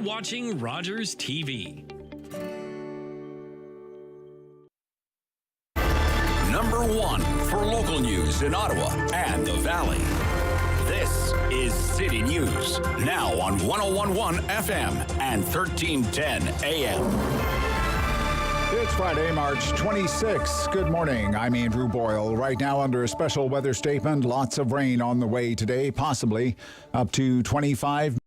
watching Rogers TV. Number one for local news in Ottawa and the Valley. This is City News, now on 101.1 FM and 1310 AM. It's Friday, March 26th. Good morning. I'm Andrew Boyle. Right now under a special weather statement, lots of rain on the way today, possibly up to 25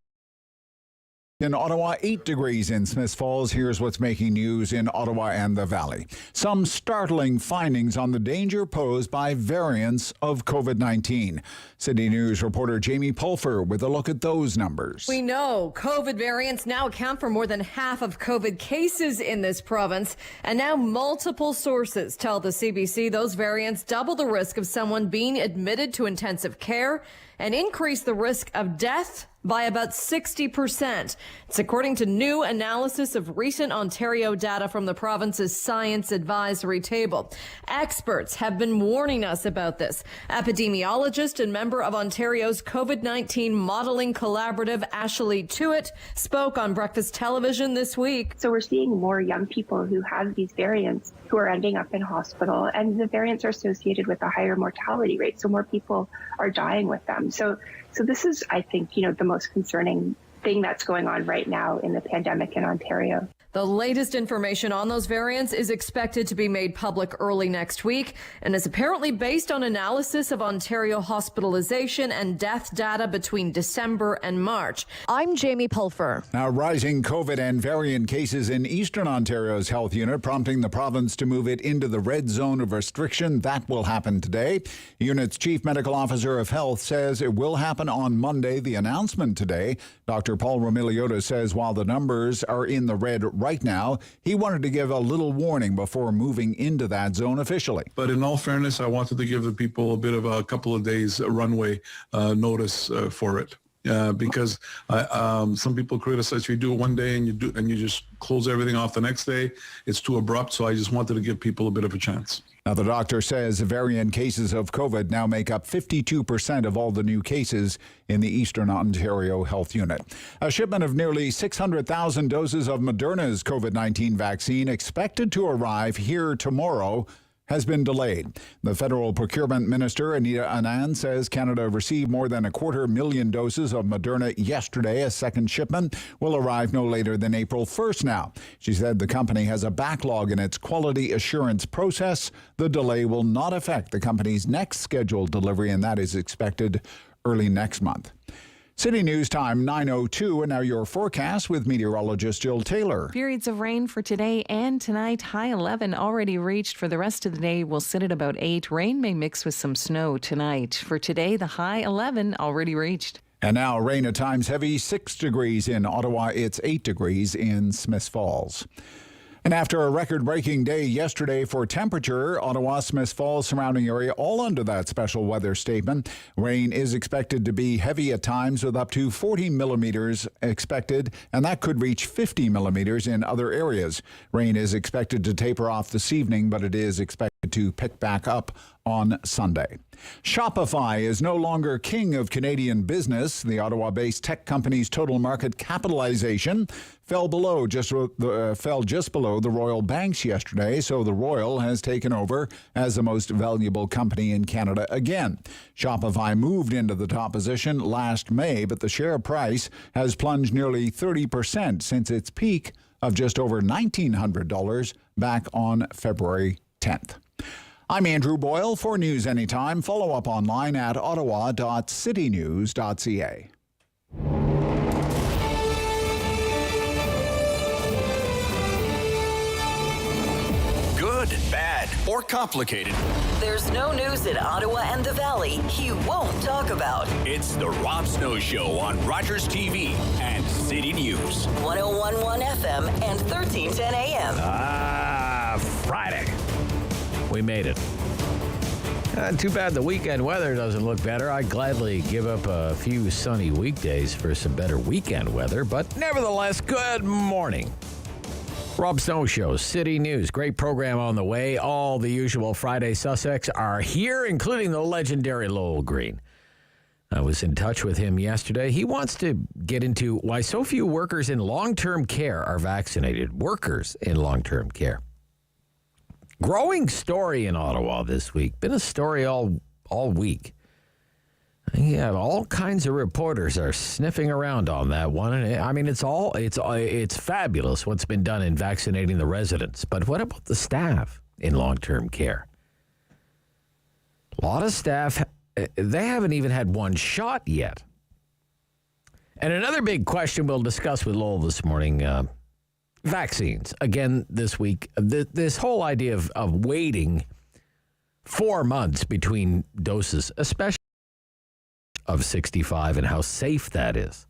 in Ottawa, 8 degrees in Smiths Falls. Here's what's making news in Ottawa and the Valley. Some startling findings on the danger posed by variants of COVID-19. City News reporter Jamie Pulfer with a look at those numbers. We know COVID variants now account for more than half of COVID cases in this province. And now multiple sources tell the CBC those variants double the risk of someone being admitted to intensive care and increase the risk of death by about 60%. It's according to new analysis of recent Ontario data from the province's Science Advisory Table. Experts have been warning us about this. Epidemiologist and member of Ontario's COVID-19 Modeling Collaborative, Ashley Tuitt, spoke on Breakfast Television this week. So we're seeing more young people who have these variants who are ending up in hospital, and the variants are associated with a higher mortality rate. So more people are dying with them. So this is, I think, the most concerning thing that's going on right now in the pandemic in Ontario. The latest information on those variants is expected to be made public early next week and is apparently based on analysis of Ontario hospitalization and death data between December and March. I'm Jamie Pulfer. Now, rising COVID and variant cases in Eastern Ontario's health unit, prompting the province to move it into the red zone of restriction. That will happen today. The unit's chief medical officer of health says it will happen on Monday. The announcement today, Dr. Paul Romiliotis says while the numbers are in the red right now, he wanted to give a little warning before moving into that zone officially. But in all fairness, I wanted to give the people a bit of a couple of days runway notice for it. Because some people criticize you do it one day and you just close everything off the next day. It's too abrupt, so I just wanted to give people a bit of a chance. Now, the doctor says variant cases of COVID now make up 52% of all the new cases in the Eastern Ontario Health Unit. A shipment of nearly 600,000 doses of Moderna's COVID-19 vaccine expected to arrive here tomorrow has been delayed. The federal procurement minister, Anita Anand, says Canada received more than 250,000 doses of Moderna yesterday. A second shipment will arrive no later than April 1st now. She said the company has a backlog in its quality assurance process. The delay will not affect the company's next scheduled delivery, and that is expected early next month. City News Time 9:02, and now your forecast with meteorologist Jill Taylor. Periods of rain for today and tonight. High 11 already reached. For the rest of the day, we'll sit at about 8. Rain may mix with some snow tonight. For today, the high 11 already reached. And now rain at times heavy, 6 degrees in Ottawa. It's 8 degrees in Smiths Falls. And after a record-breaking day yesterday for temperature, Ottawa, Smiths Falls, surrounding area, all under that special weather statement. Rain is expected to be heavy at times with up to 40 millimeters expected, and that could reach 50 millimeters in other areas. Rain is expected to taper off this evening, but it is expected to pick back up on Sunday. Shopify is no longer king of Canadian business. The Ottawa-based tech company's total market capitalization fell just below the Royal Banks yesterday, so the Royal has taken over as the most valuable company in Canada again. Shopify moved into the top position last May, but the share price has plunged nearly 30% since its peak of just over $1,900 back on February 10th. I'm Andrew Boyle. For News Anytime, follow up online at ottawa.citynews.ca. Good, bad, or complicated. There's no news in Ottawa and the Valley he won't talk about. It's the Rob Snow Show on Rogers TV and City News. 101.1 FM and 1310 AM. Friday. We made it. Too bad the weekend weather doesn't look better. I'd gladly give up a few sunny weekdays for some better weekend weather, but nevertheless, good morning. Rob Snow Show, City News. Great program on the way. All the usual Friday suspects are here, including the legendary Lowell Green. I was in touch with him yesterday. He wants to get into why so few workers in long-term care are vaccinated. Workers in long-term care. Growing story in Ottawa this week. Been a story all week. Yeah, all kinds of reporters are sniffing around on that one. And I mean, it's fabulous what's been done in vaccinating the residents. But what about the staff in long-term care? A lot of staff, they haven't even had one shot yet. And another big question we'll discuss with Lowell this morning, vaccines. Again, this week, this whole idea of waiting 4 months between doses, especially of 65, and how safe that is.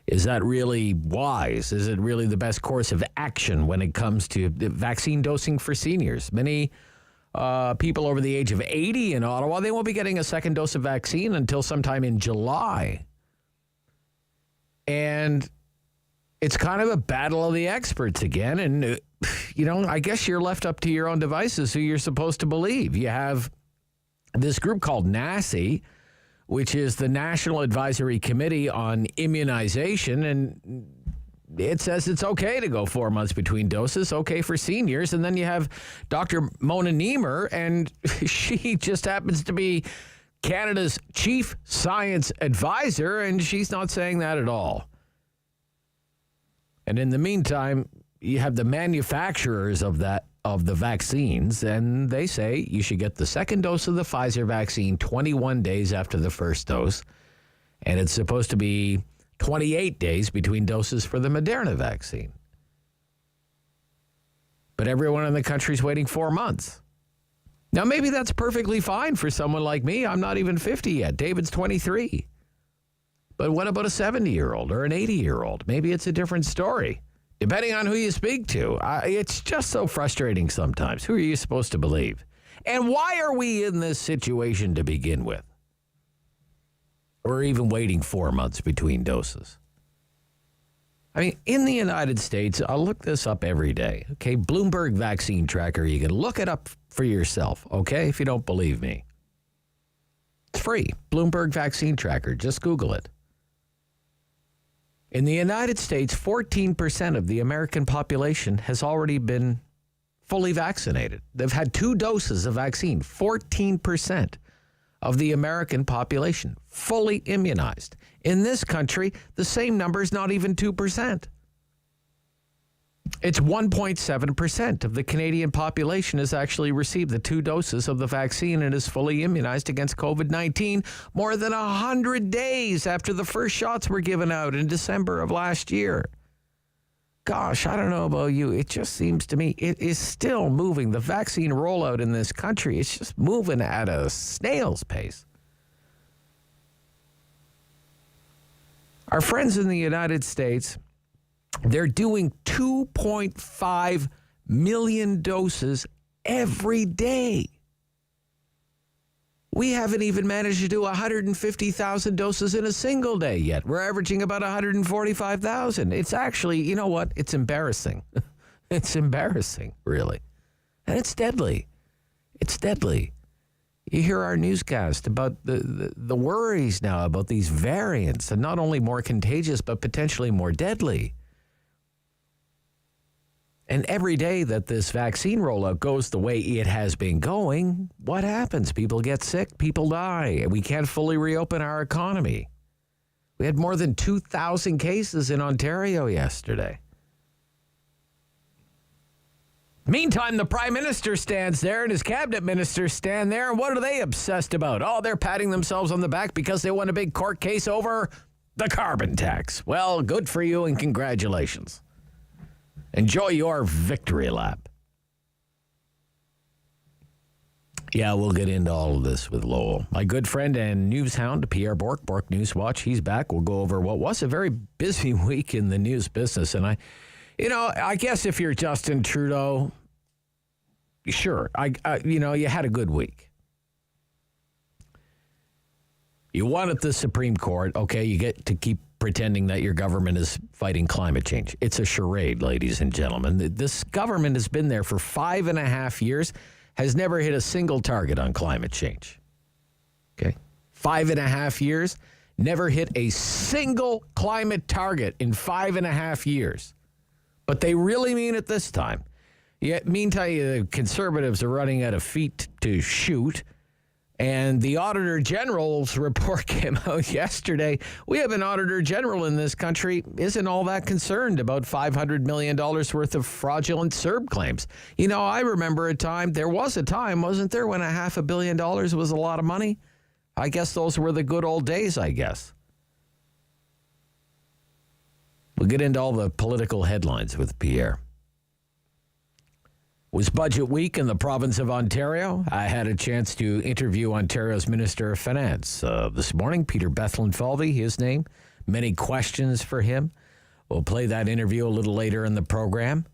Is that really wise? Is it really the best course of action when it comes to vaccine dosing for seniors? Many people over the age of 80 in Ottawa, they won't be getting a second dose of vaccine until sometime in July. And it's kind of a battle of the experts again. And, I guess you're left up to your own devices who you're supposed to believe. You have this group called NACI, which is the National Advisory Committee on Immunization, and it says it's okay to go 4 months between doses, okay for seniors. And then you have Dr. Mona Niemer, and she just happens to be Canada's chief science advisor, and she's not saying that at all. And in the meantime, you have the manufacturers of the vaccines, and they say you should get the second dose of the Pfizer vaccine 21 days after the first dose, and it's supposed to be 28 days between doses for the Moderna vaccine. But everyone in the country's waiting 4 months. Now, maybe that's perfectly fine for someone like me. I'm not even 50 yet. David's 23. But what about a 70-year-old or an 80-year-old? Maybe it's a different story. Depending on who you speak to, it's just so frustrating sometimes. Who are you supposed to believe? And why are we in this situation to begin with? Or even waiting 4 months between doses? I mean, in the United States, I'll look this up every day. Okay, Bloomberg Vaccine Tracker, you can look it up for yourself, okay, if you don't believe me. It's free. Bloomberg Vaccine Tracker, just Google it. In the United States, 14% of the American population has already been fully vaccinated. They've had 2 doses of vaccine. 14% of the American population fully immunized. In this country, the same number is not even 2%. It's 1.7% of the Canadian population has actually received the 2 doses of the vaccine and is fully immunized against COVID-19 more than 100 days after the first shots were given out in December of last year. Gosh, I don't know about you. It just seems to me it is still moving. The vaccine rollout in this country is just moving at a snail's pace. Our friends in the United States, they're doing 2.5 million doses every day. We haven't even managed to do 150,000 doses in a single day yet. We're averaging about 145,000. It's actually, you know what? It's embarrassing. It's embarrassing, really. And it's deadly. It's deadly. You hear our newscast about the worries now about these variants, and not only more contagious, but potentially more deadly. And every day that this vaccine rollout goes the way it has been going, what happens? People get sick, people die. We can't fully reopen our economy. We had more than 2,000 cases in Ontario yesterday. Meantime, the Prime Minister stands there and his cabinet ministers stand there, and what are they obsessed about? Oh, they're patting themselves on the back because they won a big court case over the carbon tax. Well, good for you and congratulations. Enjoy your victory lap. Yeah, we'll get into all of this with Lowell. My good friend and news hound, Pierre Bourque, Bourque Newswatch, he's back. We'll go over what was a very busy week in the news business. And I guess if you're Justin Trudeau, sure, you had a good week. You won at the Supreme Court. Okay, you get to keep pretending that your government is fighting climate change. It's a charade, ladies and gentlemen. This government has been there for 5.5 years, has never hit a single target on climate change. Okay? 5.5 years, never hit a single climate target in 5.5 years. But they really mean it this time. Yet, meantime, the Conservatives are running out of feet to shoot. And the Auditor General's report came out yesterday. We have an Auditor General in this country isn't all that concerned about $500 million worth of fraudulent CERB claims. You know, I remember there was a time, wasn't there, when $500 million was a lot of money? I guess those were the good old days, I guess. We'll get into all the political headlines with Pierre. It was budget week in the province of Ontario. I had a chance to interview Ontario's Minister of Finance this morning, Peter Bethlenfalvy, his name. Many questions for him. We'll play that interview a little later in the program,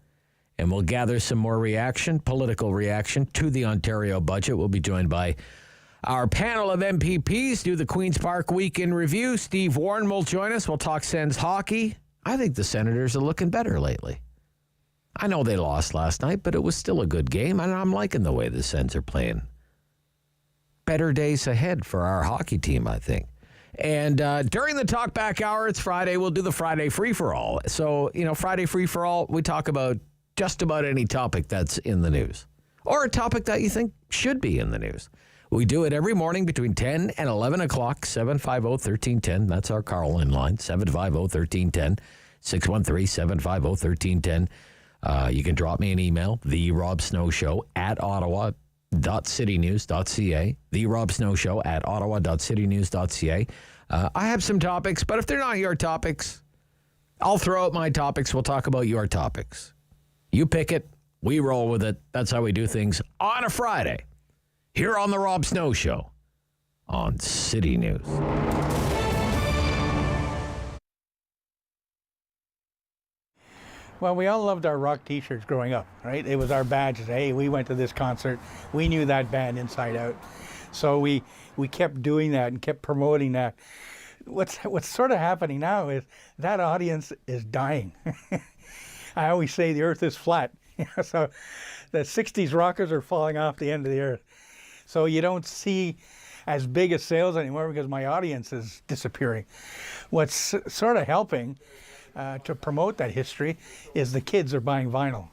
and we'll gather some more political reaction to the Ontario budget. We'll be joined by our panel of MPPs, do the Queen's Park Week in Review. Steve Warne will join us. We'll talk Sens hockey. I think the Senators are looking better lately. I know they lost last night, but it was still a good game, and I'm liking the way the Sens are playing. Better days ahead for our hockey team, I think. And during the Talkback Hour, it's Friday, we'll do the Friday Free-for-All. So, Friday Free-for-All, we talk about just about any topic that's in the news, or a topic that you think should be in the news. We do it every morning between 10 and 11 o'clock, 750-1310. That's our Carl-in line, 750-1310, 613-750-1310. You can drop me an email, therobsnowshow@ottawa.citynews.ca, therobsnowshow@ottawa.citynews.ca. I have some topics, but if they're not your topics, I'll throw out my topics. We'll talk about your topics. You pick it, we roll with it. That's how we do things on a Friday here on The Rob Snow Show on City News. Well, we all loved our rock T-shirts growing up, right? It was our badge. Hey, we went to this concert. We knew that band inside out. So we kept doing that and kept promoting that. What's sort of happening now is that audience is dying. I always say the earth is flat. So the 60s rockers are falling off the end of the earth. So you don't see as big a sales anymore because my audience is disappearing. What's sort of helping to promote that history is the kids are buying vinyl.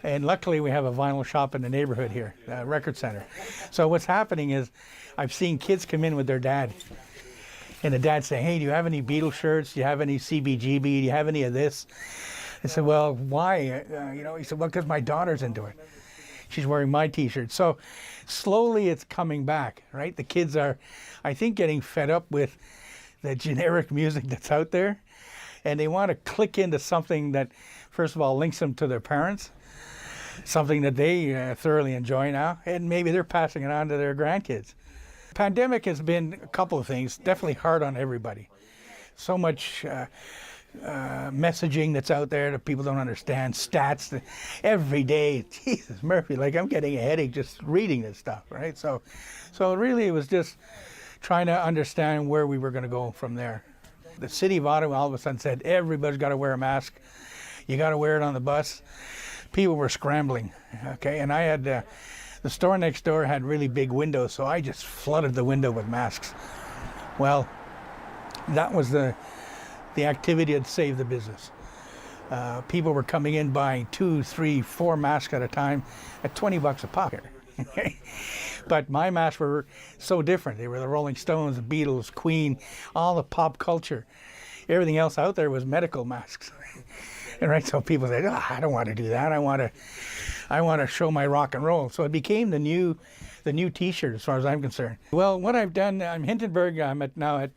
And luckily we have a vinyl shop in the neighborhood here, a record center. So what's happening is I've seen kids come in with their dad. And the dad say, hey, do you have any Beatles shirts? Do you have any CBGB? Do you have any of this? I said, well, why? He said, well, because my daughter's into it. She's wearing my T-shirt. So slowly it's coming back, right? The kids are, I think, getting fed up with the generic music that's out there. And they want to click into something that, first of all, links them to their parents, something that they thoroughly enjoy now, and maybe they're passing it on to their grandkids. Pandemic has been a couple of things, definitely hard on everybody. So much messaging that's out there that people don't understand, stats that every day, Jesus Murphy, like I'm getting a headache just reading this stuff, right? So really it was just trying to understand where we were going to go from there. The city of Ottawa all of a sudden said, everybody's got to wear a mask. You got to wear it on the bus. People were scrambling, okay? And I had, the store next door had really big windows, so I just flooded the window with masks. Well, that was the activity that saved the business. People were coming in buying 2, 3, 4 masks at a time at $20 a pop. But my masks were so different. They were the Rolling Stones, the Beatles, Queen, all the pop culture. Everything else out there was medical masks. And right, so people said, oh, I don't want to do that. I want to show my rock and roll. So it became the new T-shirt as far as I'm concerned. Well, what I've done, I'm Hintonburg. I'm now at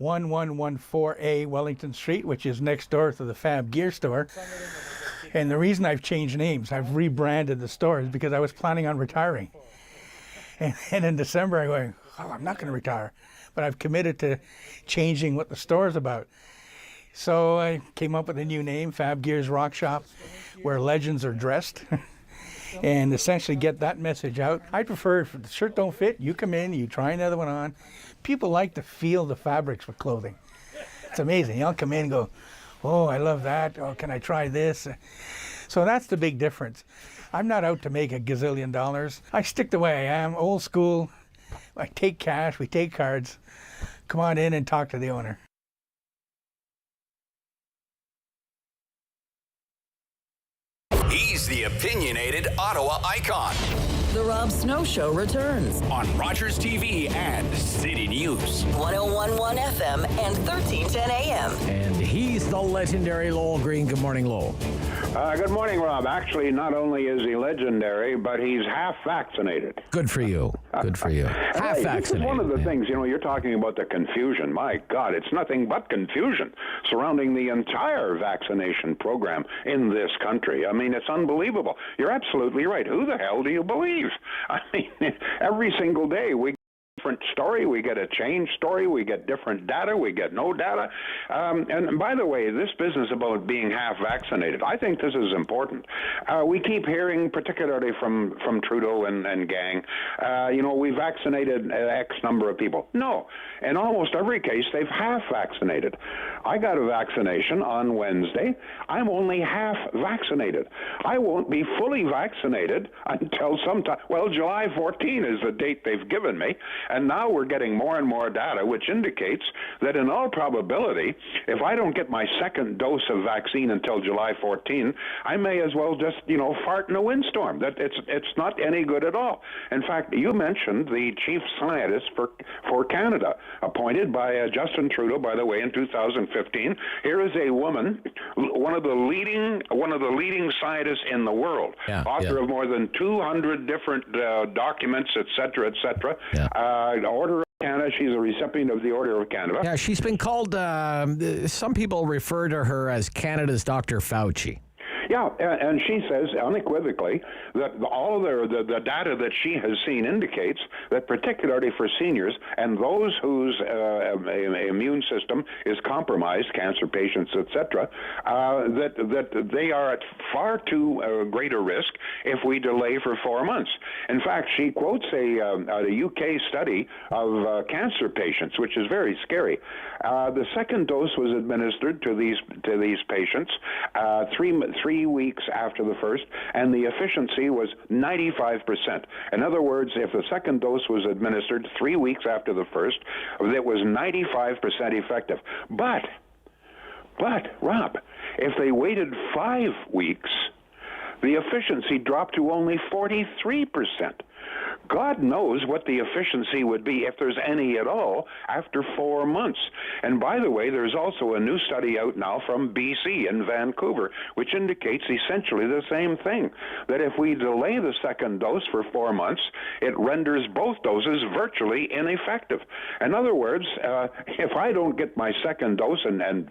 1114A Wellington Street, which is next door to the Fab Gear store. And the reason I've changed names, I've rebranded the store, is because I was planning on retiring. And in December, I go, oh, I'm not going to retire. But I've committed to changing what the store is about. So I came up with a new name, Fab Gear's Rock Shop, where legends are dressed. And essentially get that message out. I prefer, if the shirt don't fit, you come in, you try another one on. People like to feel the fabrics with clothing. It's amazing. Y'all come in and go, oh, I love that. Oh, can I try this? So that's the big difference. I'm not out to make a gazillion dollars. I stick the way I am, old school. I take cash, we take cards. come on in and talk to the owner. He's the opinionated Ottawa icon The Rob Snow Show returns. on Rogers TV and City News. 1011 FM and 1310 AM. And he's the legendary Lowell Green. Good morning, Lowell. Good morning, Rob. Actually, not only is he legendary, but he's half vaccinated. Good for you. Good for you. Half Hey, vaccinated. This is one of the yeah. things, you're talking about the confusion. My God, it's nothing but confusion surrounding the entire vaccination program in this country. I mean, it's unbelievable. You're absolutely right. Who the hell do you believe? I mean, every single day we different story, we get a change story, we get different data, we get no data. And by the way, this business about being half vaccinated, I think this is important. We keep hearing, particularly from Trudeau and gang, we vaccinated X number of people. No, in almost every case, they've half vaccinated. I got a vaccination on Wednesday. I'm only half vaccinated. I won't be fully vaccinated until sometime. Well, July 14 is the date they've given me. And now we're getting more and more data, which indicates that in all probability, if I don't get my second dose of vaccine until July 14, I may as well just, fart in a windstorm. That it's not any good at all. In fact, you mentioned the chief scientist for Canada, appointed by Justin Trudeau, by the way, in 2015. Here is a woman, one of the leading scientists in the world, author of more than 200 different documents, et cetera, et cetera. Order of Canada. She's a recipient of the Order of Canada. Yeah, she's been called, some people refer to her as Canada's Dr. Fauci. Yeah, and she says unequivocally that all of the data that she has seen indicates that particularly for seniors and those whose immune system is compromised, cancer patients, etc., that they are at far too greater risk if we delay for 4 months. In fact, she quotes a UK study of cancer patients, which is very scary. The second dose was administered to these patients 3 weeks after the first, and the efficiency was 95%. In other words, if the second dose was administered 3 weeks after the first, it was 95% effective. But, Rob, if they waited 5 weeks, the efficiency dropped to only 43%. God knows what the efficiency would be, if there's any at all, after 4 months. And by the way, there's also a new study out now from BC in Vancouver, which indicates essentially the same thing, that if we delay the second dose for 4 months, it renders both doses virtually ineffective. In other words, if I don't get my second dose, and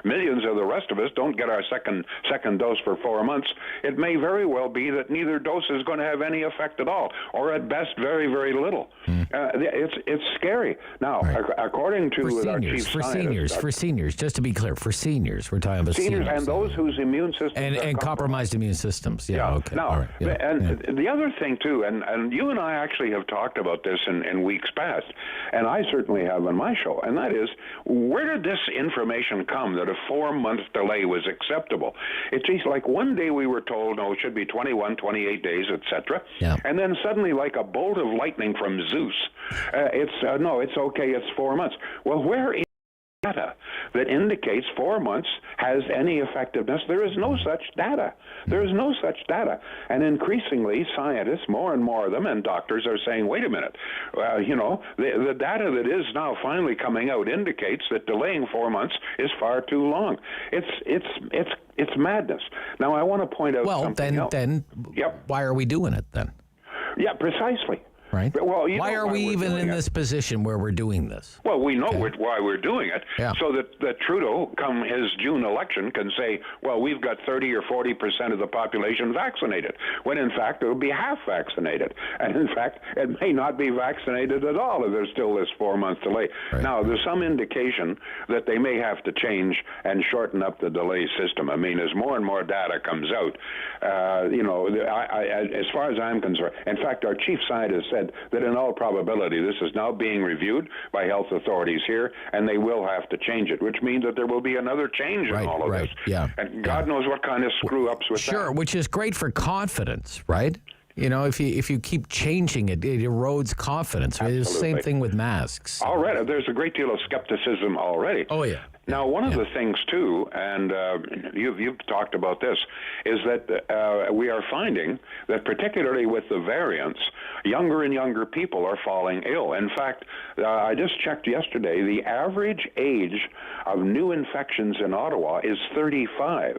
millions of the rest of us don't get our second dose for 4 months, it may very well be that neither dose is going to have any effect at all, or at best very, very little. It's scary. Now, according to our chief scientist, for seniors, just to be clear, for seniors, we're talking about seniors and those whose immune systems and compromised immune systems. Yeah. Okay. Now, all right. The other thing too, and you and I actually have talked about this in weeks past, and I certainly have on my show, and that is, where did this information come that a 4-month delay was acceptable? It's just like one day we were told, no, it should be 21, 28 days, etc. Yeah. And then suddenly, like a bolt of lightning from Zeus, it's okay, it's 4 months. Well, where is data that indicates 4 months has any effectiveness? There is no such data. There is no such data. And increasingly, scientists, more and more of them, and doctors are saying, wait a minute, the data that is now finally coming out indicates that delaying 4 months is far too long. It's madness. Now, I want to point out something else. Then why are we doing it then? Yeah, precisely. Right. Well, why are we even in this position where we're doing this? Well, we know why we're doing it, so that Trudeau, come his June election, can say, well, we've got 30 or 40% of the population vaccinated, when in fact it will be half vaccinated. And in fact, it may not be vaccinated at all if there's still this 4-month delay. Right. Now, there's some indication that they may have to change and shorten up the delay system. I mean, as more and more data comes out, as far as I'm concerned, in fact, our chief scientist said that in all probability this is now being reviewed by health authorities here, and they will have to change it, which means that there will be another change in all of this. Yeah. And God knows what kind of screw-ups with that. Sure, which is great for confidence, right? You know, if you keep changing it, it erodes confidence. Right? It's the same thing with masks. Already, there's a great deal of skepticism already. Oh, yeah. Now, one of the things, too, and you've talked about this, is that we are finding that particularly with the variants, younger and younger people are falling ill. In fact, I just checked yesterday, the average age of new infections in Ottawa is 35.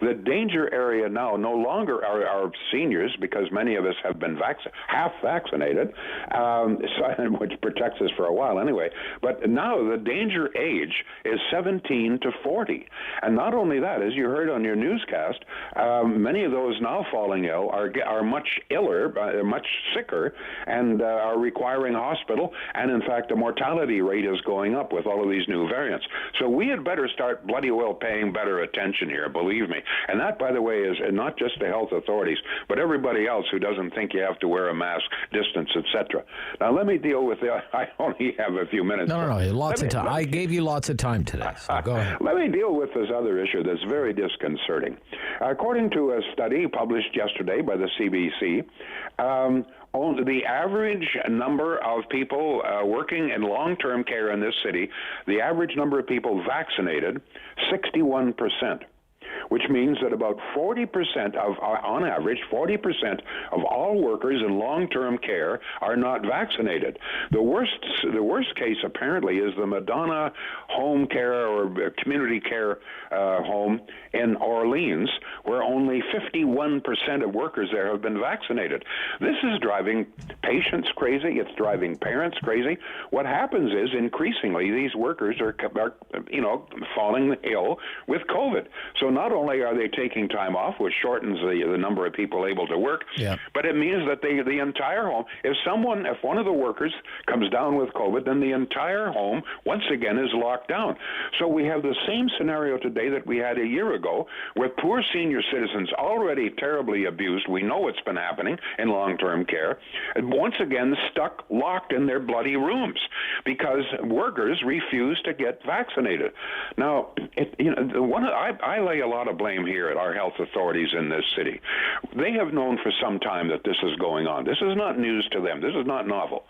The danger area now no longer are seniors, because many of us have been half vaccinated, which protects us for a while anyway. But now the danger age is 17 to 40. And not only that, as you heard on your newscast, many of those now falling ill are much iller, much sicker, and are requiring hospital. And in fact, the mortality rate is going up with all of these new variants. So we had better start bloody well paying better attention here, believe me. And that, by the way, is not just the health authorities, but everybody else who doesn't think you have to wear a mask, distance, etc. Now, let me deal with I only have a few minutes. No, lots of time. I gave you lots of time today, so go ahead. Let me deal with this other issue that's very disconcerting. According to a study published yesterday by the CBC, the average number of people working in long-term care in this city, the average number of people vaccinated, 61%. Which means that about 40% on average, 40% of all workers in long-term care are not vaccinated. The worst case apparently is the Madonna home care or community care home in Orleans, where only 51% of workers there have been vaccinated. This is driving patients crazy. It's driving parents crazy. What happens is increasingly these workers are falling ill with COVID. So not only are they taking time off, which shortens the number of people able to work, but it means that the entire home, if one of the workers comes down with COVID, then the entire home once again is locked down. So we have the same scenario today that we had a year ago, with poor senior citizens already terribly abused. We know it's been happening in long-term care, and once again locked in their bloody rooms because workers refuse to get vaccinated. Now, I lay a lot of blame here at our health authorities in this city. They have known for some time that this is going on. This is not news to them. This is not novel.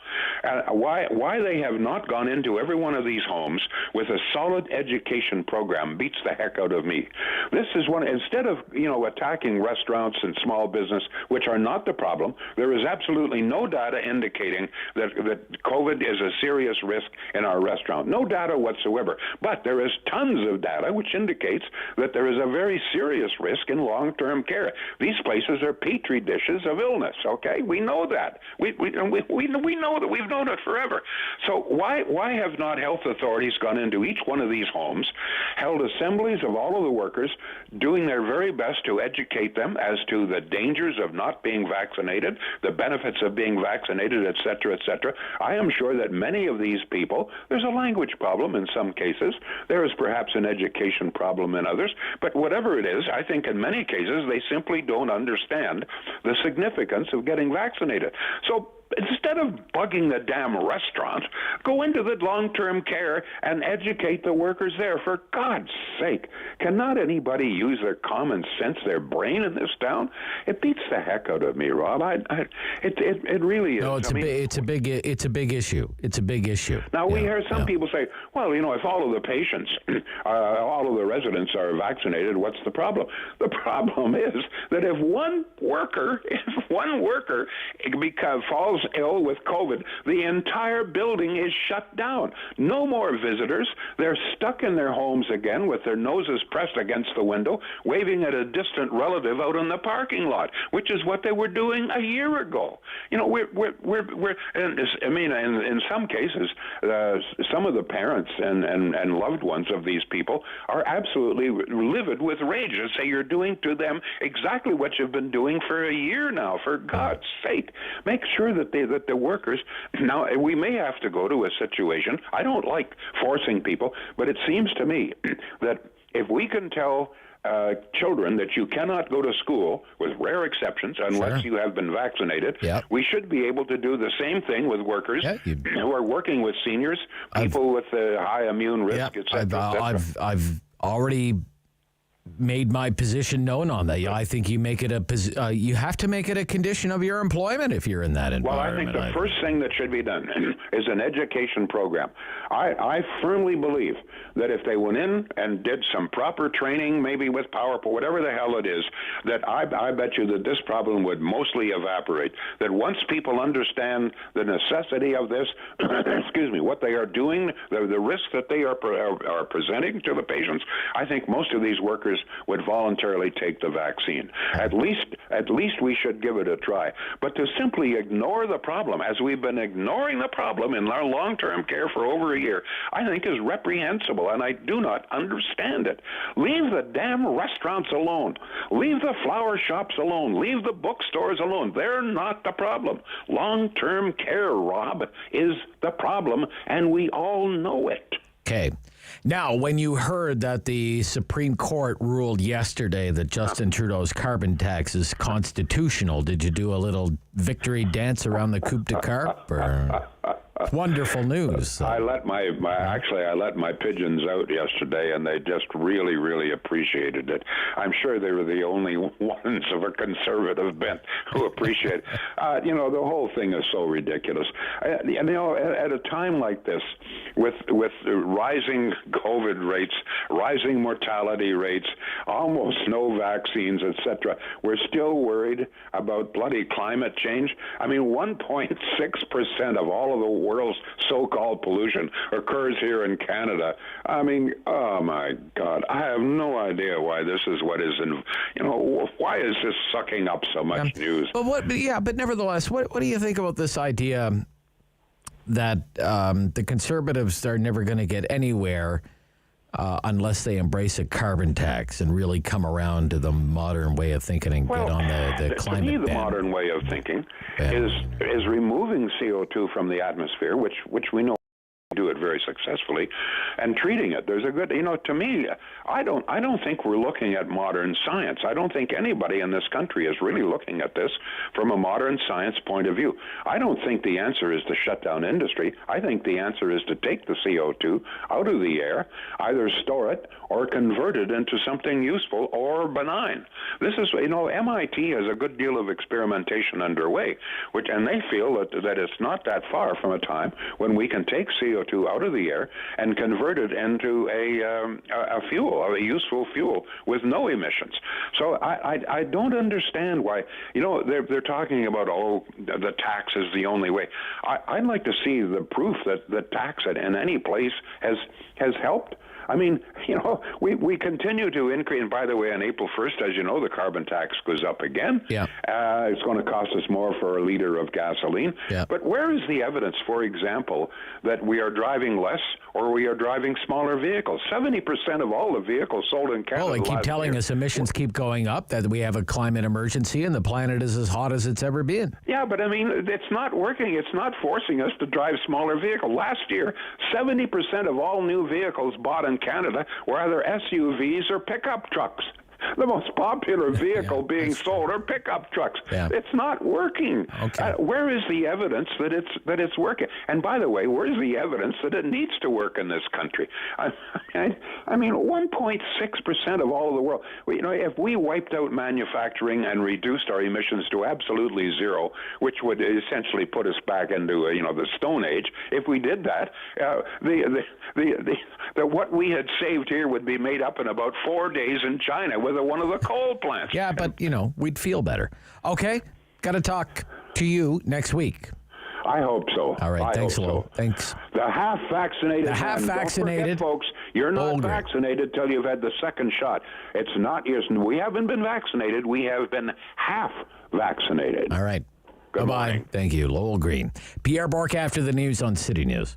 Why they have not gone into every one of these homes with a solid education program beats the heck out of me. This is instead of attacking restaurants and small business, which are not the problem, there is absolutely no data indicating that COVID is a serious risk in our restaurant. No data whatsoever. But there is tons of data which indicates that there is a very serious risk in long-term care. These places are petri dishes of illness, okay? We know that. We know that. We've known it forever. So why have not health authorities gone into each one of these homes, held assemblies of all of the workers, doing their very best to educate them as to the dangers of not being vaccinated, the benefits of being vaccinated, et cetera, et cetera? I am sure that many of these people, there's a language problem in some cases, there is perhaps an education problem in others, but whatever it is, I think in many cases they simply don't understand the significance of getting vaccinated. So instead of bugging the damn restaurant, go into the long-term care and educate the workers there. For God's sake, cannot anybody use their common sense, their brain in this town? It beats the heck out of me, Rob. It really is. No, it's a big issue. It's a big issue. Now we hear some people say, well, if all of the patients, all of the residents are vaccinated, what's the problem? The problem is that if one worker falls ill with COVID, the entire building is shut down. No more visitors. They're stuck in their homes again with their noses pressed against the window, waving at a distant relative out in the parking lot, which is what they were doing a year ago. In some cases, some of the parents and loved ones of these people are absolutely livid with rage and say you're doing to them exactly what you've been doing for a year now. For God's sake, make sure that the workers, now we may have to go to a situation, I don't like forcing people, but it seems to me that if we can tell children that you cannot go to school, with rare exceptions, unless you have been vaccinated, we should be able to do the same thing with workers who are working with seniors, people with high immune risk, etc. I've already made my position known on that. I think you make it you have to make it a condition of your employment if you're in that environment. Well, I think the first thing that should be done is an education program. I firmly believe that if they went in and did some proper training, maybe with PowerPoint, whatever the hell it is, that I bet you that this problem would mostly evaporate. That once people understand the necessity of this, excuse me, what they are doing, the risks that they are presenting to the patients, I think most of these workers would voluntarily take the vaccine. At least we should give it a try. But to simply ignore the problem, as we've been ignoring the problem in our long-term care for over a year, I think is reprehensible, and I do not understand it. Leave the damn restaurants alone. Leave the flower shops alone. Leave the bookstores alone. They're not the problem. Long-term care, Rob, is the problem, and we all know it. Okay. Now, when you heard that the Supreme Court ruled yesterday that Justin Trudeau's carbon tax is constitutional, did you do a little victory dance around the Coupe de Carpe? It's wonderful news. I let my pigeons out yesterday, and they just really, really appreciated it. I'm sure they were the only ones of a conservative bent who appreciate it. The whole thing is so ridiculous. At a time like this, with rising COVID rates, rising mortality rates, almost no vaccines, etc., we're still worried about bloody climate change. I mean, 1.6% of all of the world's so-called pollution occurs here in Canada. I mean, oh my God, I have no idea why this is what is why is this sucking up so much news? But nevertheless, what do you think about this idea that the Conservatives are never going to get anywhere unless they embrace a carbon tax and really come around to the modern way of thinking and get on the climate to me, the ban. modern way of thinking is removing CO2 from the atmosphere, which we know do it very successfully, and treating it. There's a good, to me, I don't think we're looking at modern science. I don't think anybody in this country is really looking at this from a modern science point of view. I don't think the answer is to shut down industry. I think the answer is to take the CO2 out of the air, either store it or convert it into something useful or benign. This is, MIT has a good deal of experimentation underway, and they feel that it's not that far from a time when we can take CO2 out of the air and convert it into a fuel, a useful fuel with no emissions. So I don't understand why, they're talking about, the tax is the only way. I'd like to see the proof that the tax in any place has helped. I mean, we continue to increase. And by the way, on April 1st, as you know, the carbon tax goes up again. Yeah. It's going to cost us more for a liter of gasoline. Yeah. But where is the evidence, for example, that we are driving less or we are driving smaller vehicles? 70% of all the vehicles sold in Canada. Well, they keep telling us emissions keep going up, that we have a climate emergency and the planet is as hot as it's ever been. Yeah, but I mean, it's not working. It's not forcing us to drive smaller vehicles. Last year, 70% of all new vehicles bought in Canada were either SUVs or pickup trucks. The most popular vehicle being sold are pickup trucks. Yeah. It's not working. Okay. Where is the evidence that it's working? And by the way, where's the evidence that it needs to work in this country? I mean, 1.6% of all of the world. If we wiped out manufacturing and reduced our emissions to absolutely zero, which would essentially put us back into the Stone Age, if we did that, what we had saved here would be made up in about 4 days in China with one of the coal plants. Yeah, but, we'd feel better. Okay, got to talk to you next week. I hope so. All right, thanks, Lowell. So. Thanks. The half-vaccinated. Don't forget, folks, you're not vaccinated till you've had the second shot. It's not. We haven't been vaccinated. We have been half vaccinated. All right. Good Bye-bye. morning. Thank you, Lowell Green. Pierre Bourque after the news on City News.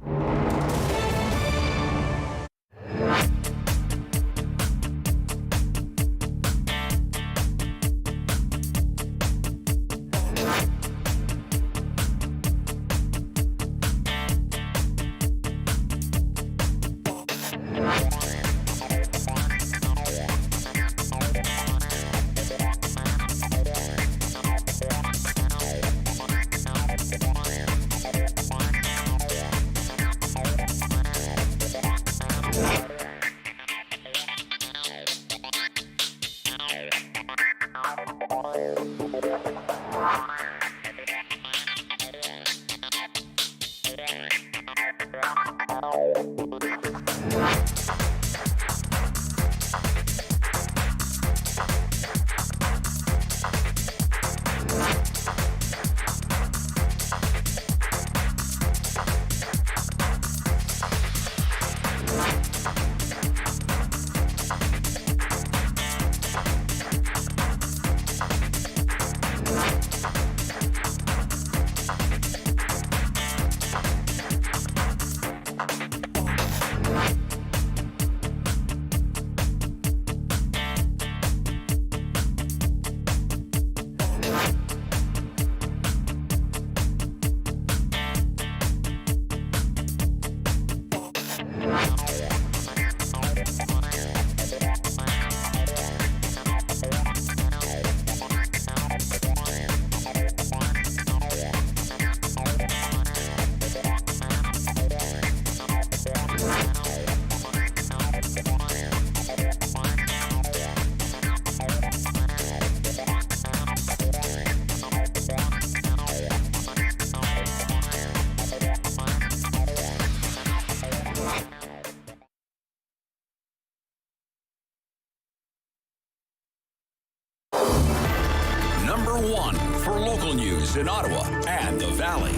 101 for local news in Ottawa and the Valley.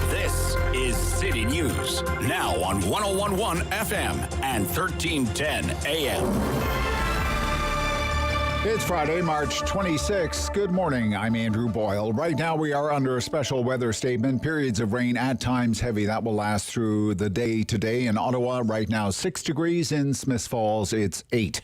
This is City News, now on 101.1 FM and 1310 AM. It's Friday, March 26th. Good morning. I'm Andrew Boyle. Right now we are under a special weather statement. Periods of rain, at times heavy. That will last through the day today in Ottawa. Right now 6 degrees. In Smiths Falls, it's 8.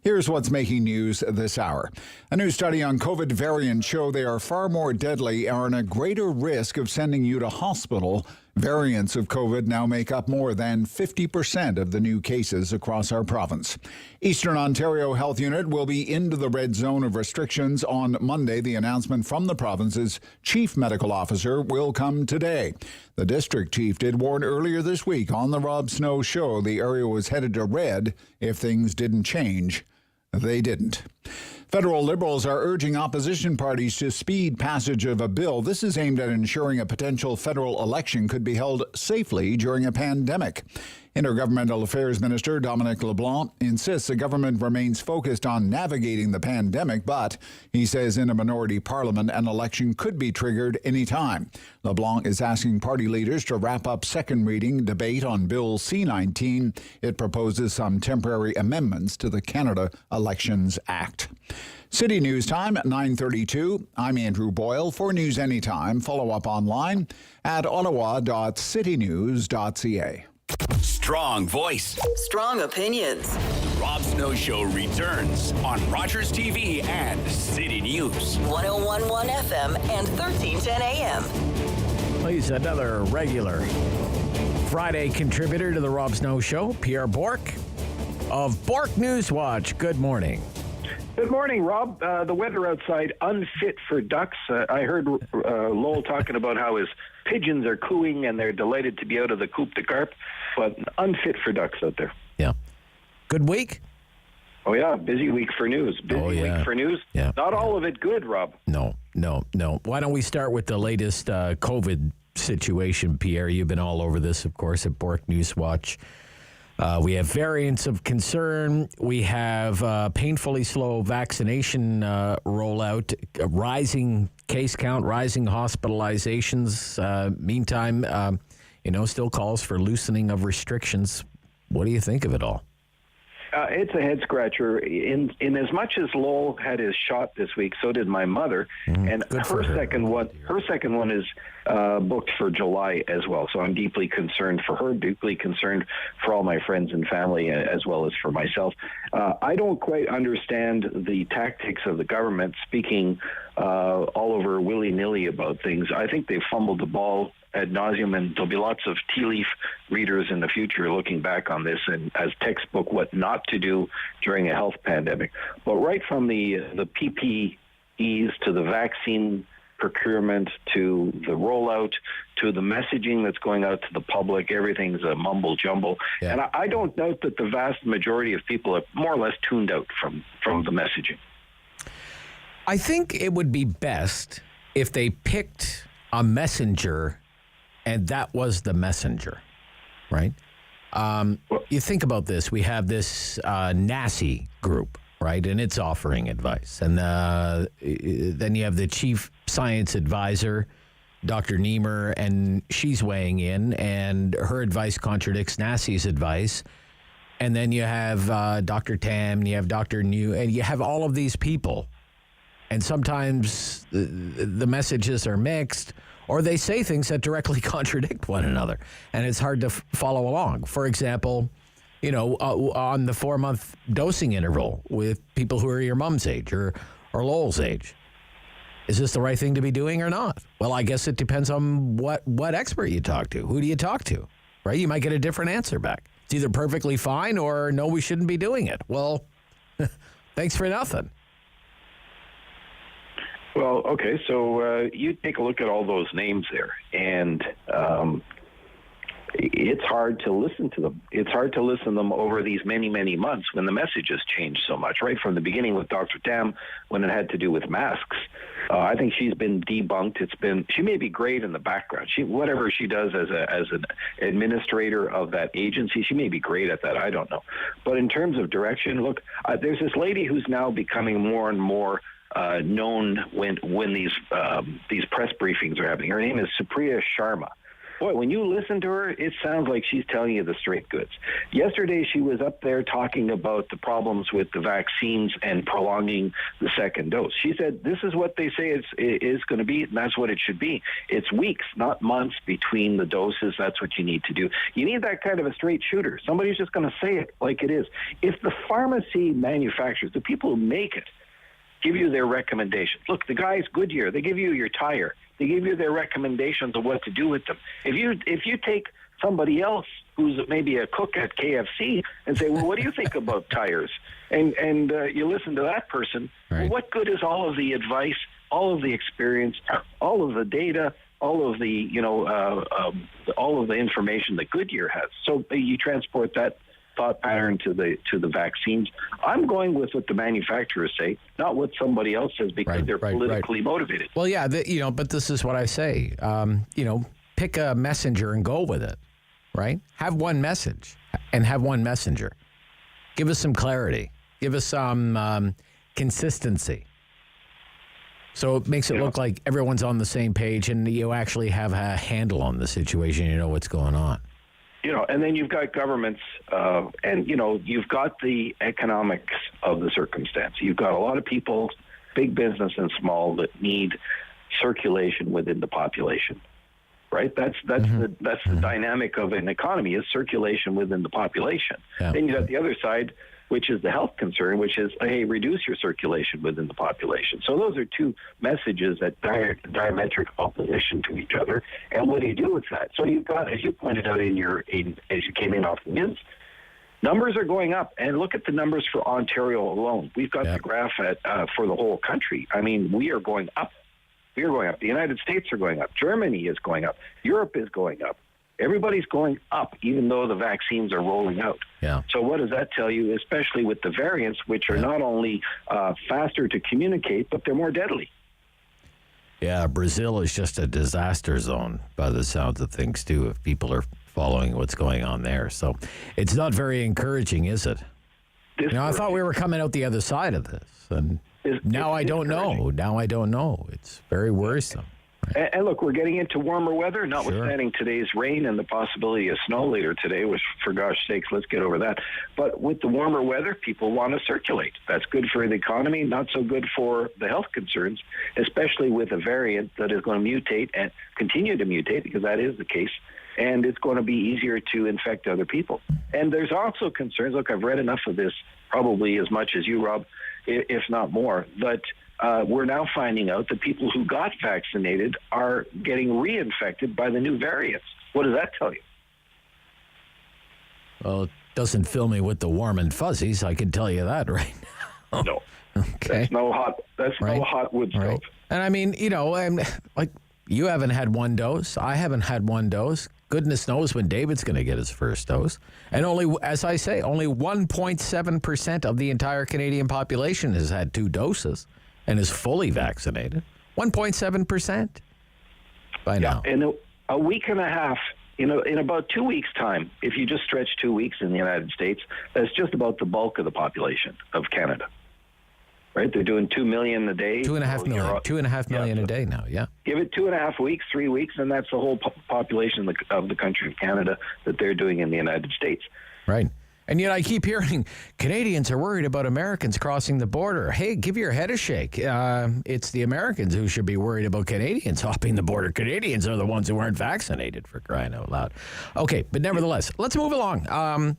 Here's what's making news this hour. A new study on COVID variants show they are far more deadly and are at a greater risk of sending you to hospital. Variants of COVID now make up more than 50% of the new cases across our province. Eastern Ontario Health Unit will be into the red zone of restrictions on Monday. The announcement from the province's chief medical officer will come today. The district chief did warn earlier this week on the Rob Snow Show the area was headed to red if things didn't change. They didn't. Federal Liberals are urging opposition parties to speed passage of a bill. This is aimed at ensuring a potential federal election could be held safely during a pandemic. Intergovernmental Affairs Minister Dominic LeBlanc insists the government remains focused on navigating the pandemic, but he says in a minority parliament an election could be triggered anytime. LeBlanc is asking party leaders to wrap up second reading debate on Bill C-19. It proposes some temporary amendments to the Canada Elections Act. City News Time at 9:32. I'm Andrew Boyle. For News Anytime, follow up online at ottawa.citynews.ca. Strong voice. Strong opinions. The Rob Snow Show returns on Rogers TV and City News. 101.1 FM and 1310 AM. Please, another regular Friday contributor to the Rob Snow Show, Pierre Bourque of Bourque Newswatch. Good morning. Good morning, Rob. The weather outside, unfit for ducks. I heard Lowell talking about how his pigeons are cooing and they're delighted to be out of the coop de carp, but unfit for ducks out there. Yeah. Good week? Oh, yeah. Busy week for news. Week for news. Yeah. Not all of it good, Rob. No. Why don't we start with the latest COVID situation, Pierre? You've been all over this, of course, at Bourque Newswatch. We have variants of concern. We have painfully slow vaccination rollout, rising case count, rising hospitalizations. Meantime, still calls for loosening of restrictions. What do you think of it all? It's a head scratcher. In as much as Lowell had his shot this week, so did my mother, and her second one is booked for July as well. So I'm deeply concerned for her, deeply concerned for all my friends and family, as well as for myself. I don't quite understand the tactics of the government speaking all over willy-nilly about things. I think they've fumbled the ball ad nauseum, and there'll be lots of tea leaf readers in the future looking back on this and as textbook what not to do during a health pandemic. But right from the PPEs to the vaccine procurement to the rollout to the messaging that's going out to the public, everything's a mumble jumble. Yeah. And I don't doubt that the vast majority of people are more or less tuned out from the messaging. I think it would be best if they picked a messenger and that was the messenger, right? You think about this. We have this NACI group, right? And it's offering advice. And then you have the chief science advisor, Dr. Niemer, and she's weighing in, and her advice contradicts NACI's advice. And then you have Dr. Tam, and you have Dr. New, and you have all of these people. And sometimes the messages are mixed, or they say things that directly contradict one another, and it's hard to follow along. For example, on the 4-month dosing interval with people who are your mom's age or Lowell's age. Is this the right thing to be doing or not? Well, I guess it depends on what expert you talk to. Who do you talk to, right? You might get a different answer back. It's either perfectly fine or no, we shouldn't be doing it. Well, thanks for nothing. Well, okay, so you take a look at all those names there, and it's hard to listen to them. It's hard to listen to them over these many, many months when the message has changed so much, right from the beginning with Dr. Tam when it had to do with masks. I think she's been debunked. She may be great in the background. Whatever she does as an administrator of that agency, she may be great at that. I don't know. But in terms of direction, look, there's this lady who's now becoming more and more known when these press briefings are happening. Her name is Supriya Sharma. Boy, when you listen to her, it sounds like she's telling you the straight goods. Yesterday, she was up there talking about the problems with the vaccines and prolonging the second dose. She said, this is what they say it is going to be, and that's what it should be. It's weeks, not months between the doses. That's what you need to do. You need that kind of a straight shooter. Somebody's just going to say it like it is. If the pharmacy manufacturers, the people who make it, give you their recommendations. Look, the guys, Goodyear, they give you your tire. They give you their recommendations of what to do with them. If you take somebody else who's maybe a cook at KFC and say, well, what do you think about tires? And you listen to that person, right. Well, what good is all of the advice, all of the experience, all of the data, all of the all of the information that Goodyear has? So you transport that thought pattern to the vaccines. I'm going with what the manufacturers say, not what somebody else says, because they're politically motivated. Well, yeah, but this is what I say. Pick a messenger and go with it, right? Have one message and have one messenger. Give us some clarity. Give us some consistency. So it makes it look like everyone's on the same page and you actually have a handle on the situation. You know what's going on. And then you've got governments, and you've got the economics of the circumstance. You've got a lot of people, big business and small, that need circulation within the population, right? That's the dynamic of an economy, is circulation within the population. Yeah. Then you got the other side, which is the health concern, which is, hey, reduce your circulation within the population. So those are two messages that diametric opposition to each other. And what do you do with that? So you've got, as you pointed out as you came in off the news, numbers are going up. And look at the numbers for Ontario alone. We've got the graph for the whole country. I mean, we are going up. We are going up. The United States are going up. Germany is going up. Europe is going up. Everybody's going up, even though the vaccines are rolling out. Yeah. So what does that tell you, especially with the variants, which are not only faster to communicate, but they're more deadly? Yeah, Brazil is just a disaster zone by the sounds of things, too, if people are following what's going on there. So it's not very encouraging, is it? I thought we were coming out the other side of this, and now I don't know. Now I don't know. It's very worrisome. And look, we're getting into warmer weather, notwithstanding today's rain and the possibility of snow later today, which, for gosh sakes, let's get over that. But with the warmer weather, people want to circulate. That's good for the economy, not so good for the health concerns, especially with a variant that is going to mutate and continue to mutate, because that is the case. And it's going to be easier to infect other people. And there's also concerns. Look, I've read enough of this, probably as much as you, Rob, if not more, but we're now finding out that people who got vaccinated are getting reinfected by the new variants. What does that tell you? Well, it doesn't fill me with the warm and fuzzies. I can tell you that right now. No. Okay. That's no hot wood stove. Right. And I mean, like you haven't had one dose. I haven't had one dose. Goodness knows when David's going to get his first dose. And only, as I say, only 1.7% of the entire Canadian population has had 2 doses and is fully vaccinated. 1.7% by now. In a week and a half, in about 2 weeks' time, if you just stretch 2 weeks in the United States, that's just about the bulk of the population of Canada. Right? They're doing 2 million a day. 2.5 million. 2.5 million a day now, yeah. Give it 2.5 weeks, 3 weeks, and that's the whole population of the country of Canada that they're doing in the United States. Right. And yet I keep hearing Canadians are worried about Americans crossing the border. Hey, give your head a shake. It's the Americans who should be worried about Canadians hopping the border. Canadians are the ones who aren't vaccinated, for crying out loud. Okay, but nevertheless, let's move along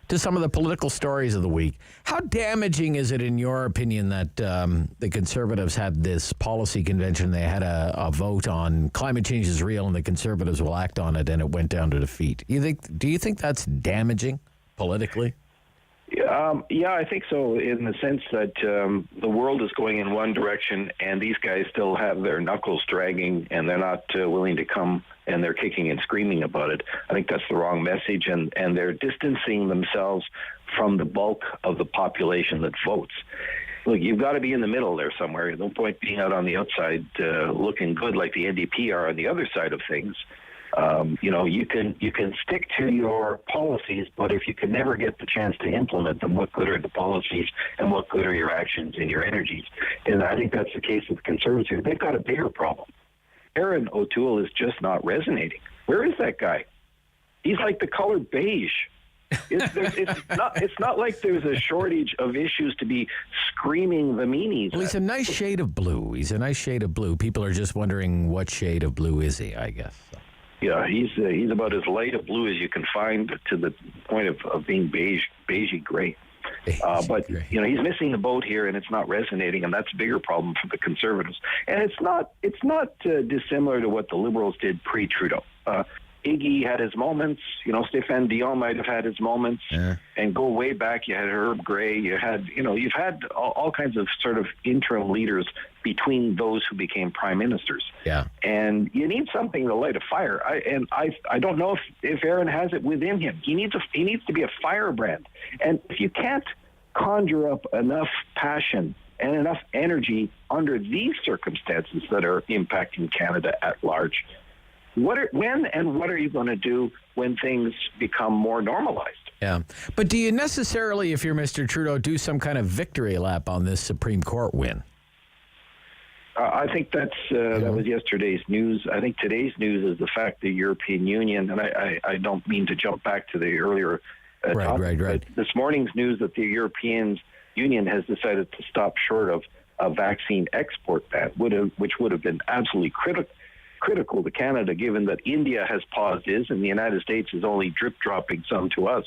to some of the political stories of the week. How damaging is it, in your opinion, that the Conservatives had this policy convention? They had a vote on climate change is real and the Conservatives will act on it, and it went down to defeat. Do you think that's damaging politically? Yeah, I think so, in the sense that the world is going in one direction and these guys still have their knuckles dragging and they're not willing to come, and they're kicking and screaming about it. I think that's the wrong message, and they're distancing themselves from the bulk of the population that votes. Look, you've got to be in the middle there somewhere. No point being out on the outside looking good like the NDP are on the other side of things. You can stick to your policies, but if you can never get the chance to implement them, what good are the policies and what good are your actions and your energies? And I think that's the case with Conservatives here. They've got a bigger problem. Aaron O'Toole is just not resonating. Where is that guy? He's like the color beige. It's not like there's a shortage of issues to be screaming the meanies. Well, he's a nice shade of blue. People are just wondering what shade of blue is he, I guess. So. Yeah, he's about as light a blue as you can find, to the point of being beigey gray. But he's missing the boat here, and it's not resonating, and that's a bigger problem for the Conservatives. And it's not dissimilar to what the Liberals did pre-Trudeau. Egli had his moments, Stéphane Dion might have had his moments, and go way back. You had Herb Gray. You've had all kinds of sort of interim leaders between those who became prime ministers. Yeah, and you need something to light a fire. I don't know if Aaron has it within him. He needs to be a firebrand, and if you can't conjure up enough passion and enough energy under these circumstances that are impacting Canada at large, when and what are you going to do when things become more normalized? Yeah. But do you necessarily, if you're Mr. Trudeau, do some kind of victory lap on this Supreme Court win? I think that was yesterday's news. I think today's news is the fact the European Union, and I don't mean to jump back to the earlier topic, right. But this morning's news that the European Union has decided to stop short of a vaccine export ban, which would have been absolutely critical to Canada, given that India has paused his and the United States is only drip-dropping some to us.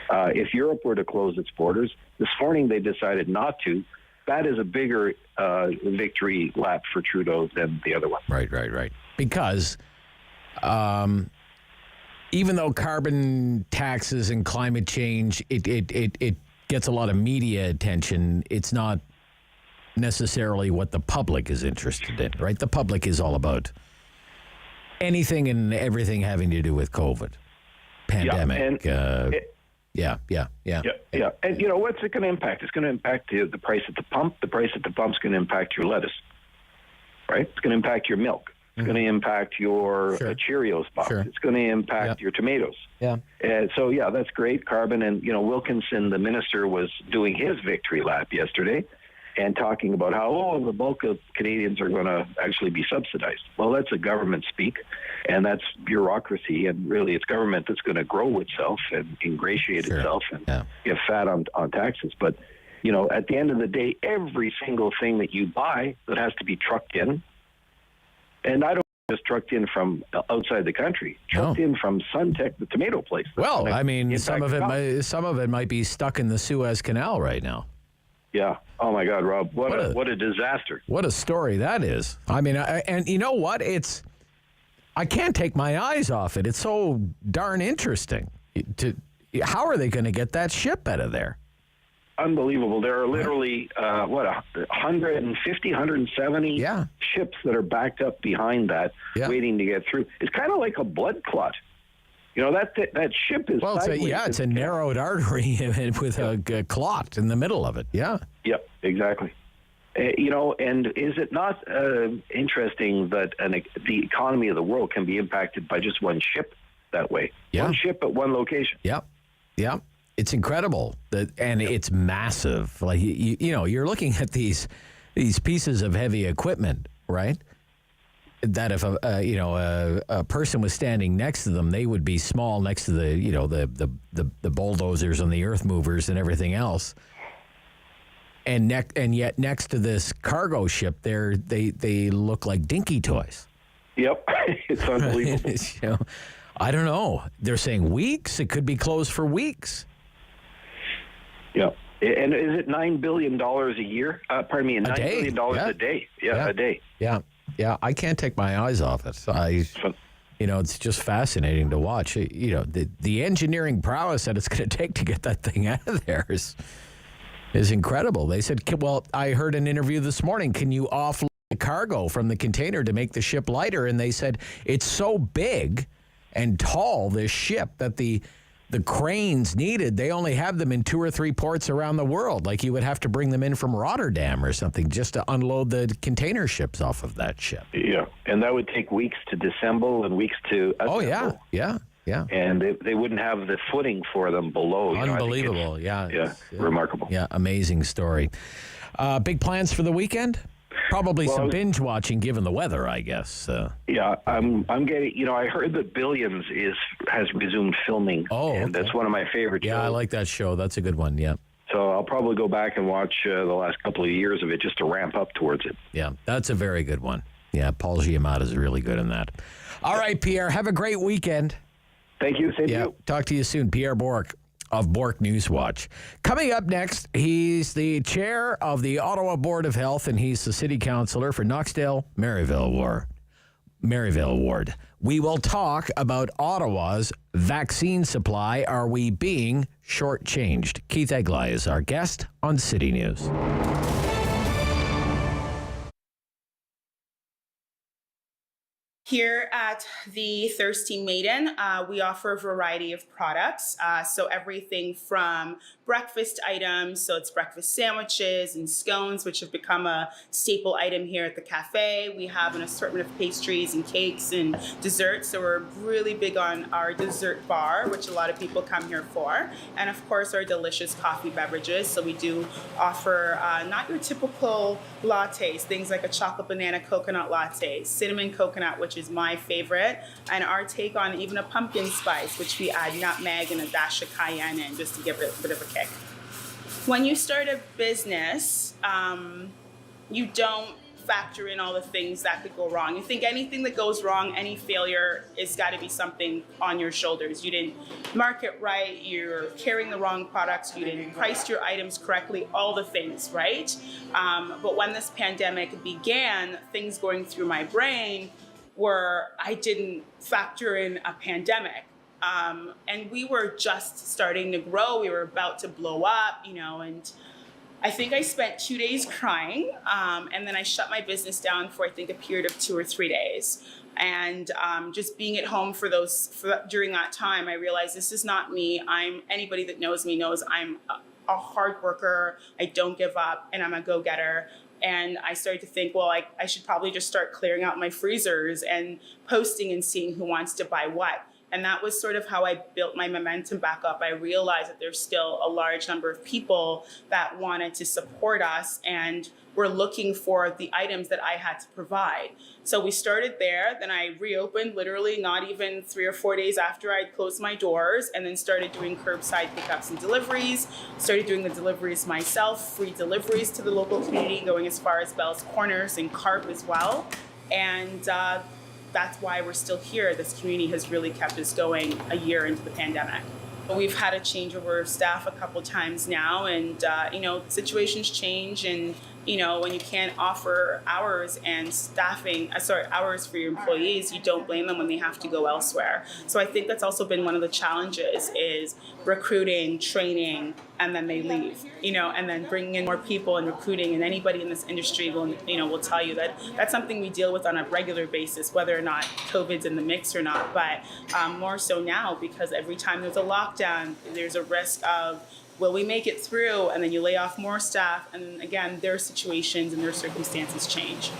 If Europe were to close its borders, this morning they decided not to. That is a bigger victory lap for Trudeau than the other one. Right. Because even though carbon taxes and climate change, it gets a lot of media attention, it's not necessarily what the public is interested in, right? The public is all about anything and everything having to do with COVID, pandemic. Yeah. And what's it going to impact? It's going to impact the price at the pump. The price at the pump is going to impact your lettuce, right? It's going to impact your milk. It's going to impact your Cheerios box. Sure. It's going to impact your tomatoes. Yeah. So that's great. Carbon and Wilkinson, the minister, was doing his victory lap yesterday, and talking about how, the bulk of Canadians are going to actually be subsidized. Well, that's a government speak, and that's bureaucracy, and really it's government that's going to grow itself and ingratiate itself and get fat on taxes. But, at the end of the day, every single thing that you buy that has to be trucked in, and I don't just trucked in from outside the country, trucked in from Suntech, the tomato place. Well, I mean, some of it might be stuck in the Suez Canal right now. Yeah. Oh my God, Rob! What a disaster! What a story that is. I mean, and you know what? I can't take my eyes off it. It's so darn interesting. How are they going to get that ship out of there? Unbelievable. There are literally 150, 170 ships that are backed up behind that, waiting to get through. It's kind of like a blood clot. That ship is it's a narrowed artery with a clot in the middle of it. Yeah. Yep, exactly. And is it not interesting that the economy of the world can be impacted by just one ship that way? Yeah. One ship at one location. Yeah. It's incredible and it's massive. Like you're looking at these pieces of heavy equipment, right? That if a person was standing next to them, they would be small next to the bulldozers and the earth movers and everything else. And yet next to this cargo ship, they look like dinky toys. Yep, it's unbelievable. I don't know. They're saying weeks. It could be closed for weeks. Yeah. And is it $9 billion a year? $9 billion a day. Yeah, a day. Yeah, I can't take my eyes off it. It's just fascinating to watch. The engineering prowess that it's going to take to get that thing out of there is incredible. They said, well, I heard an interview this morning, can you offload the cargo from the container to make the ship lighter? And they said, it's so big and tall, this ship, that the the cranes needed, they only have them in 2 or 3 ports around the world. Like you would have to bring them in from Rotterdam or something just to unload the container ships off of that ship. Yeah, and that would take weeks to disassemble and weeks to assemble. Oh, yeah. And they wouldn't have the footing for them below. Unbelievable, remarkable. Yeah, amazing story. Big plans for the weekend? Probably some binge watching, given the weather, I guess. Yeah, I'm getting. I heard that Billions has resumed filming. Oh, and that's one of my favorite shows. Yeah, I like that show. That's a good one. Yeah. So I'll probably go back and watch the last couple of years of it just to ramp up towards it. Yeah, that's a very good one. Yeah, Paul Giamatti is really good in that. All right, Pierre, have a great weekend. Thank you. Same to you. Talk to you soon. Pierre Bourque of Bourque Newswatch. Coming up next, he's the chair of the Ottawa Board of Health, and he's the city councillor for Knoxdale, Maryvale Ward. We will talk about Ottawa's vaccine supply. Are we being shortchanged? Keith Egli is our guest on City News. Here at the Thirsty Maiden, we offer a variety of products. So everything from breakfast items, so it's breakfast sandwiches and scones, which have become a staple item here at the cafe. We have an assortment of pastries and cakes and desserts. So we're really big on our dessert bar, which a lot of people come here for. And of course, our delicious coffee beverages. So we do offer not your typical lattes, things like a chocolate banana coconut latte, cinnamon coconut, which is my favorite, and our take on even a pumpkin spice, which we add nutmeg and a dash of cayenne in just to give it a bit of a kick. When you start a business, you don't factor in all the things that could go wrong. You think anything that goes wrong, any failure, it's got to be something on your shoulders. You didn't market right, you're carrying the wrong products, you didn't price your items correctly, all the things, right? But when this pandemic began, things going through my brain were I didn't factor in a pandemic. And we were just starting to grow. We were about to blow up, and I think I spent 2 days crying. And then I shut my business down for, I think, a period of 2 or 3 days. And just being at home during that time, I realized this is not me. Anybody that knows me knows I'm a hard worker. I don't give up, and I'm a go-getter. And I started to think, well, I should probably just start clearing out my freezers and posting and seeing who wants to buy what. And that was sort of how I built my momentum back up. I realized that there's still a large number of people that wanted to support us and were looking for the items that I had to provide. So we started there. Then I reopened literally not even 3 or 4 days after I'd closed my doors, and then started doing curbside pickups and deliveries, started doing the deliveries myself, free deliveries to the local community, going as far as Bell's Corners and Carp as well. And that's why we're still here. This community has really kept us going a year into the pandemic. We've had a changeover of staff a couple times now, and situations change, and when you can't offer hours and hours for your employees, you don't blame them when they have to go elsewhere. So I think that's also been one of the challenges is recruiting, training, and then they leave, and then bringing in more people and recruiting. And anybody in this industry will tell you that that's something we deal with on a regular basis, whether or not COVID's in the mix or not. But more so now, because every time there's a lockdown, there's a risk of, will we make it through? And then you lay off more staff. And again, their situations and their circumstances change.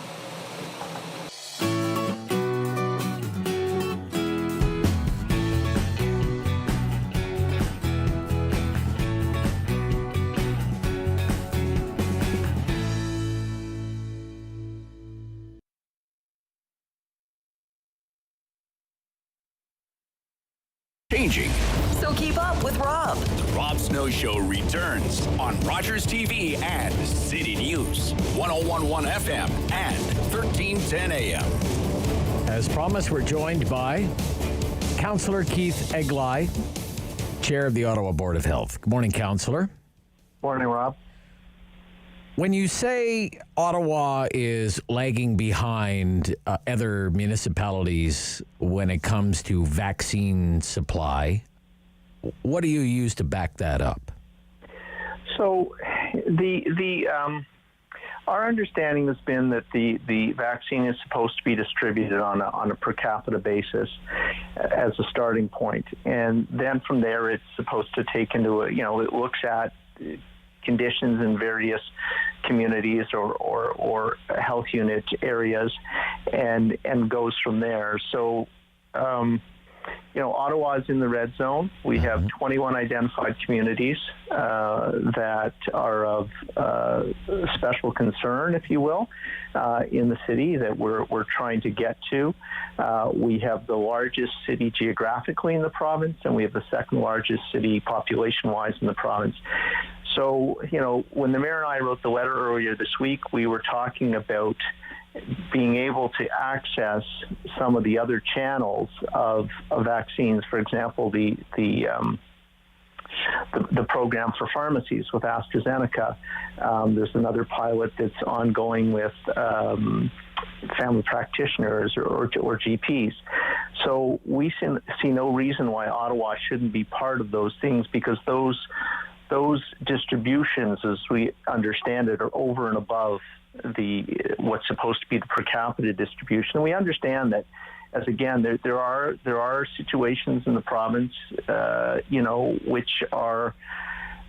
Changing. So keep up with Rob. The Rob Snow Show returns on Rogers TV and City News, 101.1 FM and 1310 AM. As promised, we're joined by Councillor Keith Egli, Chair of the Ottawa Board of Health. Good morning, Councillor. Morning, Rob. When you say Ottawa is lagging behind other municipalities when it comes to vaccine supply, what do you use to back that up? So, Our understanding has been that the vaccine is supposed to be distributed on a per capita basis as a starting point. And then from there, it's supposed to take into, it looks at conditions in various communities or health unit areas and goes from there. So, Ottawa is in the red zone. We have 21 identified communities that are of special concern, if you will, in the city that we're trying to get to. We have the largest city geographically in the province, and we have the second largest city population-wise in the province. So, when the mayor and I wrote the letter earlier this week, we were talking about being able to access some of the other channels of vaccines. For example, the program for pharmacies with AstraZeneca. There's another pilot that's ongoing with family practitioners or GPs. So we see no reason why Ottawa shouldn't be part of those things, because those distributions, as we understand it, are over and above what's supposed to be the per capita distribution. And we understand that, as again, there are situations in the province, which are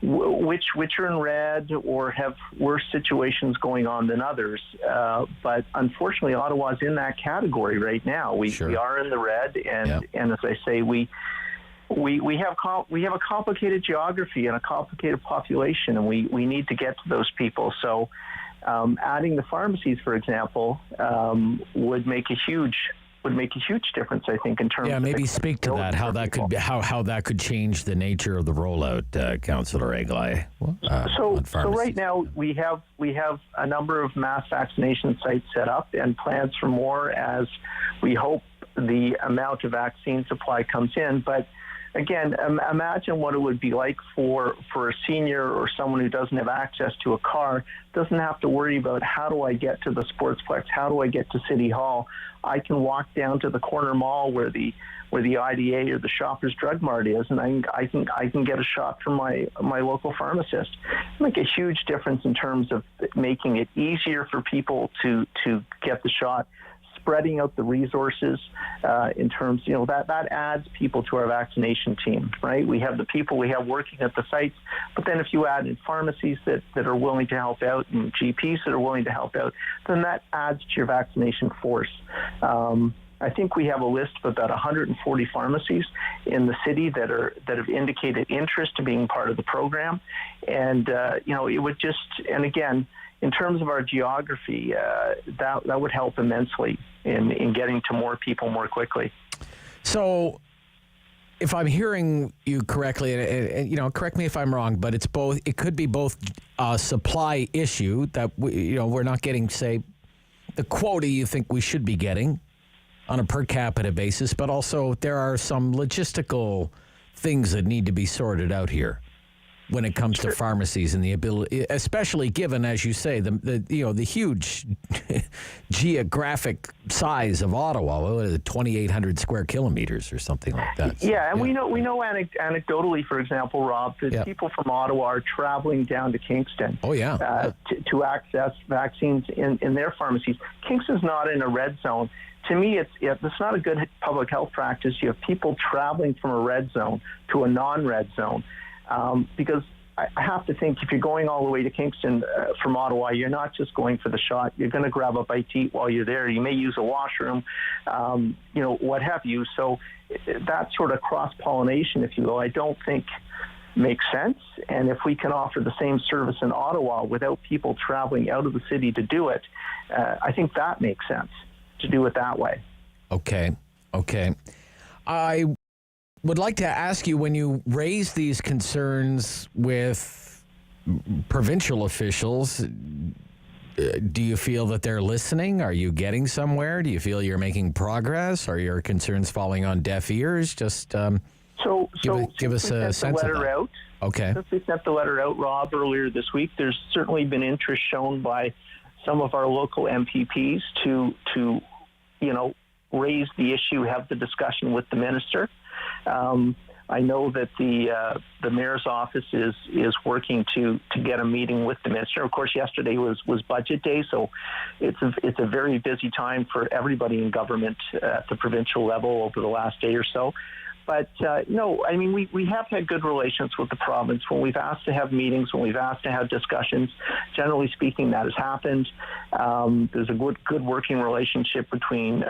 in red or have worse situations going on than others. But unfortunately, Ottawa's in that category right now. We are in the red, and as I say, we have a complicated geography and a complicated population, and we need to get to those people. So adding the pharmacies, for example, would make a huge difference, I think, in terms of maybe speak to that, how that could be, how that could change the nature of the rollout, Councillor Egli. So right now we have a number of mass vaccination sites set up and plans for more as we hope the amount of vaccine supply comes in. But again, imagine what it would be like for a senior or someone who doesn't have access to a car, doesn't have to worry about how do I get to the Sportsplex, how do I get to City Hall. I can walk down to the corner mall where the IDA or the Shoppers Drug Mart is, and I can get a shot from my local pharmacist. Make a huge difference in terms of making it easier for people to get the shot, spreading out the resources in terms, that adds people to our vaccination team, right? We have the people we have working at the sites, but then if you add in pharmacies that are willing to help out and GPs that are willing to help out, then that adds to your vaccination force. I think we have a list of about 140 pharmacies in the city that have indicated interest in being part of the program, and it would just, and again, in terms of our geography, that would help immensely in getting to more people more quickly. So, if I'm hearing you correctly, and correct me if I'm wrong, but it's both. It could be both a supply issue that we're not getting, say, the quota you think we should be getting on a per capita basis, but also there are some logistical things that need to be sorted out here when it comes to pharmacies and the ability, especially given, as you say, the huge geographic size of Ottawa, 2,800 square kilometers or something like that. And we know anecdotally, for example, Rob, that people from Ottawa are traveling down to Kingston. To access vaccines in their pharmacies. Kingston's not in a red zone. To me, it's not a good public health practice. You have people traveling from a red zone to a non-red zone. Because I have to think, if you're going all the way to Kingston from Ottawa, you're not just going for the shot. You're going to grab a bite to eat while you're there. You may use a washroom, what have you. So that sort of cross-pollination, if you will, I don't think makes sense. And if we can offer the same service in Ottawa without people traveling out of the city to do it, I think that makes sense to do it that way. Okay. I would like to ask you, when you raise these concerns with provincial officials, do you feel that they're listening? Are you getting somewhere? Do you feel you're making progress? Are your concerns falling on deaf ears? Just give us a sense of that. Okay. Since we sent the letter out, Rob, earlier this week, there's certainly been interest shown by some of our local MPPs to raise the issue, have the discussion with the minister. I know that the mayor's office is working to get a meeting with the minister. Of course, yesterday was budget day, so it's a very busy time for everybody in government at the provincial level over the last day or so. But no, I mean, we have had good relations with the province. When we've asked to have meetings, when we've asked to have discussions, generally speaking, that has happened. There's a good working relationship between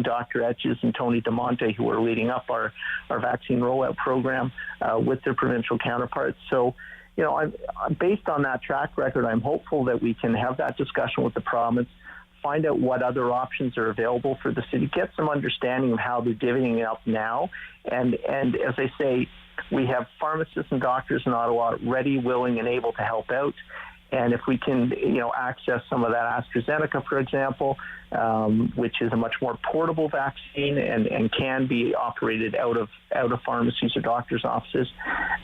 Dr. Etches and Tony DeMonte, who are leading up our vaccine rollout program with their provincial counterparts. So, you know, I'm based on that track record, I'm hopeful that we can have that discussion with the province, find out what other options are available for the city, get some understanding of how they're divvying it up now. And as I say, we have pharmacists and doctors in Ottawa ready, willing, and able to help out. And if we can, access some of that AstraZeneca, for example, which is a much more portable vaccine and can be operated out of pharmacies or doctors' offices,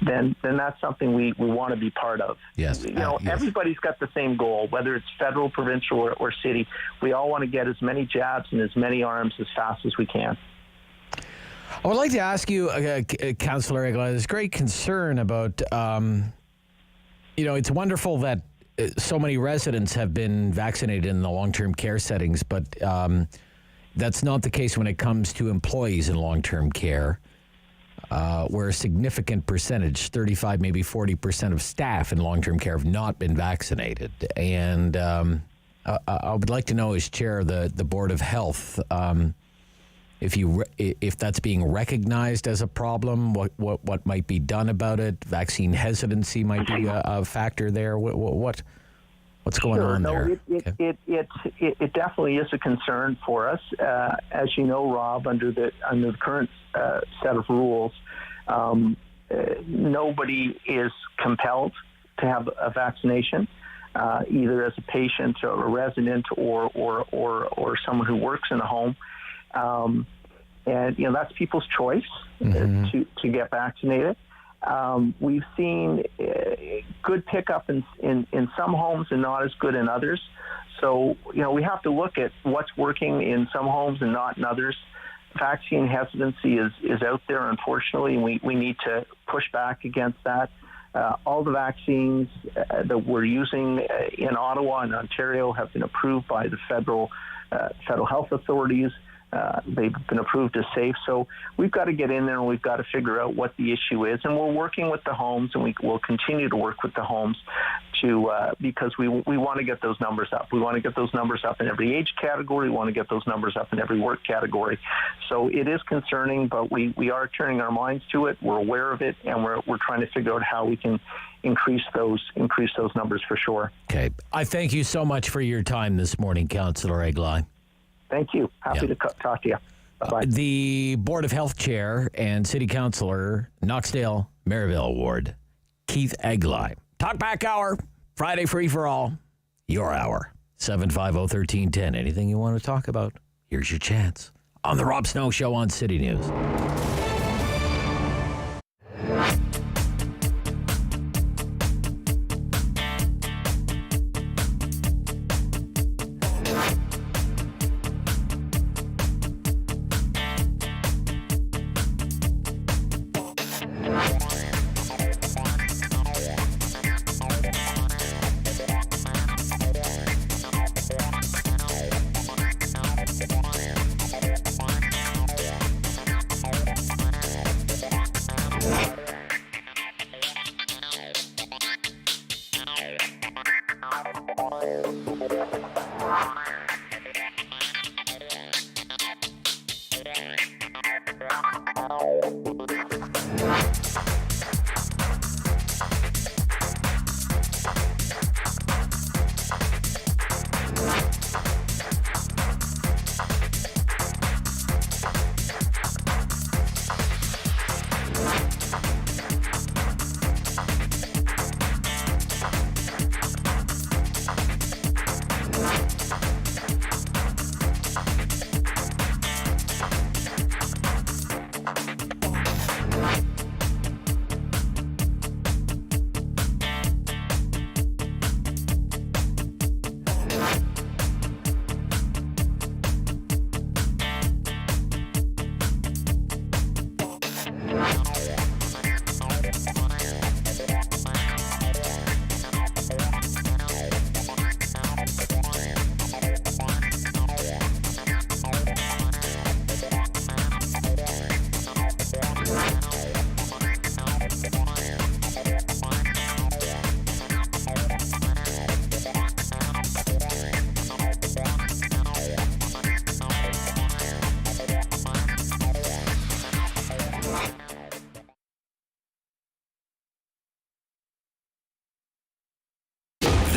then that's something we want to be part of. Yes. Yes. Everybody's got the same goal, whether it's federal, provincial, or city. We all want to get as many jabs and as many arms as fast as we can. I would like to ask you, Councillor Egli, there's great concern about, it's wonderful that so many residents have been vaccinated in the long-term care settings, but that's not the case when it comes to employees in long-term care, where a significant percentage, 35, maybe 40% of staff in long-term care have not been vaccinated. And I would like to know, as chair of the Board of Health, if that's being recognized as a problem, what might be done about it? Vaccine hesitancy might be a factor there. What's going on there? It definitely is a concern for us. As you know, Rob, under the current set of rules, nobody is compelled to have a vaccination, either as a patient or a resident or someone who works in a home. And that's people's choice to get vaccinated. We've seen good pickup in some homes and not as good in others. So we have to look at what's working in some homes and not in others. Vaccine hesitancy is out there, unfortunately, and we need to push back against that. All the vaccines that we're using in Ottawa and Ontario have been approved by the federal health authorities. They've been approved as safe. So we've got to get in there and we've got to figure out what the issue is. And we're working with the homes, and we will continue to work with the homes because we want to get those numbers up. We want to get those numbers up in every age category. We want to get those numbers up in every work category. So it is concerning, but we are turning our minds to it. We're aware of it, and we're trying to figure out how we can increase those numbers for sure. Okay. I thank you so much for your time this morning, Councillor Egli. Thank you. Happy to talk to you. Bye-bye. The Board of Health Chair and City Councillor, Knoxdale Maryville Ward, Keith Egli. Talkback Hour, Friday free for all. Your hour, 750-1310. Anything you want to talk about, here's your chance. On the Rob Snow Show on City News.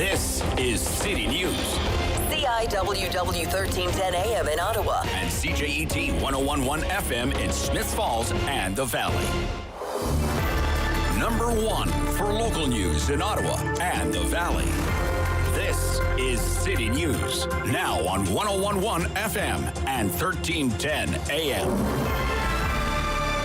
This is City News. CIWW 1310 AM in Ottawa. And CJET 1011 FM in Smith Falls and the Valley. Number 1 for local news in Ottawa and the Valley. This is City News, now on 1011 FM and 1310 AM.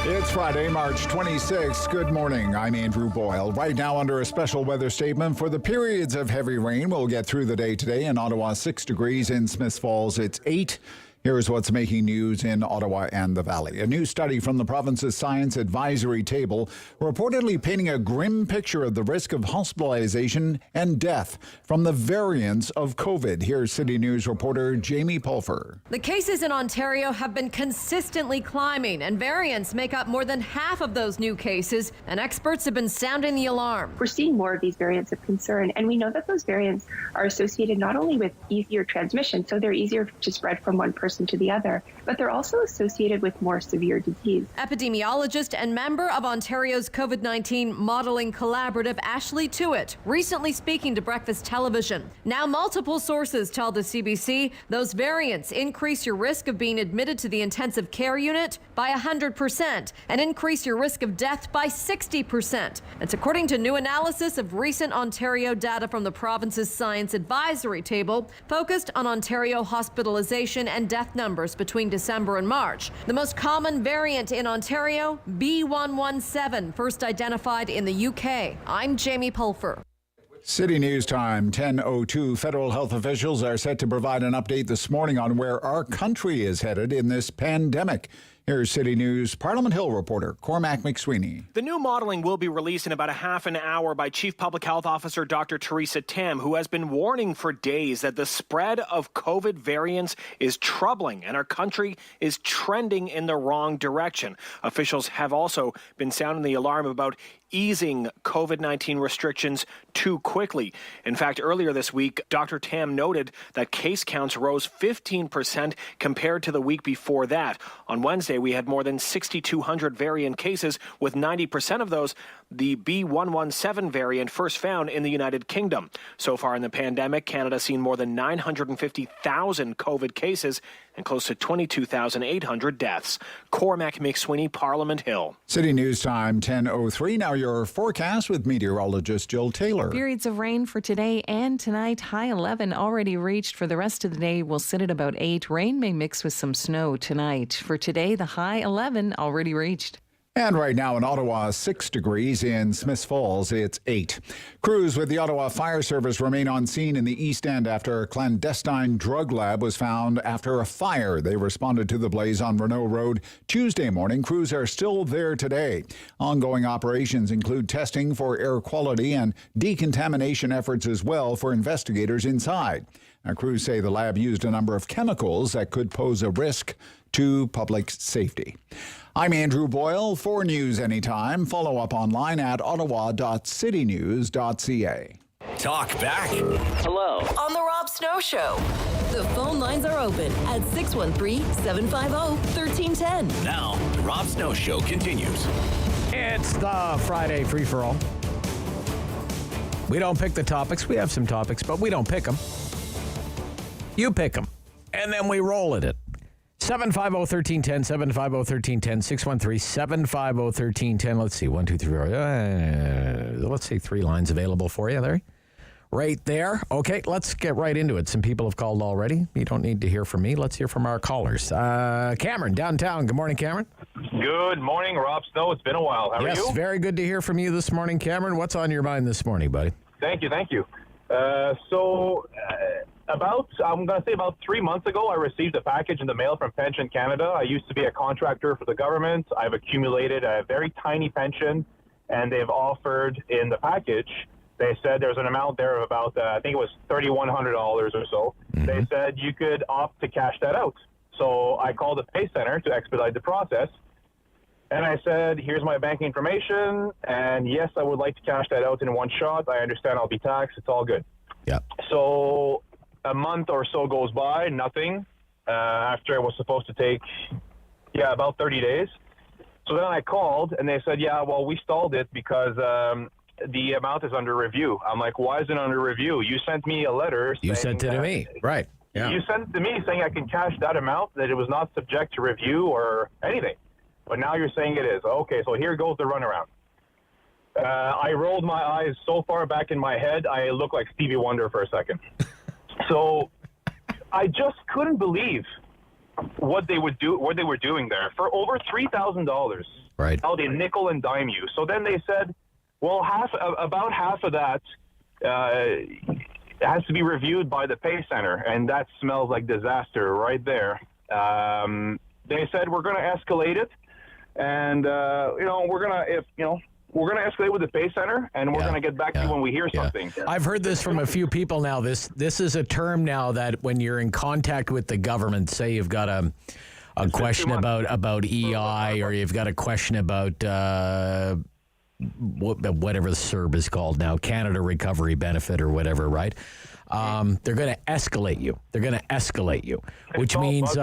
It's Friday, March 26th. Good morning. I'm Andrew Boyle. Right now under a special weather statement for the periods of heavy rain. We'll get through the day today. In Ottawa, 6 degrees. In Smith Falls, it's 8. Here's what's making news in Ottawa and the Valley. A new study from the province's Science Advisory Table reportedly painting a grim picture of the risk of hospitalization and death from the variants of COVID. Here's City News reporter Jamie Pulfer. The cases in Ontario have been consistently climbing, and variants make up more than half of those new cases, and experts have been sounding the alarm. We're seeing more of these variants of concern, and we know that those variants are associated not only with easier transmission, so they're easier to spread from one person to the other, but they're also associated with more severe disease. Epidemiologist and member of Ontario's COVID-19 modeling collaborative Ashley Tuitt recently speaking to Breakfast Television. Now multiple sources tell the CBC those variants increase your risk of being admitted to the intensive care unit by 100% and increase your risk of death by 60%. It's according to new analysis of recent Ontario data from the province's Science Advisory Table focused on Ontario hospitalization and death numbers between December and March. The most common variant in Ontario, B117, first identified in the UK. I'm Jamie Pulfer. City News Time, 10:02. Federal health officials are set to provide an update this morning on where our country is headed in this pandemic. Here's City News Parliament Hill reporter Cormac McSweeney. The new modeling will be released in about a half an hour by Chief Public Health Officer Dr. Theresa Tam, who has been warning for days that the spread of COVID variants is troubling and our country is trending in the wrong direction. Officials have also been sounding the alarm about easing COVID-19 restrictions too quickly. In fact, earlier this week, Dr. Tam noted that case counts rose 15% compared to the week before that. On Wednesday, we had more than 6,200 variant cases, with 90% of those the B117 variant first found in the United Kingdom. So far in the pandemic, Canada has seen more than 950,000 COVID cases and close to 22,800 deaths. Cormac McSweeney, Parliament Hill. City News Time, 10:03. Now your forecast with meteorologist Jill Taylor. Periods of rain for today and tonight. High 11 already reached. For the rest of the day, we'll sit at about 8. Rain may mix with some snow tonight. For today, the high 11 already reached. And right now in Ottawa, 6 degrees. In Smith Falls, it's 8. Crews with the Ottawa Fire Service remain on scene in the East End after a clandestine drug lab was found after a fire. They responded to the blaze on Renault Road Tuesday morning. Crews are still there today. Ongoing operations include testing for air quality and decontamination efforts as well for investigators inside. Now, crews say the lab used a number of chemicals that could pose a risk to public safety. I'm Andrew Boyle. For News Anytime, follow up online at ottawa.citynews.ca. Talk back. Hello. On the Rob Snow Show. The phone lines are open at 613-750-1310. Now, the Rob Snow Show continues. It's the Friday free-for-all. We don't pick the topics. We have some topics, but we don't pick them. You pick them, and then we roll at it. 750-1310, 750-1310, 613-750-1310. Let's see, 1, 2, 3, 4. Let's see, 3 lines available for you there. Right there. Okay, let's get right into it. Some people have called already. You don't need to hear from me. Let's hear from our callers. Cameron, downtown. Good morning, Cameron. Good morning, Rob Snow. It's been a while. How are you? Yes, very good to hear from you this morning, Cameron. What's on your mind this morning, buddy? Thank you. I'm going to say about 3 months ago, I received a package in the mail from Pension Canada. I used to be a contractor for the government. I've accumulated a very tiny pension, and they've offered in the package, they said there's an amount there of about, I think it was $3,100 or so. Mm-hmm. They said you could opt to cash that out. So I called the pay center to expedite the process. And I said, here's my banking information. And yes, I would like to cash that out in one shot. I understand I'll be taxed. It's all good. Yeah. So a month or so goes by, nothing, after it was supposed to take, about 30 days. So then I called, and they said, we stalled it because the amount is under review. I'm like, why is it under review? You sent me a letter. You sent it to me, right? Yeah. You sent it to me saying I can cash that amount, that it was not subject to review or anything. But now you're saying it is. Okay, so here goes the runaround. I rolled my eyes so far back in my head, I looked like Stevie Wonder for a second. So I just couldn't believe what they were doing there for over $3,000. Right. How they nickel and dime you. So then they said, well, about half of that has to be reviewed by the pay center, and that smells like disaster right there. They said we're going to escalate it, and we're going to escalate with the pay center, and we're going to get back to you when we hear something. I've heard this from a few people now. This is a term now that when you're in contact with the government, say you've got a question about EI, or you've got a question about whatever the CERB is called now, Canada Recovery Benefit or whatever, right? They're going to escalate you. Which means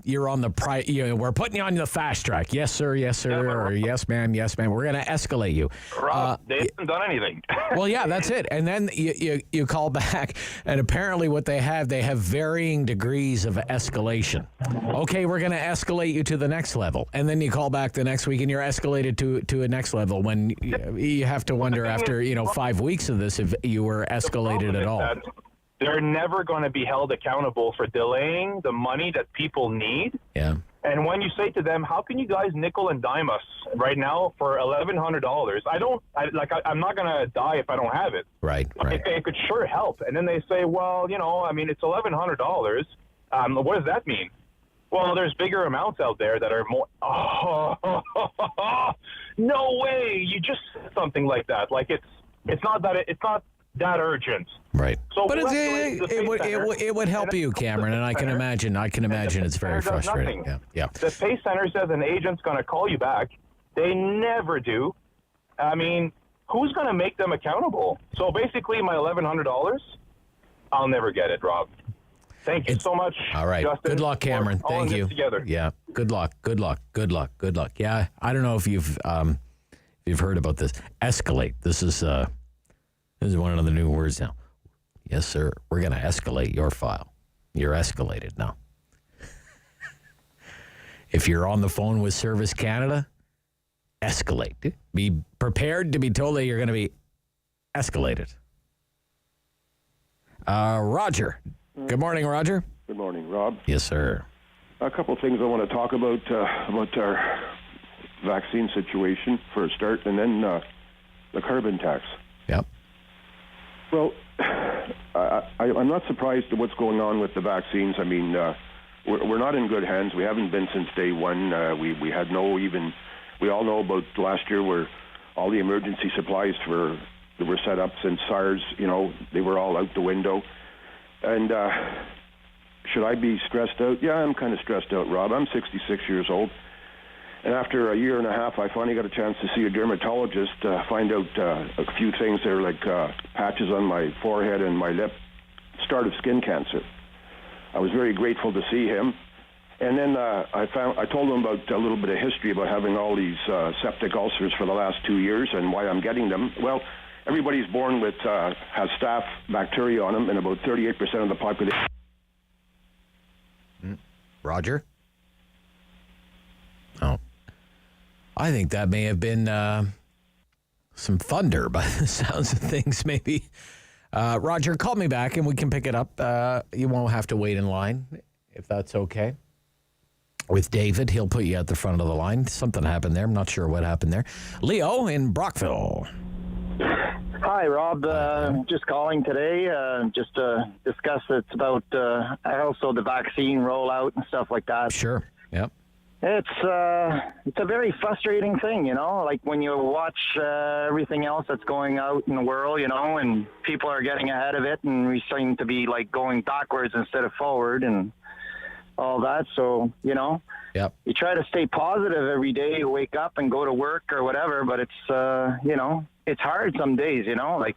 you're on the we're putting you on the fast track. Yes, sir. Yes, sir. Or yes, ma'am. Yes, ma'am. We're going to escalate you. Rob, they haven't done anything. Well, yeah, that's it. And then you call back, and apparently what they have varying degrees of escalation. Okay, we're going to escalate you to the next level. And then you call back the next week, and you're escalated to a next level when you have to wonder after 5 weeks of this if you were escalated at all. They're never going to be held accountable for delaying the money that people need. Yeah. And when you say to them, how can you guys nickel and dime us right now for $1,100? I'm not going to die if I don't have it. Right. It could sure help. And then they say, well, it's $1,100. What does that mean? Well, there's bigger amounts out there that are more. Oh, no way! You just said something like that. Like it's not that urgent. Right. So but it would help you, Cameron, and I can imagine it's very frustrating. Yeah. The pay center says an agent's going to call you back. They never do. I mean, who's going to make them accountable? So basically, my $1,100, I'll never get it, Rob. Thank you so much. All right. Justin, good luck, Cameron. Thank you. Together. Yeah. Good luck. Yeah. I don't know if you've heard about this. Escalate. This is one of the new words now. Yes, sir. We're going to escalate your file. You're escalated now. If you're on the phone with Service Canada, escalate. Be prepared to be told that you're going to be escalated. Roger. Good morning, Roger. Good morning, Rob. Yes, sir. A couple of things I want to talk about our vaccine situation for a start, and then the carbon tax. Yep. Well, I'm not surprised at what's going on with the vaccines. I mean, we're not in good hands. We haven't been since day one. We had we all know about last year where all the emergency supplies that were set up since SARS, they were all out the window. And should I be stressed out? Yeah, I'm kind of stressed out, Rob. I'm 66 years old. And after a year and a half, I finally got a chance to see a dermatologist, find out a few things there, like patches on my forehead and my lip, start of skin cancer. I was very grateful to see him. And then I told him about a little bit of history about having all these septic ulcers for the last 2 years and why I'm getting them. Well, everybody's born with has staph bacteria on them, and about 38% of the population. Roger? Oh. I think that may have been some thunder by the sounds of things, maybe. Roger, call me back and we can pick it up. You won't have to wait in line, if that's okay. With David, he'll put you at the front of the line. Something happened there. I'm not sure what happened there. Leo in Brockville. Hi, Rob. Just calling today just to discuss it's about also the vaccine rollout and stuff like that. Sure. Yep. It's a very frustrating thing, like when you watch everything else that's going out in the world, and people are getting ahead of it, and we seem to be like going backwards instead of forward and all that. So, yep. You try to stay positive every day. You wake up and go to work or whatever, but it's, it's hard some days, like.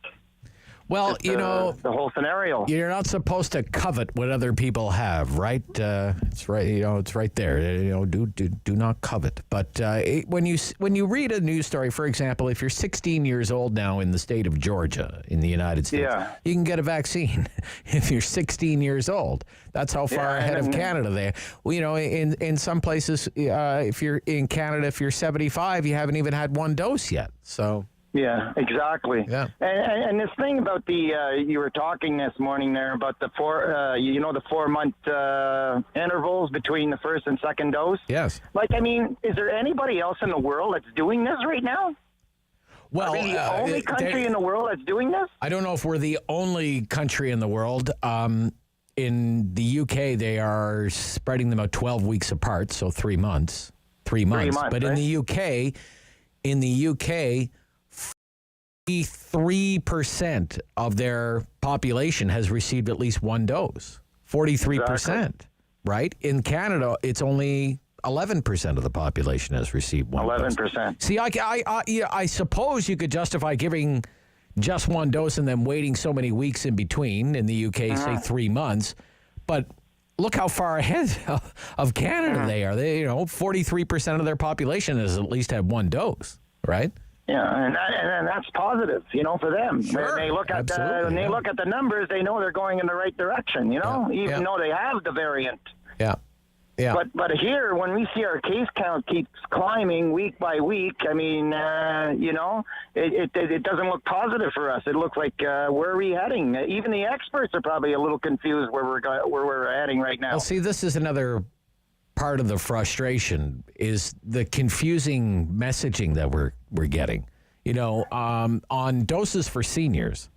Well, you know, the whole scenario. You're not supposed to covet what other people have, right? It's right. It's right there. Do not covet. But when you read a news story, for example, if you're 16 years old now in the state of Georgia in the United States, you can get a vaccine if you're 16 years old. That's how far ahead of Canada they are. Well, in some places, if you're in Canada, if you're 75, you haven't even had one dose yet. So. Yeah, exactly. Yeah. And this thing about you were talking this morning there about the 4 month intervals between the first and second dose. Yes. Is there anybody else in the world that's doing this right now? Well, are we the only country in the world that's doing this? I don't know if we're the only country in the world. In the UK, they are spreading them out 12 weeks apart, so 3 months. 3 months. But right? in the UK, 43% of their population has received at least one dose. 43%, right? In Canada, it's only 11% of the population has received one 11%. dose. See, I suppose you could justify giving just one dose and then waiting so many weeks in between. In the UK, say 3 months. But look how far ahead of Canada they are. 43% of their population has at least had one dose, right? Yeah, and that's positive, for them. Sure, when they look at the numbers, they know they're going in the right direction, even though they have the variant. Yeah. Yeah. But here, when we see our case count keeps climbing week by week, it doesn't look positive for us. It looks like where are we heading? Even the experts are probably a little confused where we're heading right now. Well, see, this is another part of the frustration is the confusing messaging that we're getting. On doses for seniors.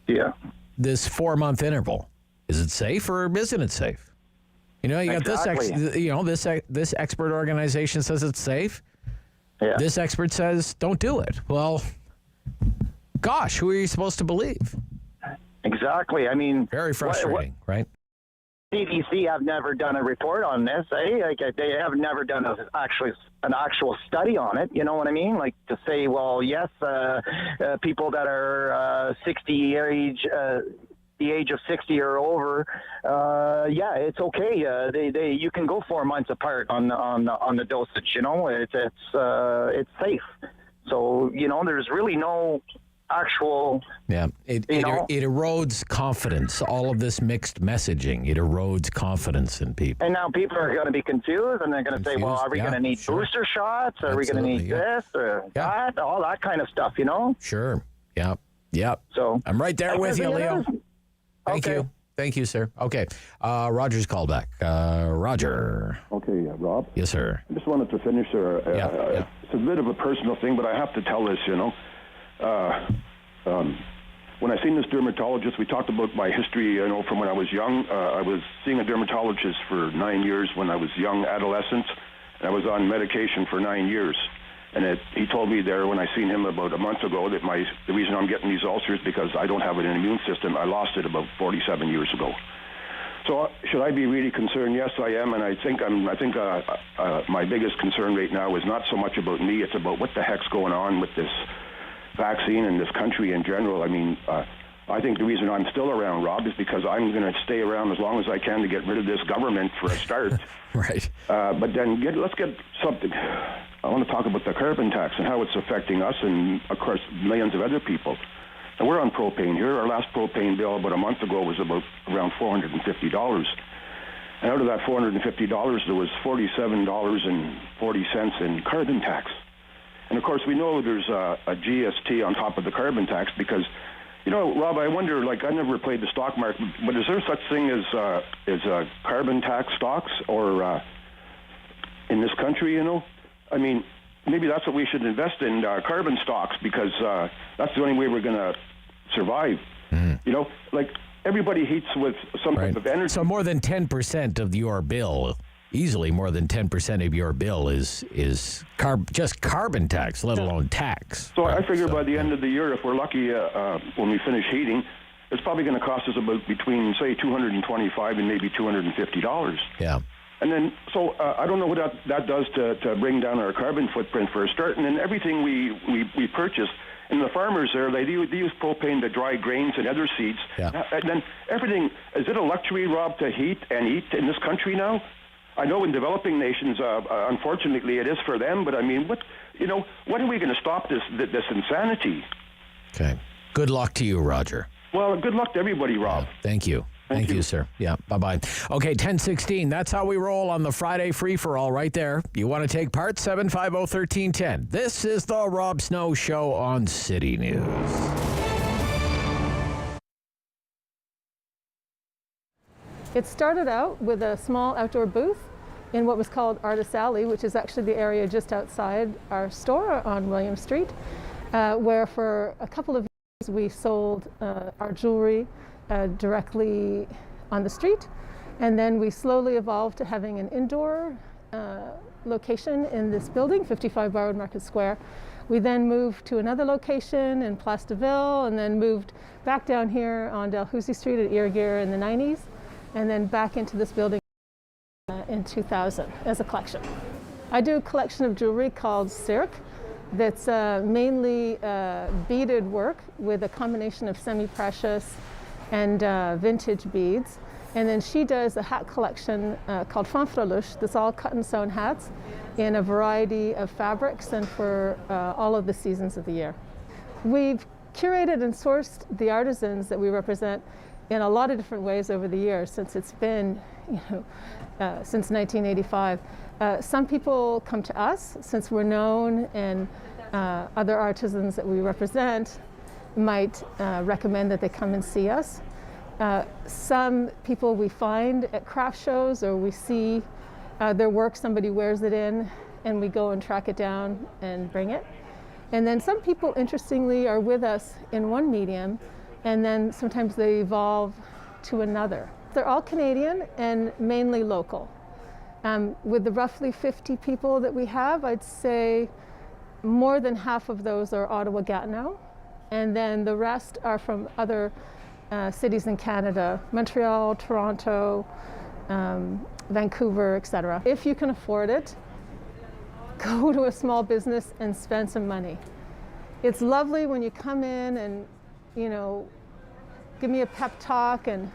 Yeah. This 4 month interval, is it safe or isn't it safe? You got this expert organization says it's safe. Yeah. This expert says don't do it. Well, gosh, who are you supposed to believe? Exactly. Very frustrating, right? CDC have never done a report on this, they have never done an actual study on it. You know what I mean? Like to say, well, yes, people that are 60 age, the age of 60 or over, it's okay. You can go 4 months apart on the dosage. It's safe. So there's really no actual. Yeah, it erodes confidence. All of this mixed messaging, it erodes confidence in people. And now people are going to be confused, and they're going to say, "Well, are we going to need booster shots? Are we going to need this or that? All that kind of stuff, Sure. Yeah. Yeah. So I'm right there with you, Leo. Thank you, sir. Okay. Roger's called back. Roger. Okay, Rob. Yes, sir. I just wanted to finish there. It's a bit of a personal thing, but I have to tell this, when I seen this dermatologist, we talked about my history, from when I was young. I was seeing a dermatologist for 9 years when I was young adolescent, and I was on medication for 9 years. And he told me there when I seen him about a month ago that the reason I'm getting these ulcers because I don't have an immune system. I lost it about 47 years ago. So should I be really concerned? Yes, I am, and I think my biggest concern right now is not so much about me. It's about what the heck's going on with this vaccine in this country in general. I think the reason I'm still around, Rob, is because I'm going to stay around as long as I can to get rid of this government for a start. Right. But then let's get something. I want to talk about the carbon tax and how it's affecting us and, of course, millions of other people. And we're on propane here. Our last propane bill about a month ago was about around $450. And out of that $450, there was $47.40 in carbon tax. And, of course, we know there's a GST on top of the carbon tax because, Rob, I wonder, I never played the stock market, but is there such thing as carbon tax stocks or in this country, maybe that's what we should invest in, carbon stocks, because that's the only way we're going to survive. Everybody heats with some type of energy. So more than 10% of your bill, easily more than 10% of your bill is just carbon tax, let alone tax. So I figure by the end of the year, if we're lucky, when we finish heating, it's probably going to cost us about between, say, $225 and maybe $250. Yeah. And then, so I don't know what that does to bring down our carbon footprint for a start. And then everything we purchase, and the farmers there, they use propane to dry grains and other seeds. Yeah. And then everything, is it a luxury, Rob, to heat and eat in this country now? I know in developing nations, unfortunately, it is for them. But I mean, when are we going to stop this insanity? Okay. Good luck to you, Roger. Well, good luck to everybody, Rob. Yeah, thank you. Thank you, sir. Yeah, bye-bye. Okay, 10:16. That's how we roll on the Friday free-for-all right there. You want to take part? 750-1310. This is the Rob Snow Show on City News. It started out with a small outdoor booth in what was called Artist Alley, which is actually the area just outside our store on William Street, where for a couple of years we sold our jewelry directly on the street, and then we slowly evolved to having an indoor location in this building, 55 Borrowed Market Square. We then moved to another location in Place de Ville, and then moved back down here on Dalhousie Street at Irrigere in the 90s, and then back into this building in 2000 as a collection. I do a collection of jewelry called Cirque that's mainly beaded work with a combination of semi-precious and vintage beads. And then she does a hat collection called Fanfreluche that's all cut and sewn hats in a variety of fabrics and for all of the seasons of the year. We've curated and sourced the artisans that we represent in a lot of different ways over the years since it's been, since 1985. Some people come to us since we're known, and other artisans that we represent might recommend that they come and see us. Some people we find at craft shows, or we see their work, somebody wears it in, and we go and track it down and bring it. And then some people, interestingly, are with us in one medium, and then sometimes they evolve to another. They're all Canadian and mainly local. With the roughly 50 people that we have, I'd say more than half of those are Ottawa-Gatineau, and then the rest are from other cities in Canada, Montreal, Toronto, Vancouver, etc. If you can afford it, go to a small business and spend some money. It's lovely when you come in and, give me a pep talk and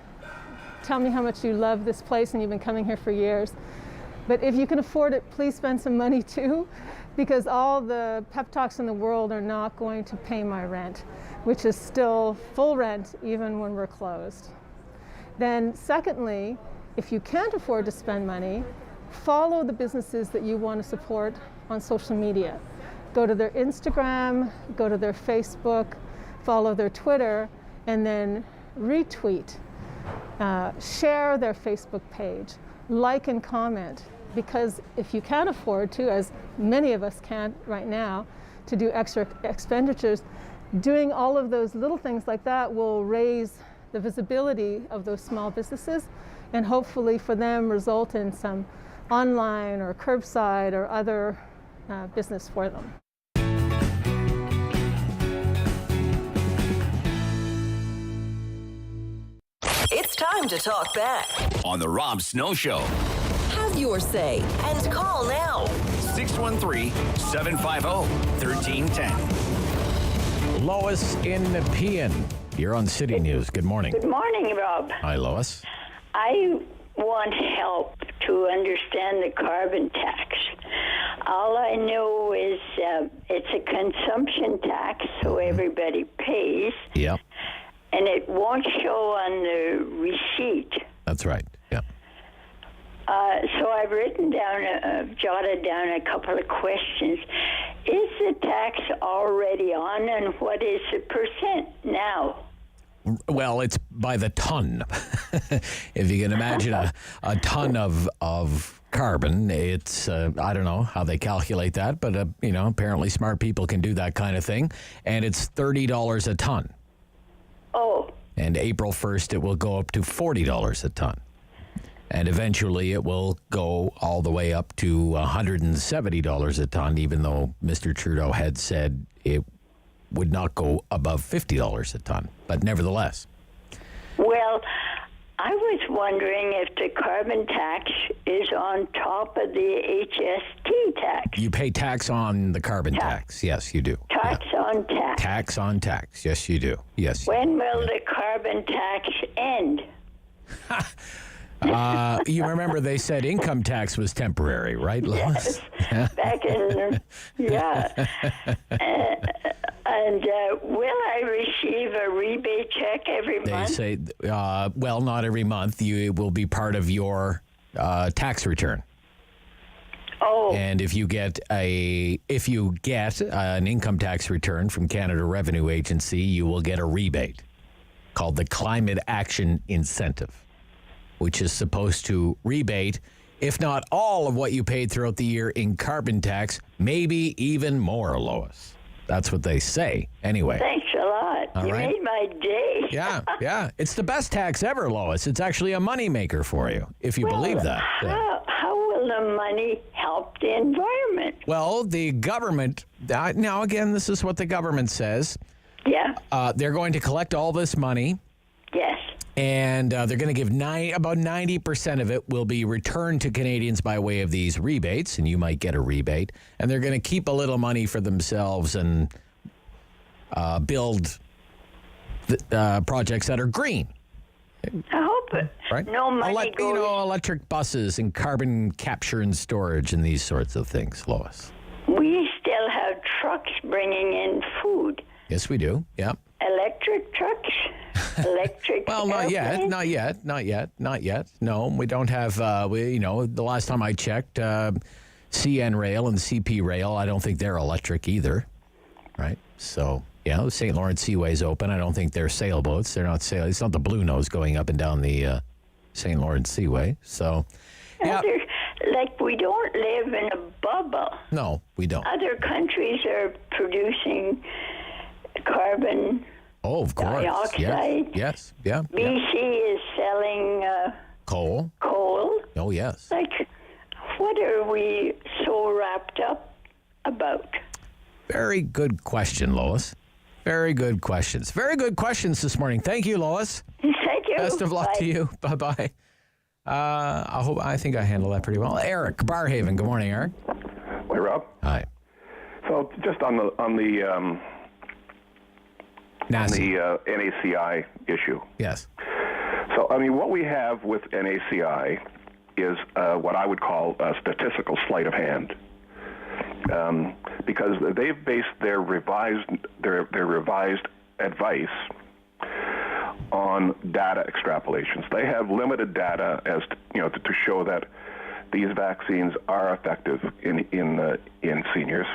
tell me how much you love this place and you've been coming here for years. But if you can afford it, please spend some money too, because all the pep talks in the world are not going to pay my rent, which is still full rent even when we're closed. Then secondly, if you can't afford to spend money, follow the businesses that you want to support on social media. Go to their Instagram, go to their Facebook, follow their Twitter, and then retweet, share their Facebook page, like and comment. Because if you can't afford to, as many of us can't right now, to do extra expenditures, doing all of those little things like that will raise the visibility of those small businesses, and hopefully for them result in some online or curbside or other business for them. It's time to talk back on the Rob Snow Show. Have your say and call now. 613-750-1310. Lois in Nepean. You're on City News. Good morning. Good morning, Rob. Hi, Lois. I want help to understand the carbon tax. All I know is it's a consumption tax, so everybody pays. Yep. And it won't show on the receipt. That's right. Yeah. So I've jotted down a couple of questions. Is the tax already on, and what is the percent now? Well, it's by the ton. If you can imagine a ton of carbon, it's, I don't know how they calculate that, but, apparently smart people can do that kind of thing. And it's $30 a ton. Oh. And April 1st, it will go up to $40 a ton. And eventually it will go all the way up to $170 a ton, even though Mr. Trudeau had said it would not go above $50 a ton. But nevertheless. Well, I was wondering if the carbon tax is on top of the HST tax. You pay tax on the carbon tax. Yes, you do. Tax on tax. Tax on tax. Yes, you do. Yes. When will the carbon tax end? You remember they said income tax was temporary, right, Lois? Yes. Back in, yeah. And will I receive a rebate check every They month? say, well, not every month. It will be part of your tax return. Oh. And if you get an income tax return from Canada Revenue Agency, you will get a rebate called the Climate Action Incentive, which is supposed to rebate, if not all of what you paid throughout the year in carbon tax, maybe even more, Lois. That's what they say. Anyway. Thanks a lot. All you right. made my day. Yeah. It's the best tax ever, Lois. It's actually a moneymaker for you, if you believe that. How will the money help the environment? Well, the government, now again, this is what the government says. Yeah. They're going to collect all this money. Yes. And they're going to give about 90% of it will be returned to Canadians by way of these rebates, and you might get a rebate. And they're going to keep a little money for themselves and build projects that are green. I hope it. Right? No money goes. Electric buses and carbon capture and storage and these sorts of things, Lois. We still have trucks bringing in food. Yes, we do. Yeah. Electric trucks? Electric Well, not yet. No, we don't have, the last time I checked, CN Rail and CP Rail, I don't think they're electric either, right? So, the St. Lawrence Seaway's open. I don't think they're sailboats. They're not sail. It's not the Blue Nose going up and down the St. Lawrence Seaway. So, yeah. We don't live in a bubble. No, we don't. Other countries are producing carbon dioxide. Yes. Yeah. BC is selling coal. Oh, yes. What are we so wrapped up about? Very good question, Lois. Very good questions. Very good questions this morning. Thank you, Lois. Thank you. Best of luck to you. Bye-bye. I think I handled that pretty well. Eric, Barhaven. Good morning, Eric. Hi, Rob. Hi. So just on the NACI issue. Yes. So, what we have with NACI is what I would call a statistical sleight of hand, because they've based their revised advice on data extrapolations. They have limited data as to show that these vaccines are effective in seniors.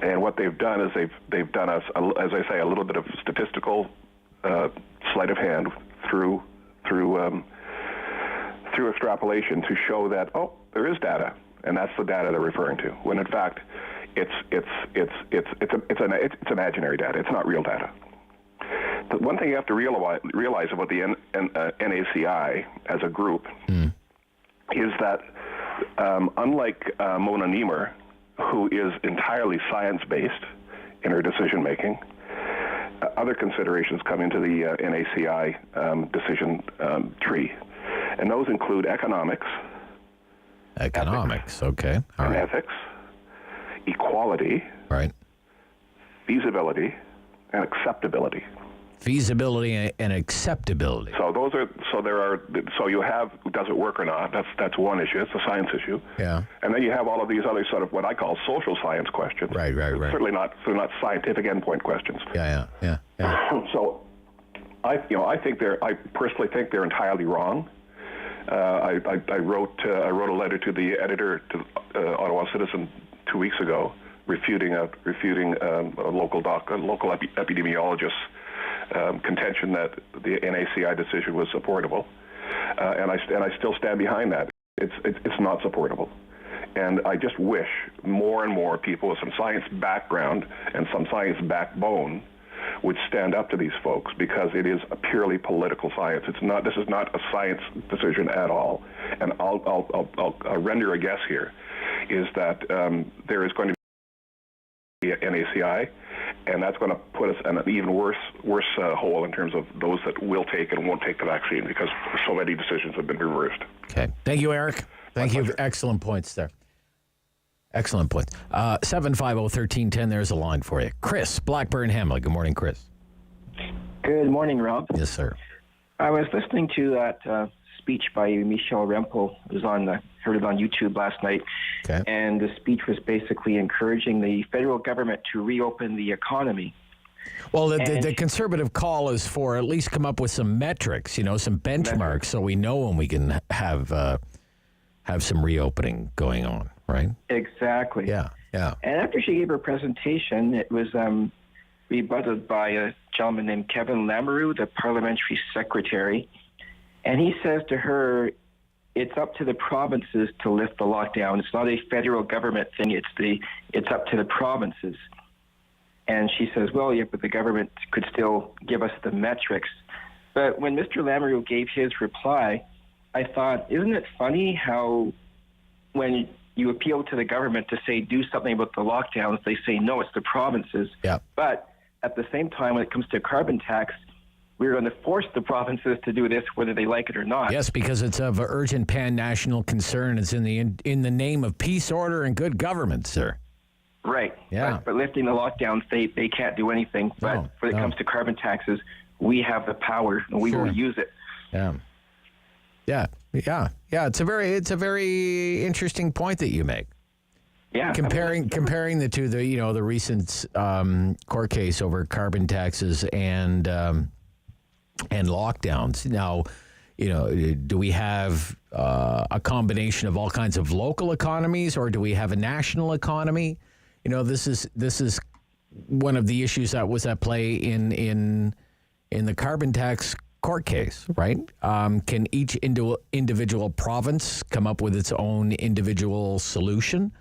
And what they've done is they've done as I say, a little bit of statistical sleight of hand through extrapolation to show that there is data, and that's the data they're referring to. When in fact, it's imaginary data. It's not real data. The one thing you have to realize about the NACI as a group is that unlike Mona Niemer, who is entirely science-based in her decision-making, other considerations come into the NACI decision tree, and those include economics. Okay. All right. Ethics, equality, right, feasibility, and acceptability. Feasibility and acceptability. So you have, does it work or not? That's one issue. It's a science issue. Yeah. And then you have all of these other sort of what I call social science questions. Right. Certainly not scientific endpoint questions. Yeah. So I personally think they're entirely wrong. I wrote a letter to the editor to Ottawa Citizen 2 weeks ago, refuting a local epidemiologist's contention that the NACI decision was supportable, and I still stand behind that. It's not supportable, and I just wish more and more people with some science background and some science backbone would stand up to these folks, because it is a purely political science. This is not a science decision at all. And I'll render a guess here, is that there is going to be NACI, and that's going to put us in an even worse hole in terms of those that will take and won't take the vaccine, because so many decisions have been reversed. Okay. Thank you, Eric. Thank you. Excellent points there. Excellent points. 750-1310, there's a line for you. Chris, Blackburn Hamlet. Good morning, Chris. Good morning, Rob. Yes, sir. I was listening to that speech by Michel Rempel. It was heard it on YouTube last night. Okay. And the speech was basically encouraging the federal government to reopen the economy. Well, the conservative call is for at least come up with some metrics, some benchmarks, so we know when we can have some reopening going on, right? Exactly. Yeah. And after she gave her presentation, it was rebutted by a gentleman named Kevin Lamoureux, the parliamentary secretary, and he says to her, it's up to the provinces to lift the lockdown. It's not a federal government thing. It's up to the provinces. And she says, well, yeah, but the government could still give us the metrics. But when Mr. Lamoureux gave his reply, I thought, isn't it funny how when you appeal to the government to say do something about the lockdowns, they say, no, it's the provinces. Yeah. But at the same time, when it comes to carbon tax, we're going to force the provinces to do this whether they like it or not. Yes, because it's of urgent pan-national concern. It's in the name of peace, order, and good government, sir. Right. Yeah. But lifting the lockdowns, they can't do anything. But when it comes to carbon taxes, we have the power, and we will use it. Yeah. It's a very interesting point that you make. Yeah. Comparing the two, the recent court case over carbon taxes and lockdowns. Now, do we have a combination of all kinds of local economies, or do we have a national economy? This is one of the issues that was at play in the carbon tax court case, right? Can each individual province come up with its own individual solution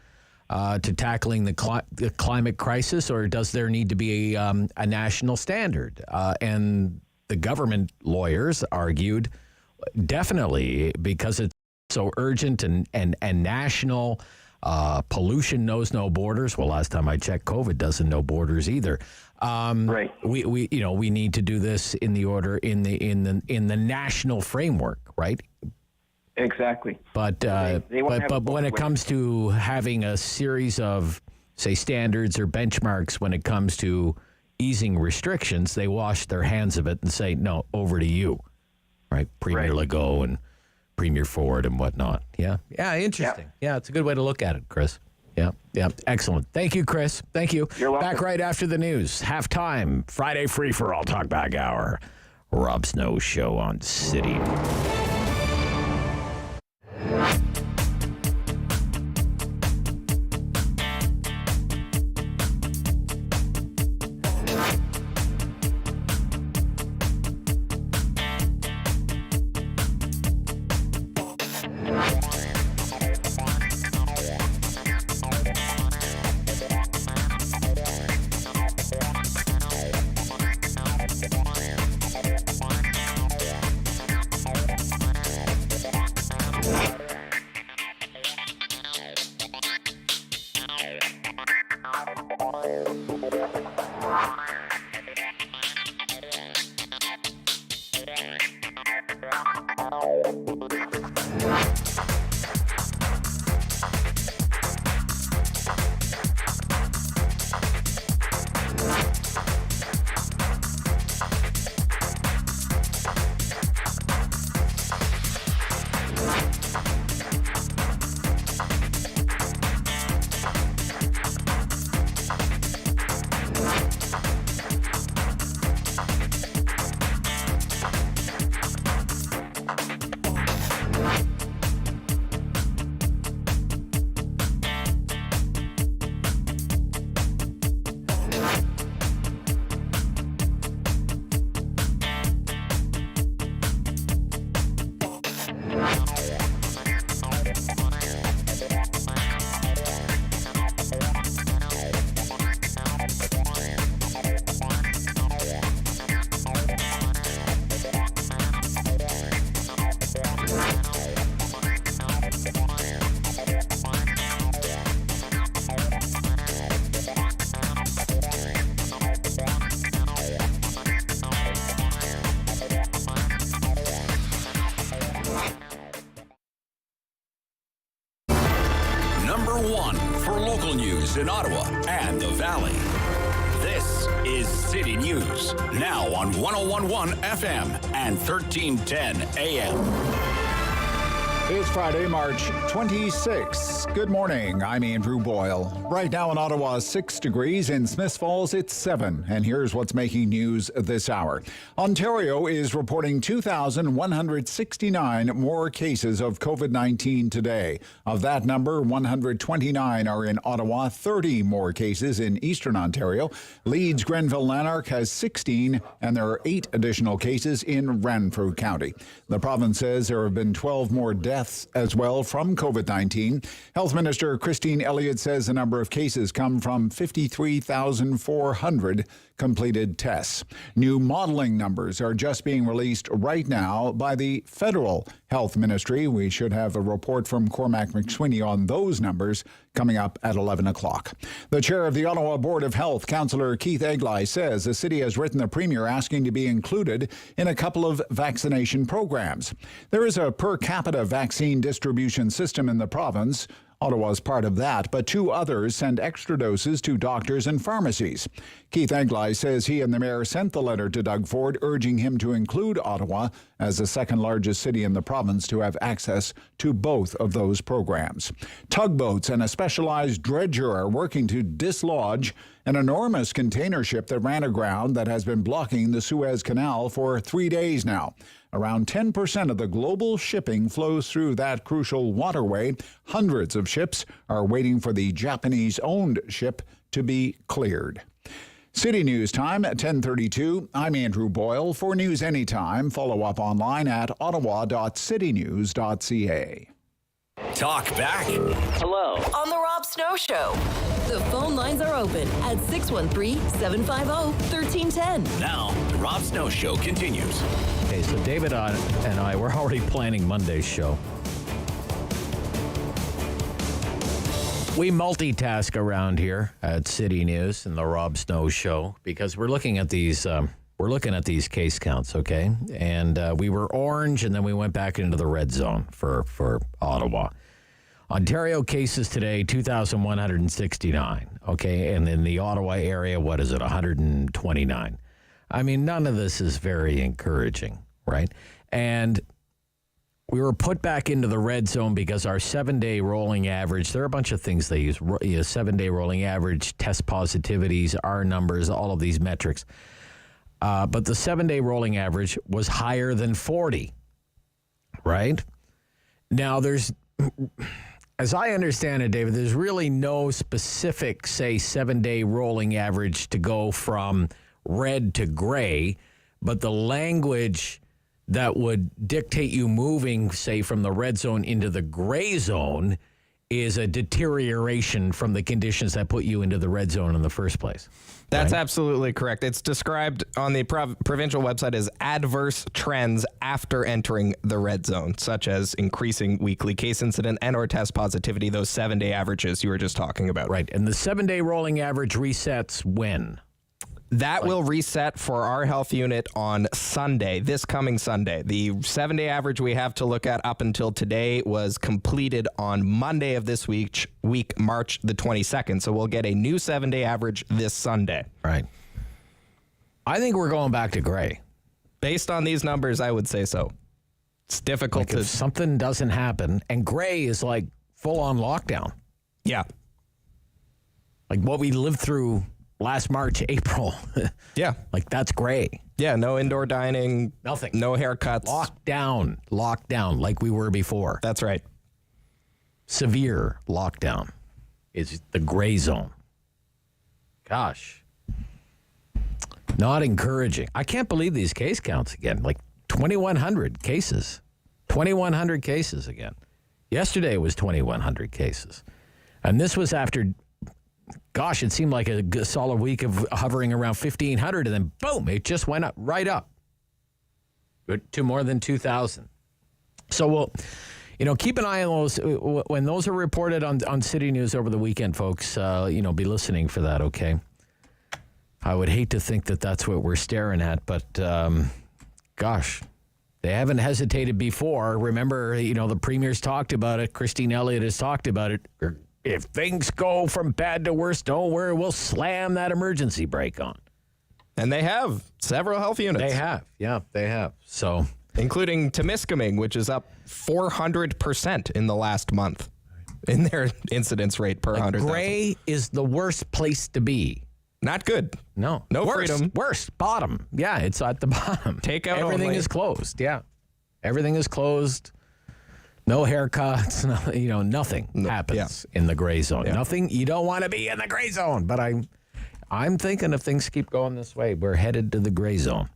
to tackling the climate crisis, or does there need to be a national standard? And the government lawyers argued definitely, because it's so urgent and national. Pollution knows no borders. Well, last time I checked, COVID doesn't know borders either. Right. We need to do this in the national framework, right? Exactly. But when it comes to having a series of, say, standards or benchmarks when it comes to easing restrictions, they wash their hands of it and say, no, over to you, right? Premier Legault and Premier Ford and whatnot. Yeah, interesting. Yeah, it's a good way to look at it, Chris. Yeah, excellent. Thank you, Chris. Thank you. You're welcome. Back right after the news. Halftime, Friday Free for All Talkback Hour. Rob Snow Show on City. 101 for local news in Ottawa and the Valley. This is City News, now on 101.1 FM and 1310 AM. It's Friday, March 26th. Good morning. I'm Andrew Boyle. Right now in Ottawa, 6 degrees. In Smiths Falls, it's 7. And here's what's making news this hour. Ontario is reporting 2,169 more cases of COVID-19 today. Of that number, 129 are in Ottawa, 30 more cases in Eastern Ontario. Leeds, Grenville, Lanark has 16, and there are 8 additional cases in Renfrew County. The province says there have been 12 more deaths as well from COVID-19. Health Minister Christine Elliott says the number of cases come from 53,400 completed tests. New modeling numbers are just being released right now by the Federal Health Ministry. We should have a report from Cormac McSweeney on those numbers coming up at 11 o'clock. The chair of the Ottawa Board of Health, Councillor Keith Egli, says the city has written the Premier asking to be included in a couple of vaccination programs. There is a per capita vaccine distribution system in the province. Ottawa's part of that, but 2 others send extra doses to doctors and pharmacies. Keith Egli says he and the mayor sent the letter to Doug Ford urging him to include Ottawa as the second largest city in the province to have access to both of those programs. Tugboats and a specialized dredger are working to dislodge an enormous container ship that ran aground that has been blocking the Suez Canal for 3 days now. Around 10% of the global shipping flows through that crucial waterway. Hundreds of ships are waiting for the Japanese-owned ship to be cleared. City News Time at 10:32. I'm Andrew Boyle. For news anytime, follow up online at ottawa.citynews.ca. Talk back. Hello. On the Rob Snow Show. The phone lines are open at 613-750-1310. Now, the Rob Snow Show continues. Okay, so David and I, we're already planning Monday's show. We multitask around here at City News and the Rob Snow Show because we're looking at these case counts, okay? And we were orange, and then we went back into the red zone for Ottawa. Ontario cases today, 2,169, okay? And in the Ottawa area, 129. I mean, none of this is very encouraging, right? And we were put back into the red zone because our 7-day rolling average, there are a bunch of things they use, 7-day rolling average, test positivities, R numbers, all of these metrics. But the 7-day rolling average was higher than 40, right? Now, as I understand it, David, there's really no specific, say, 7-day rolling average to go from red to gray, but the language that would dictate you moving, say, from the red zone into the gray zone is a deterioration from the conditions that put you into the red zone in the first place. That's right? Absolutely correct. It's described on the provincial website as adverse trends after entering the red zone, such as increasing weekly case incident and or test positivity, those 7-day averages you were just talking about. Right. And the 7-day rolling average resets when? That will reset for our health unit on Sunday, this coming Sunday. The 7-day average we have to look at up until today was completed on Monday of this week, March the 22nd. So we'll get a new 7-day average this Sunday. Right. I think we're going back to gray. Based on these numbers, I would say so. It's difficult if something doesn't happen, and gray is like full-on lockdown. Yeah. Like what we lived through last March, April. Yeah. Like that's gray. Yeah, no indoor dining. Nothing. No haircuts. Lockdown like we were before. That's right. Severe lockdown is the gray zone. Gosh. Not encouraging. I can't believe these case counts again. Like 2,100 cases. 2,100 cases again. Yesterday was 2,100 cases. And this was after... Gosh, it seemed like a solid week of hovering around 1,500, and then boom, it just went up, right up to more than 2,000. So we'll, keep an eye on those. When those are reported on City News over the weekend, folks, be listening for that, okay? I would hate to think that that's what we're staring at, but gosh, they haven't hesitated before. Remember, the Premier's talked about it. Christine Elliott has talked about it. if things go from bad to worse, don't worry, we'll slam that emergency brake on. And they have several health units. They have. Yeah, they have. So, including Temiskaming, which is up 400% in the last month in their incidence rate per 100,000. Gray is the worst place to be. Not good. No. No worst, freedom. Worst. Bottom. Yeah, it's at the bottom. Takeout Everything only. is closed. Yeah. Everything is closed. No haircuts. No, nothing happens in the gray zone. Yeah. Nothing. You don't want to be in the gray zone. But I'm thinking if things keep going this way, we're headed to the gray zone.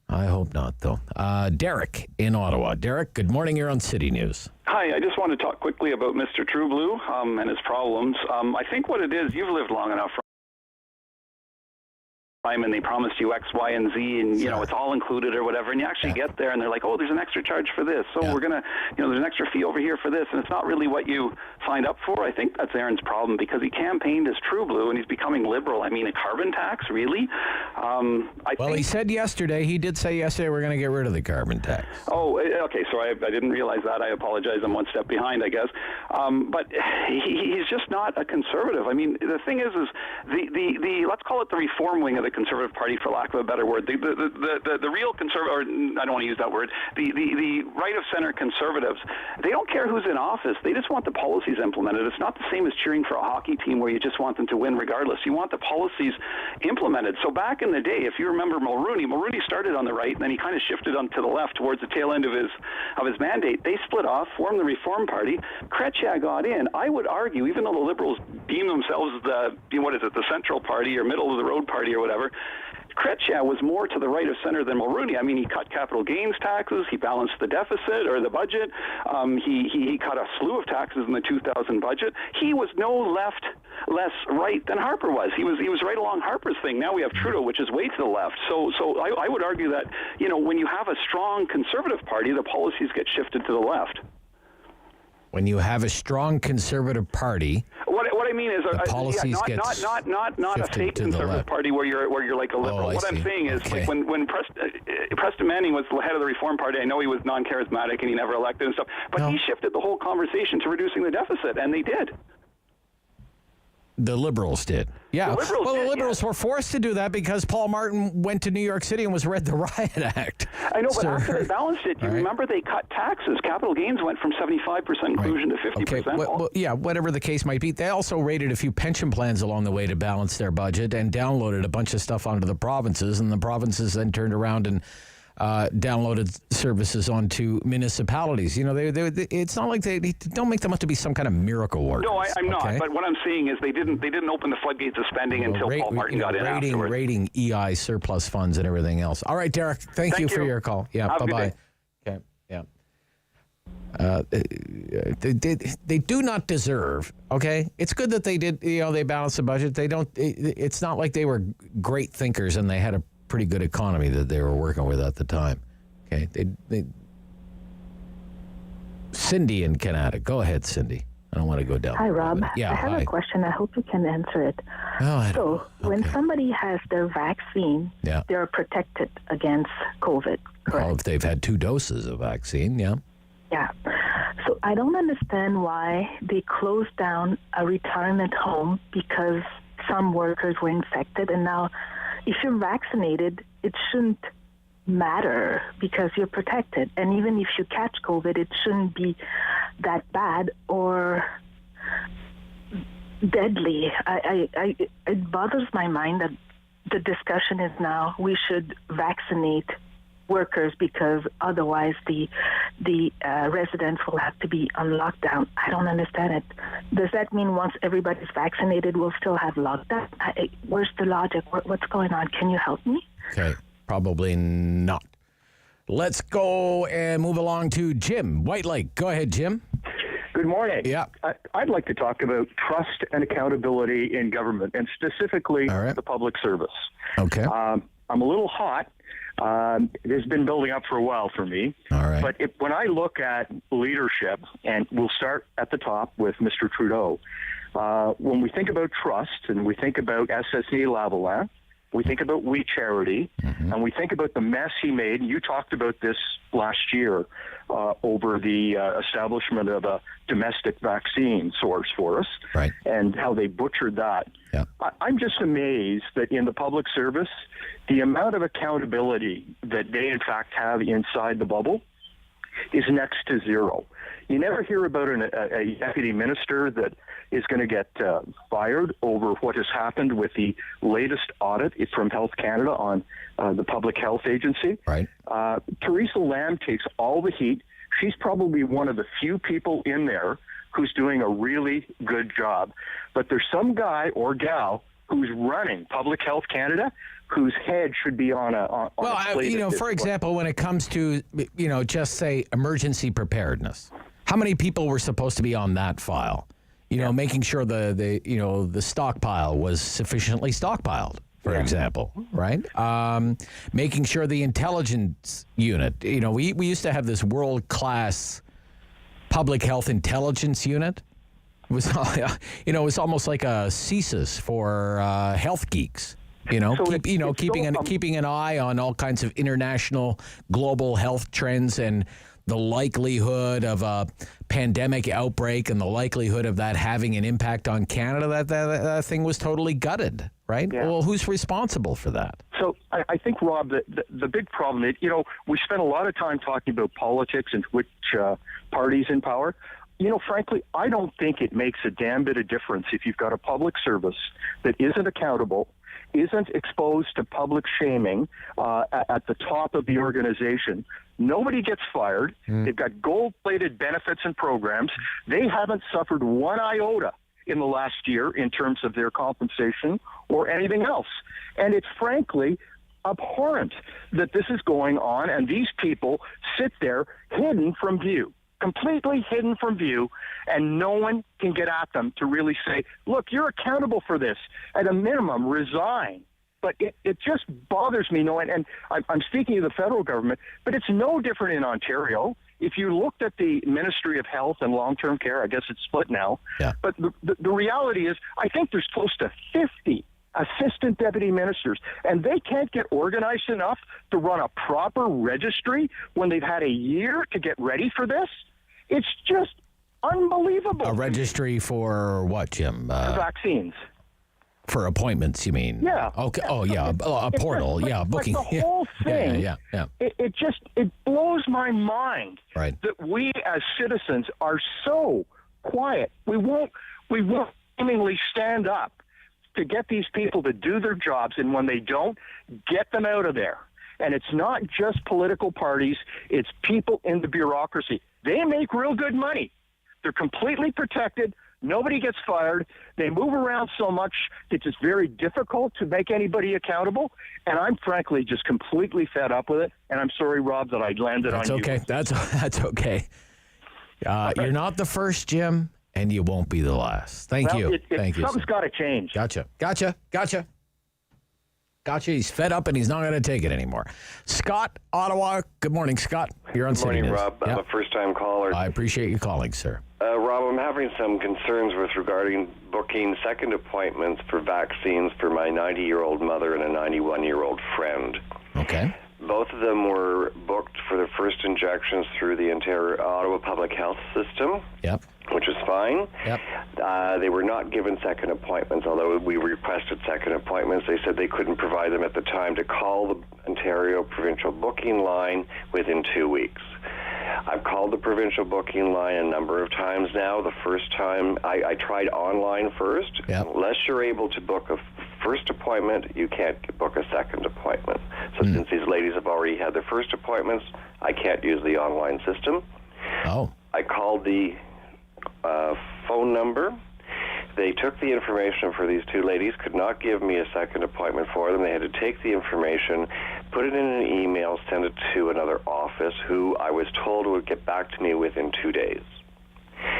I hope not, though. Derek in Ottawa. Derek, good morning. You're on City News. Hi, I just want to talk quickly about Mr. Trueblue and his problems. I think what it is, you've lived long enough, and they promised you X, Y, and Z, and it's all included or whatever, and you actually get there and they're like, oh, there's an extra charge for this, so we're gonna, there's an extra fee over here for this, and it's not really what you signed up for. I think that's Aaron's problem, because he campaigned as Trueblue and he's becoming liberal. I mean, a carbon tax, really? He said yesterday, we're going to get rid of the carbon tax. Oh, okay, so I didn't realize that. I apologize. I'm one step behind, I guess. But he's just not a conservative. I mean, the thing is the let's call it the reform wing of the Conservative Party, for lack of a better word. The real conservative, or I don't want to use that word, the right of center conservatives, they don't care who's in office. They just want the policies implemented. It's not the same as cheering for a hockey team where you just want them to win regardless. You want the policies implemented. So back in the day, if you remember Mulroney started on the right, and then he kind of shifted to the left towards the tail end of his mandate. They split off, formed the Reform Party. Chrétien got in. I would argue, even though the Liberals deem themselves the Central Party or middle of the road party or whatever, Chrétien was more to the right of center than Mulroney. I mean, he cut capital gains taxes, he balanced the deficit or the budget, he cut a slew of taxes in the 2000 budget. He was less right than Harper was. He was right along Harper's thing. Now we have Trudeau, which is way to the left. So I would argue that, when you have a strong Conservative Party, the policies get shifted to the left. When you have a strong Conservative Party, what I mean is, the policies not a fake Conservative Party where you're like a liberal. What I'm saying is, like when Preston Manning was the head of the Reform Party, I know he was non-charismatic and he never elected and stuff, but he shifted the whole conversation to reducing the deficit, and they did. The Liberals did. Yeah. The Liberals were forced to do that because Paul Martin went to New York City and was read the Riot Act. I know, but after they balanced it, remember they cut taxes. Capital gains went from 75% inclusion to 50%. Okay. Whatever the case might be. They also raided a few pension plans along the way to balance their budget and downloaded a bunch of stuff onto the provinces, and the provinces then turned around and downloaded services onto municipalities. It's not like they don't make them out to be some kind of miracle workers. No, I'm not. But what I'm saying is they didn't open the floodgates of spending until Paul Martin got in afterwards. Raiding EI surplus funds and everything else. All right, Derek. Thank you for your call. Yeah. Bye-bye. Okay. Yeah. They do not deserve. Okay. It's good that they did. They balanced the budget. They don't. It's not like they were great thinkers and they had a pretty good economy that they were working with at the time. Okay. Cindy in Canada. Go ahead, Cindy. I don't want to go down. Hi, Rob. Yeah, I have a question. I hope you can answer it. When somebody has their vaccine, they're protected against COVID, correct? Well, if they've had 2 doses of vaccine, yeah. Yeah. So I don't understand why they closed down a retirement home because some workers were infected, and now if you're vaccinated, it shouldn't matter because you're protected. And even if you catch COVID, it shouldn't be that bad or deadly. It bothers my mind that the discussion is now we should vaccinate workers because otherwise the residents will have to be on lockdown. I don't understand it. Does that mean once everybody's vaccinated, we'll still have lockdown? Where's the logic? What's going on? Can you help me? Okay, probably not. Let's go and move along to Jim, White Lake. Go ahead, Jim. Good morning. Yeah. I'd like to talk about trust and accountability in government, and specifically the public service. Okay. I'm a little hot. It has been building up for a while for me. All right. But when I look at leadership, and we'll start at the top with Mr. Trudeau, when we think about trust and we think about SSA Lavalin, we think about We Charity, and we think about the mess he made. You talked about this last year over the establishment of a domestic vaccine source for us, right, and how they butchered that. Yeah. I'm just amazed that in the public service, the amount of accountability that they in fact have inside the bubble is next to zero. You never hear about a deputy minister that is going to get fired over what has happened with the latest audit from Health Canada on the Public Health Agency. Right. Theresa Lam takes all the heat. She's probably one of the few people in there who's doing a really good job. But there's some guy or gal who's running Public Health Canada whose head should be on a plate. For example, when it comes to, just say emergency preparedness, how many people were supposed to be on that file? Making sure the stockpile was sufficiently stockpiled, for example, right? Making sure the intelligence unit, we used to have this world-class public health intelligence unit. It was, it was almost like a CSIS for health geeks. Keeping an eye on all kinds of international, global health trends and the likelihood of a pandemic outbreak and the likelihood of that having an impact on Canada. That thing was totally gutted, right? Yeah. Well, who's responsible for that? So I think, Rob, the big problem is, we spent a lot of time talking about politics and which party's in power. Frankly, I don't think it makes a damn bit of difference if you've got a public service that isn't accountable, isn't exposed to public shaming at the top of the organization. Nobody gets fired. They've got gold-plated benefits and programs. They haven't suffered one iota in the last year in terms of their compensation or anything else. And it's frankly abhorrent that this is going on, and these people sit there hidden from view, completely hidden from view, and no one can get at them to really say, look, you're accountable for this. At a minimum, resign. But it just bothers me knowing, and I'm speaking of the federal government, but it's no different in Ontario. If you looked at the Ministry of Health and Long-Term Care, I guess it's split now, but the reality is I think there's close to 50 assistant deputy ministers, and they can't get organized enough to run a proper registry when they've had a year to get ready for this. It's just unbelievable. A registry for what, Jim? For vaccines. For appointments, you mean? Yeah. Okay. Oh, yeah. A portal. Booking. Like the whole thing. Yeah. It blows my mind. Right. That we as citizens are so quiet. We won't seemingly stand up to get these people to do their jobs, and when they don't, get them out of there. And it's not just political parties, it's people in the bureaucracy. They make real good money. They're completely protected. Nobody gets fired. They move around so much, it's just very difficult to make anybody accountable. And I'm frankly just completely fed up with it. And I'm sorry, Rob, that I landed on you. That's okay. You're not the first, Jim, and you won't be the last. Thank you. Thank you. Something's got to change. Gotcha. He's fed up and he's not going to take it anymore. Scott, Ottawa. Good morning, Scott. You're on City News. Good morning, Rob. I'm a first-time caller. I appreciate you calling, sir. Rob, I'm having some concerns regarding booking second appointments for vaccines for my 90-year-old mother and a 91-year-old friend. Okay. Both of them were booked for their first injections through the Ottawa Public Health System. Yep. Which is fine. Yep. They were not given second appointments, although we requested second appointments. They said they couldn't provide them at the time to call the Ontario Provincial Booking Line within 2 weeks. I've called the provincial booking line a number of times now. The first time, I tried online first. Yep. Unless you're able to book a first appointment, you can't book a second appointment. So since these ladies have already had their first appointments, I can't use the online system. Oh. I called the phone number. They took the information for these two ladies, could not give me a second appointment for them. They had to take the information, put it in an email, send it to another office, who I was told would get back to me within 2 days.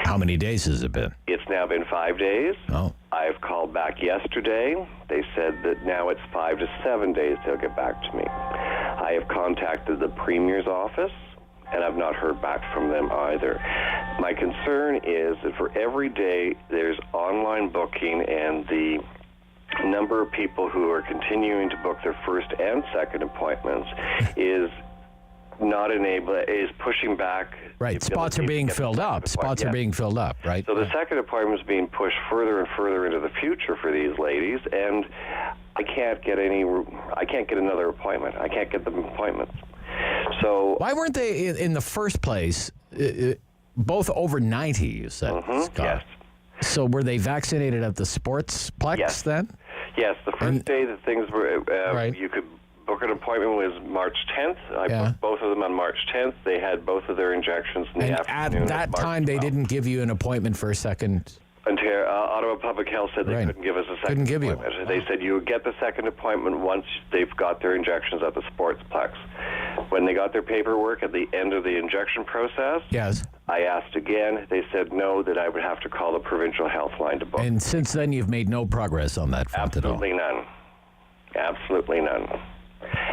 How many days has it been? It's now been 5 days. Oh. I've called back yesterday. They said that now it's 5 to 7 days they'll get back to me. I have contacted the Premier's office, and I've not heard back from them either. My concern is that for every day there's online booking and the number of people who are continuing to book their first and second appointments is pushing back. Right, spots are being filled up. Spots are being filled up, right? So the second appointment is being pushed further and further into the future for these ladies, and I can't get another appointment. I can't get them appointments. So why weren't they in the first place? Both over 90, you said, Scott. Yes. So were they vaccinated at the sportsplex then? Yes, the first day that things were, you could book an appointment was March 10th. I booked both of them on March 10th. They had both of their injections in the afternoon. At that time, they didn't give you an appointment for a second? Until Ottawa Public Health said they couldn't give us a second appointment. They said you would get the second appointment once they've got their injections at the sportsplex. When they got their paperwork at the end of the injection process, I asked again. They said no, that I would have to call the provincial health line to book. And since then, you've made no progress on that front at all? Absolutely none. Absolutely none.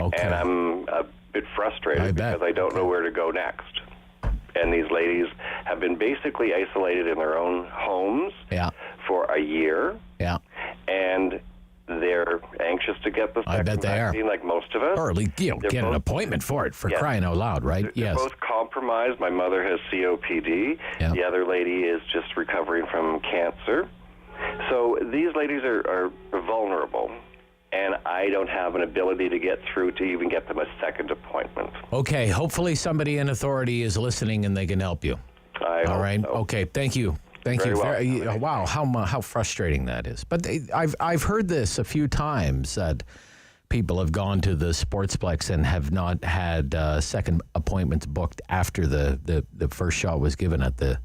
Okay. And I'm a bit frustrated because I don't know where to go next. And these ladies have been basically isolated in their own homes for a year. Yeah. And they're anxious to get the second vaccine like most of us. Or at least, get an appointment for it, for crying out loud, right? They're both compromised. My mother has COPD. The other lady is just recovering from cancer. So these ladies are vulnerable. And I don't have an ability to get through to even get them a second appointment. Okay, hopefully somebody in authority is listening and they can help you. All right. So. Okay, thank you. Thank you. Wow, how frustrating that is. But I've heard this a few times that people have gone to the sportsplex and have not had second appointments booked after the first shot was given at the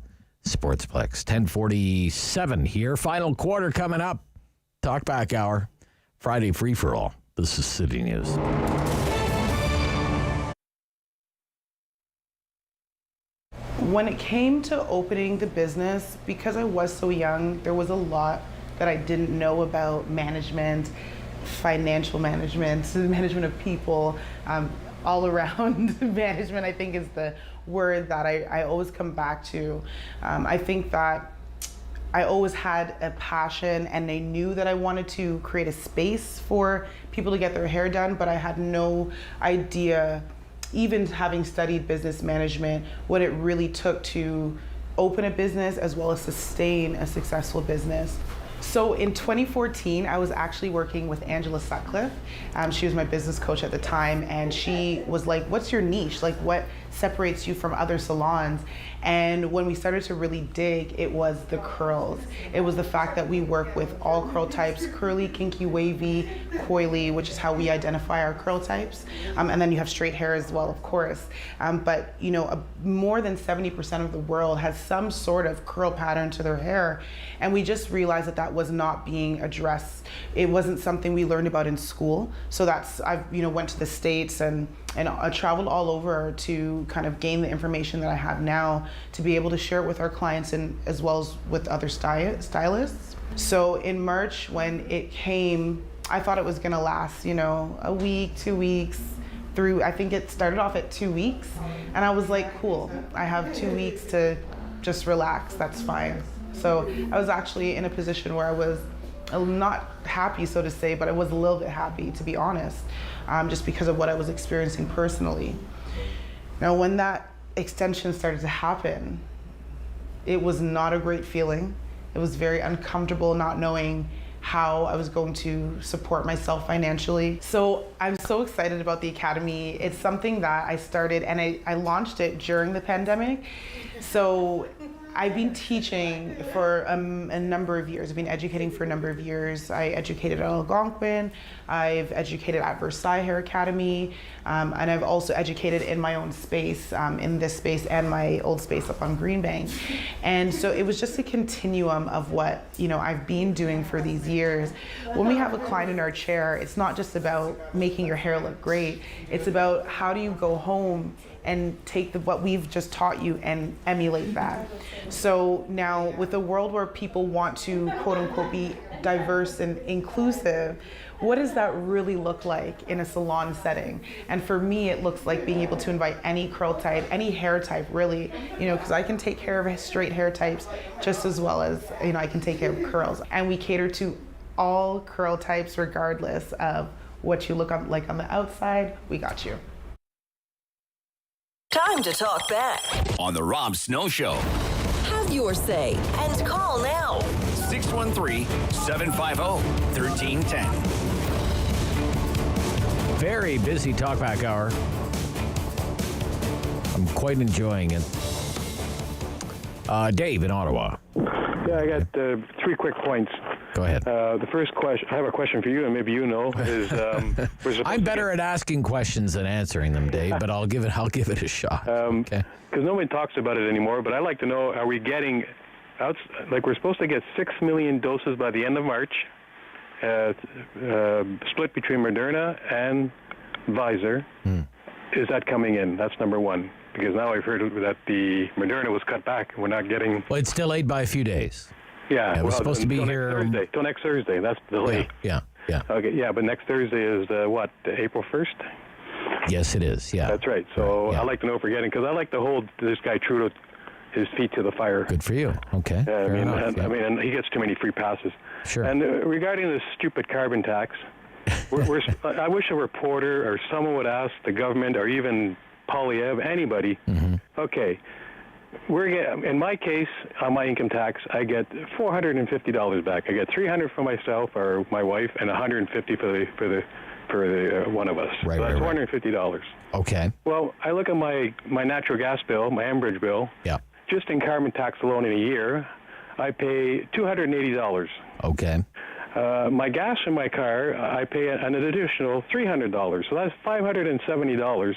sportsplex. 10:47 here. Final quarter coming up. Talkback hour. Friday free-for-all. This is City News. When it came to opening the business, because I was so young, there was a lot that I didn't know about management, financial management, management of people, all around management, I think is the word that I always come back to. I think that I always had a passion and I knew that I wanted to create a space for people to get their hair done, but I had no idea, even having studied business management, what it really took to open a business as well as sustain a successful business. So in 2014, I was actually working with Angela Sutcliffe. She was my business coach at the time, and she was like, what's your niche? Like, what separates you from other salons? And when we started to really dig, it was the curls. It was the fact that we work with all curl types, curly, kinky, wavy, coily, which is how we identify our curl types. And then you have straight hair as well, of course. But more than 70% of the world has some sort of curl pattern to their hair. And we just realized that was not being addressed. It wasn't something we learned about in school. So I went to the States and I traveled all over to kind of gain the information that I have now to be able to share it with our clients and as well as with other stylists. So in March when it came, I thought it was gonna last, a week, 2 weeks, I think it started off at 2 weeks. And I was like, cool, I have 2 weeks to just relax, that's fine. So I was actually in a position where I was not happy, so to say, but I was a little bit happy, to be honest, just because of what I was experiencing personally. Now, when that extension started to happen, it was not a great feeling. It was very uncomfortable not knowing how I was going to support myself financially. So I'm so excited about the Academy. It's something that I started and I launched it during the pandemic. So I've been teaching for a number of years. I've been educating for a number of years. I educated at Algonquin. I've educated at Versailles Hair Academy. And I've also educated in my own space, in this space and my old space up on Greenbank. And so it was just a continuum of what, I've been doing for these years. When we have a client in our chair, it's not just about making your hair look great. It's about how do you go home and take what we've just taught you and emulate that. So now with a world where people want to quote unquote be diverse and inclusive, what does that really look like in a salon setting? And for me, it looks like being able to invite any curl type, any hair type really, because I can take care of straight hair types just as well as, I can take care of curls. And we cater to all curl types, regardless of what you look like on the outside. We got you. Time to talk back. On the Rob Snow Show. Have your say and call now. 613-750-1310. Very busy talkback hour. I'm quite enjoying it. Dave in Ottawa. Yeah, I got 3 quick points. Go ahead. The first question, I have a question for you, and maybe you know, is I'm better at asking questions than answering them, Dave, but I'll give it a shot. Okay. Because nobody talks about it anymore, but I'd like to know, are we getting, we're supposed to get 6 million doses by the end of March, split between Moderna and Pfizer. Is that coming in? That's number one. Because now I've heard that the Moderna was cut back. We're not getting... Well, it's delayed by a few days. Yeah, it was supposed to be here... Till next Thursday. That's the delay. Yeah. Okay, yeah, but next Thursday is, April 1st? Yes, it is, yeah. That's right. So I'd like to know if we're getting... Because I like to hold this guy Trudeau, his feet to the fire. Good for you. Okay. I mean, he gets too many free passes. Sure. And regarding this stupid carbon tax, I wish a reporter or someone would ask the government or even Polyev, anybody, okay, in my case, on my income tax, I get $450 back. I get $300 for myself or my wife and $150 for the one of us. Right, so that's right. $450. Okay. Well, I look at my natural gas bill, my Enbridge bill. Yeah. Just in carbon tax alone in a year, I pay $280. Okay. My gas in my car, I pay an additional $300. So that's $570.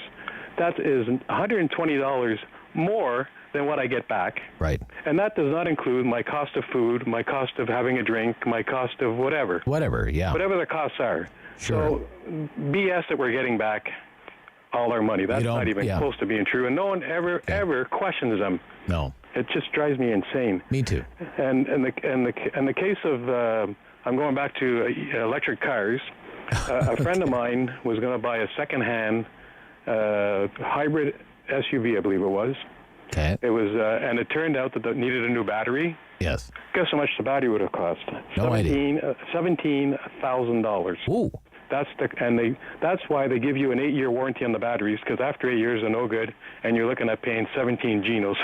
That is $120 more than what I get back. Right. And that does not include my cost of food, my cost of having a drink, my cost of whatever. Whatever, yeah. Whatever the costs are. Sure. So BS that we're getting back all our money. That's not even close to being true. And no one ever questions them. No. It just drives me insane. Me too. And the case of I'm going back to electric cars. A friend of mine was going to buy a secondhand hybrid SUV, I believe it was. Okay. It was, and it turned out that it needed a new battery. Yes. Guess how much the battery would have cost? No idea. $17,000. Ooh. That's why they give you an 8-year warranty on the batteries, because after 8 years they're no good, and you're looking at paying 17 Genos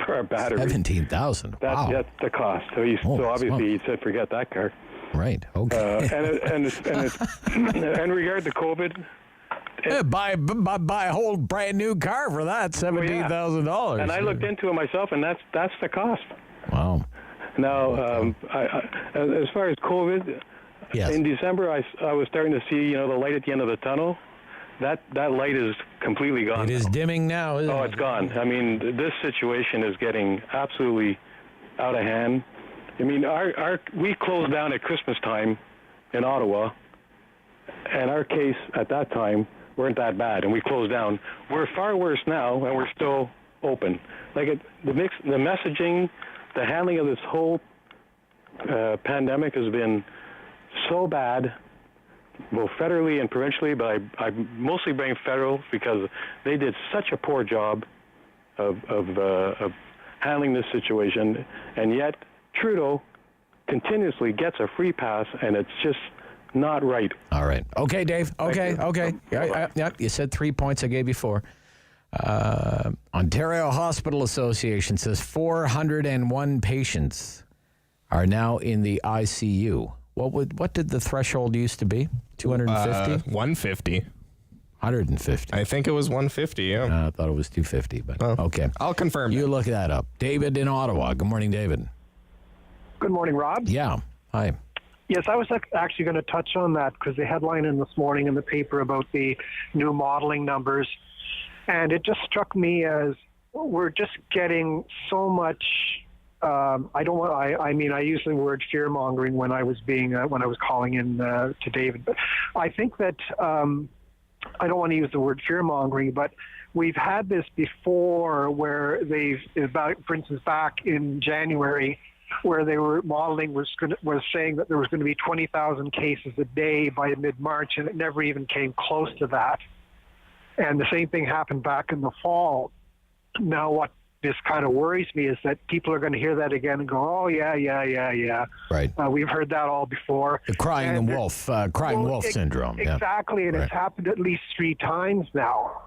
for a battery. 17,000. Wow. That's the cost. So obviously he said, forget that car. Right. Okay. And regard to COVID. Buy a whole brand new car for that, $17,000. And I looked into it myself, and that's the cost. Wow. Now, as far as COVID, in December, I was starting to see the light at the end of the tunnel. That light is completely gone. It is dimming now, isn't it? Oh, it's gone. I mean, this situation is getting absolutely out of hand. I mean, we closed down at Christmas time in Ottawa, and our case at that time weren't that bad, and we closed down. We're far worse now, and we're still open. The messaging, the handling of this whole pandemic has been so bad, both federally and provincially, but I mostly blame federal because they did such a poor job of handling this situation, and yet Trudeau continuously gets a free pass, and it's just not right. All right. Okay, Dave. Okay. Yeah, you said 3 points. I gave you 4. Ontario Hospital Association says 401 patients are now in the ICU. What did the threshold used to be? 250? 150. 150. I think it was 150, yeah. I thought it was 250, but okay. I'll confirm. You look that up. David in Ottawa. Good morning, David. Good morning, Rob. Yeah. Hi. Yes, I was actually going to touch on that because the headline in this morning in the paper about the new modeling numbers, and it just struck me as we're just getting so much. I use the word fear mongering when I was calling in to David, but I think that I don't want to use the word fear mongering, but we've had this before where for instance, back in January, where they were modeling was saying that there was going to be 20,000 cases a day by mid-March, and it never even came close to that. And the same thing happened back in the fall. Now, what this kind of worries me is that people are going to hear that again and go, oh, yeah. Right. We've heard that all before. The crying wolf syndrome. Exactly, and Right. it's happened at least 3 times now.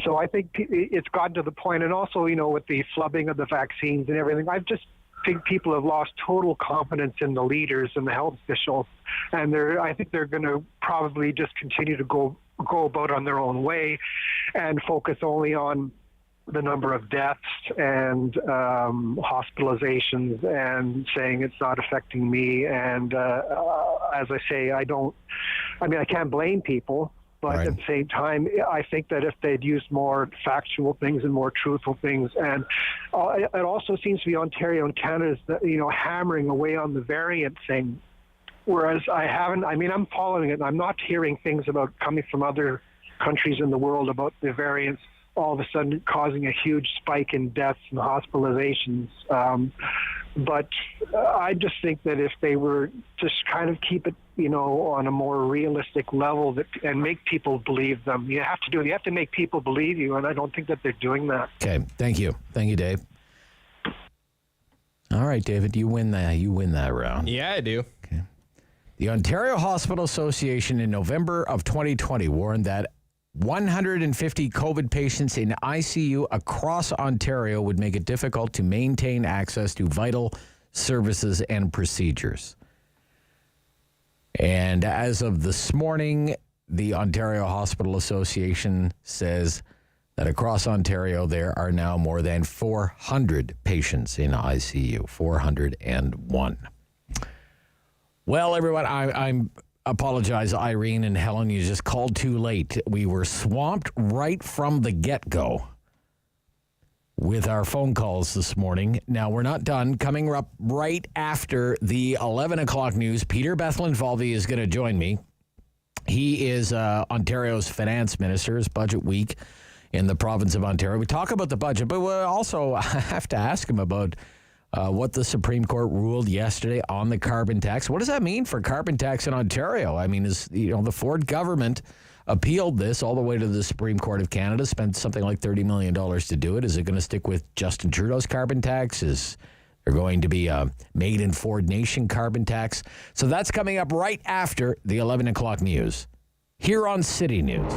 So I think it's gotten to the point, and also, with the flubbing of the vaccines and everything, I just think people have lost total confidence in the leaders and the health officials, and I think they're going to probably just continue to go about on their own way and focus only on the number of deaths and hospitalizations and saying it's not affecting me. And as I say, I can't blame people, but at the same time, I think that if they'd used more factual things and more truthful things, and it also seems to be Ontario and Canada's, hammering away on the variant thing. Whereas I'm following it, and I'm not hearing things about coming from other countries in the world about the variants all of a sudden causing a huge spike in deaths and hospitalizations. But I just think that if they were just kind of keep it, on a more realistic level and make people believe them, you have to make people believe you, and I don't think that they're doing that. Okay, thank you, Dave. All right, David, you win that round. Yeah, I do. Okay. The Ontario Hospital Association in November of 2020 warned that 150 COVID patients in ICU across Ontario would make it difficult to maintain access to vital services and procedures. And as of this morning, the Ontario Hospital Association says that across Ontario, there are now more than 400 patients in ICU, 401. Well, everyone, I apologize, Irene and Helen, you just called too late. We were swamped right from the get-go with our phone calls this morning. Now, we're not done. Coming up right after the 11 o'clock news, Peter Bethlenfalvy is going to join me. He is Ontario's finance minister. It's budget week in the province of Ontario. We talk about the budget, but we'll also have to ask him about what the Supreme Court ruled yesterday on the carbon tax. What does that mean for carbon tax in Ontario? I mean, the Ford government appealed this all the way to the Supreme Court of Canada, spent something like $30 million to do it. Is it going to stick with Justin Trudeau's carbon tax? Is there going to be a made in Ford Nation carbon tax? So that's coming up right after the 11 o'clock news here on City News.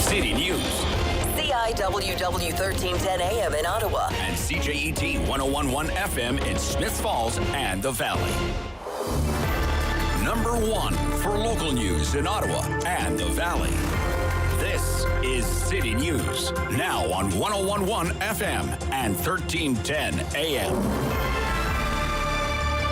City News. CIWW 1310 AM in Ottawa. And CJET 1011 FM in Smiths Falls and the Valley. Number 1 for local news in Ottawa and the Valley. This is City News, now on 101.1 FM and 1310 AM.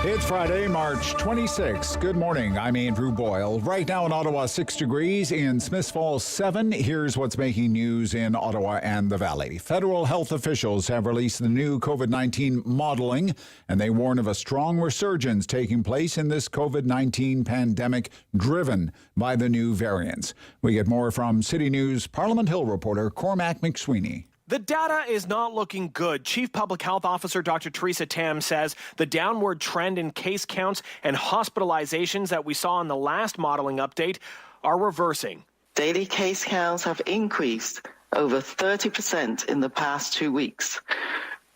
It's Friday, March 26. Good morning. I'm Andrew Boyle. Right now in Ottawa, 6 degrees. In Smiths Falls, 7. Here's what's making news in Ottawa and the Valley. Federal health officials have released the new COVID-19 modeling, and they warn of a strong resurgence taking place in this COVID-19 pandemic driven by the new variants. We get more from City News Parliament Hill reporter Cormac McSweeney. The data is not looking good. Chief Public Health Officer Dr. Theresa Tam says the downward trend in case counts and hospitalizations that we saw in the last modeling update are reversing. Daily case counts have increased over 30% in the past 2 weeks,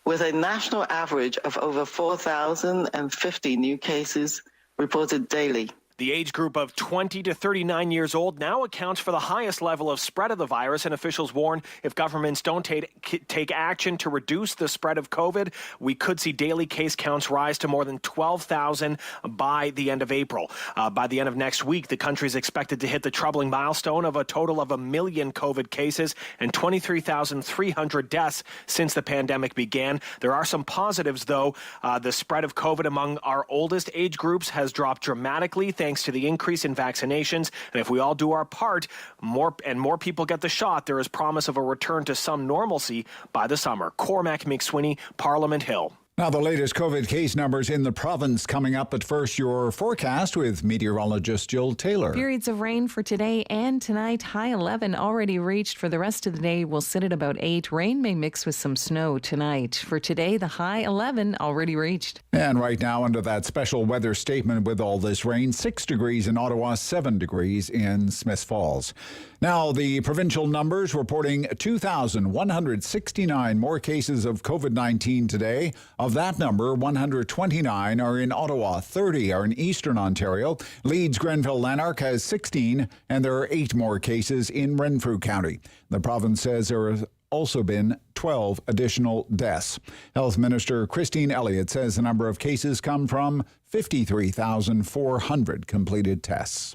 with a national average of over 4,050 new cases reported daily. The age group of 20 to 39 years old now accounts for the highest level of spread of the virus, and officials warn if governments don't take action to reduce the spread of COVID, we could see daily case counts rise to more than 12,000 by the end of April. By the end of next week, the country is expected to hit the troubling milestone of a total of 1 million COVID cases and 23,300 deaths since the pandemic began. There are some positives, though. The spread of COVID among our oldest age groups has dropped dramatically thanks to the increase in vaccinations. And if we all do our part, more people get the shot, there is promise of a return to some normalcy by the summer. Cormac McSweeney, Parliament Hill. Now, the latest COVID case numbers in the province coming up, but first, your forecast with meteorologist Jill Taylor. Periods of rain for today and tonight. High 11 already reached. For the rest of the day, we'll sit at about 8. Rain may mix with some snow tonight. For today, the high 11 already reached. And right now, under that special weather statement with all this rain, 6 degrees in Ottawa, 7 degrees in Smiths Falls. Now, the provincial numbers reporting 2,169 more cases of COVID-19 today. Of that number, 129 are in Ottawa, 30 are in Eastern Ontario. Leeds, Grenville, Lanark has 16, and there are 8 more cases in Renfrew County. The province says there have also been 12 additional deaths. Health Minister Christine Elliott says the number of cases come from 53,400 completed tests.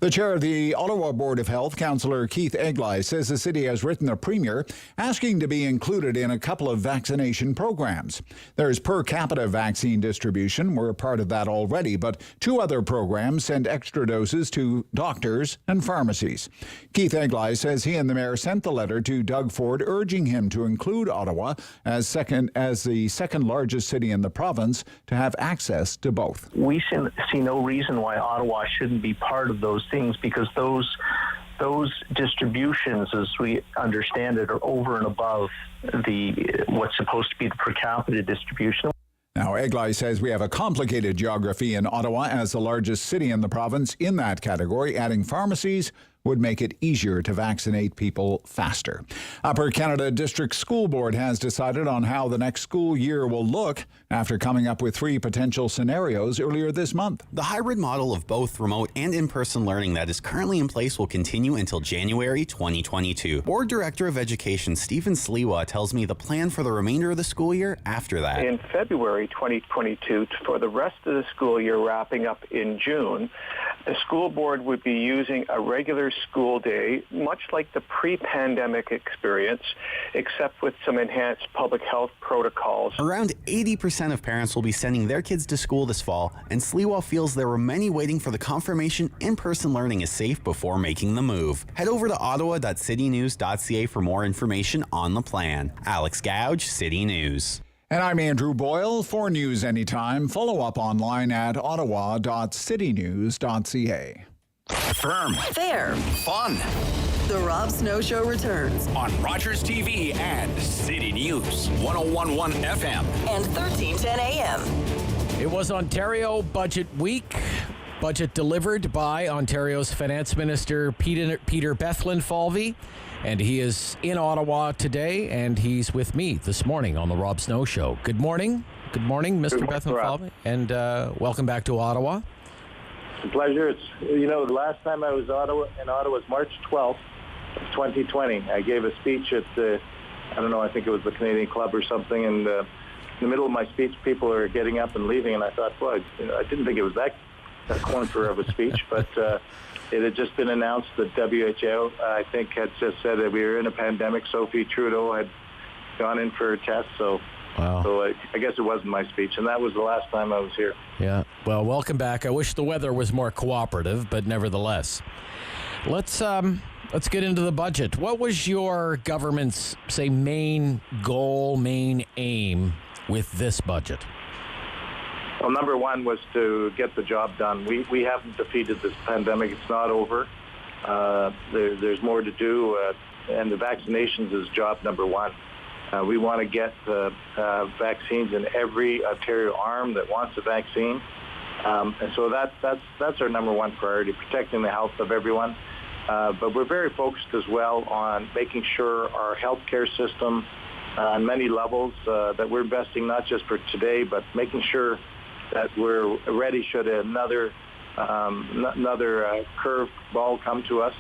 The chair of the Ottawa Board of Health, Councillor Keith Egli, says the city has written the Premier asking to be included in a couple of vaccination programs. There's per capita vaccine distribution. We're a part of that already, but 2 other programs send extra doses to doctors and pharmacies. Keith Egli says he and the mayor sent the letter to Doug Ford urging him to include Ottawa as the second largest city in the province to have access to both. We see no reason why Ottawa shouldn't be part of those things, because those distributions, as we understand it, are over and above what's supposed to be the per capita distribution. Now, Egli says we have a complicated geography in Ottawa as the largest city in the province in that category. Adding pharmacies would make it easier to vaccinate people faster. Upper Canada District School Board has decided on how the next school year will look after coming up with 3 potential scenarios earlier this month. The hybrid model of both remote and in-person learning that is currently in place will continue until January 2022. Board Director of Education Stephen Sliwa tells me the plan for the remainder of the school year after that. In February 2022, for the rest of the school year wrapping up in June, the school board would be using a regular school day, much like the pre-pandemic experience, except with some enhanced public health protocols. Around 80% of parents will be sending their kids to school this fall, and Sliwa feels there were many waiting for the confirmation in-person learning is safe before making the move. Head over to ottawa.citynews.ca for more information on the plan. Alex Gouge, City News. And I'm Andrew Boyle. For news anytime, follow up online at ottawa.citynews.ca. Firm. Fair. Fun. The Rob Snow Show returns on Rogers TV and City News 101.1 FM and 1310 AM. It was Ontario Budget Week. Budget delivered by Ontario's Finance Minister Peter Bethlenfalvy. And he is in Ottawa today, and he's with me this morning on the Rob Snow Show. Good morning. Good morning, Mr. Bethlenfalvy, and welcome back to Ottawa. It's a pleasure. The last time I was in Ottawa was March 12th of 2020. I gave a speech at I think it was the Canadian Club or something, and in the middle of my speech, people are getting up and leaving, and I thought, well, I didn't think it was that clunker of a speech, but it had just been announced that WHO, I think, had just said that we were in a pandemic. Sophie Trudeau had gone in for a test, so I guess it wasn't my speech, and that was the last time I was here. Yeah. Well, welcome back. I wish the weather was more cooperative, but nevertheless. Let's get into the budget. What was your government's, say, main goal, main aim with this budget? Well, number one was to get the job done. We haven't defeated this pandemic. It's not over. There's more to do, and the vaccinations is job number one. We want to get vaccines in every Ontario arm that wants a vaccine. And so that's our number one priority, protecting the health of everyone. But we're very focused as well on making sure our healthcare system on many levels, that we're investing not just for today, but making sure that we're ready should another curve ball come to us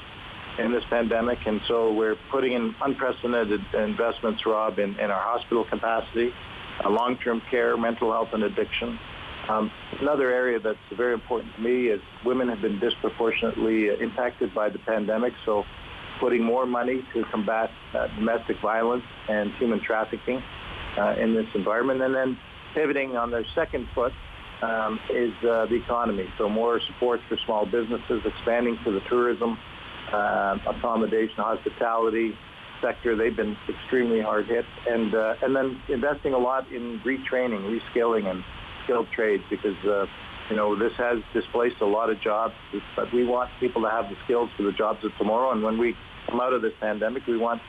in this pandemic. And so we're putting in unprecedented investments, Rob, in our hospital capacity, long-term care, mental health and addiction. Another area that's very important to me is women have been disproportionately impacted by the pandemic, so putting more money to combat domestic violence and human trafficking in this environment. And then pivoting on their second foot is the economy, so more support for small businesses, expanding to the tourism, accommodation, hospitality sector. They've been extremely hard hit, and then investing a lot in retraining, reskilling, and skilled trades, because this has displaced a lot of jobs, but we want people to have the skills for the jobs of tomorrow. And when we come out of this pandemic, we want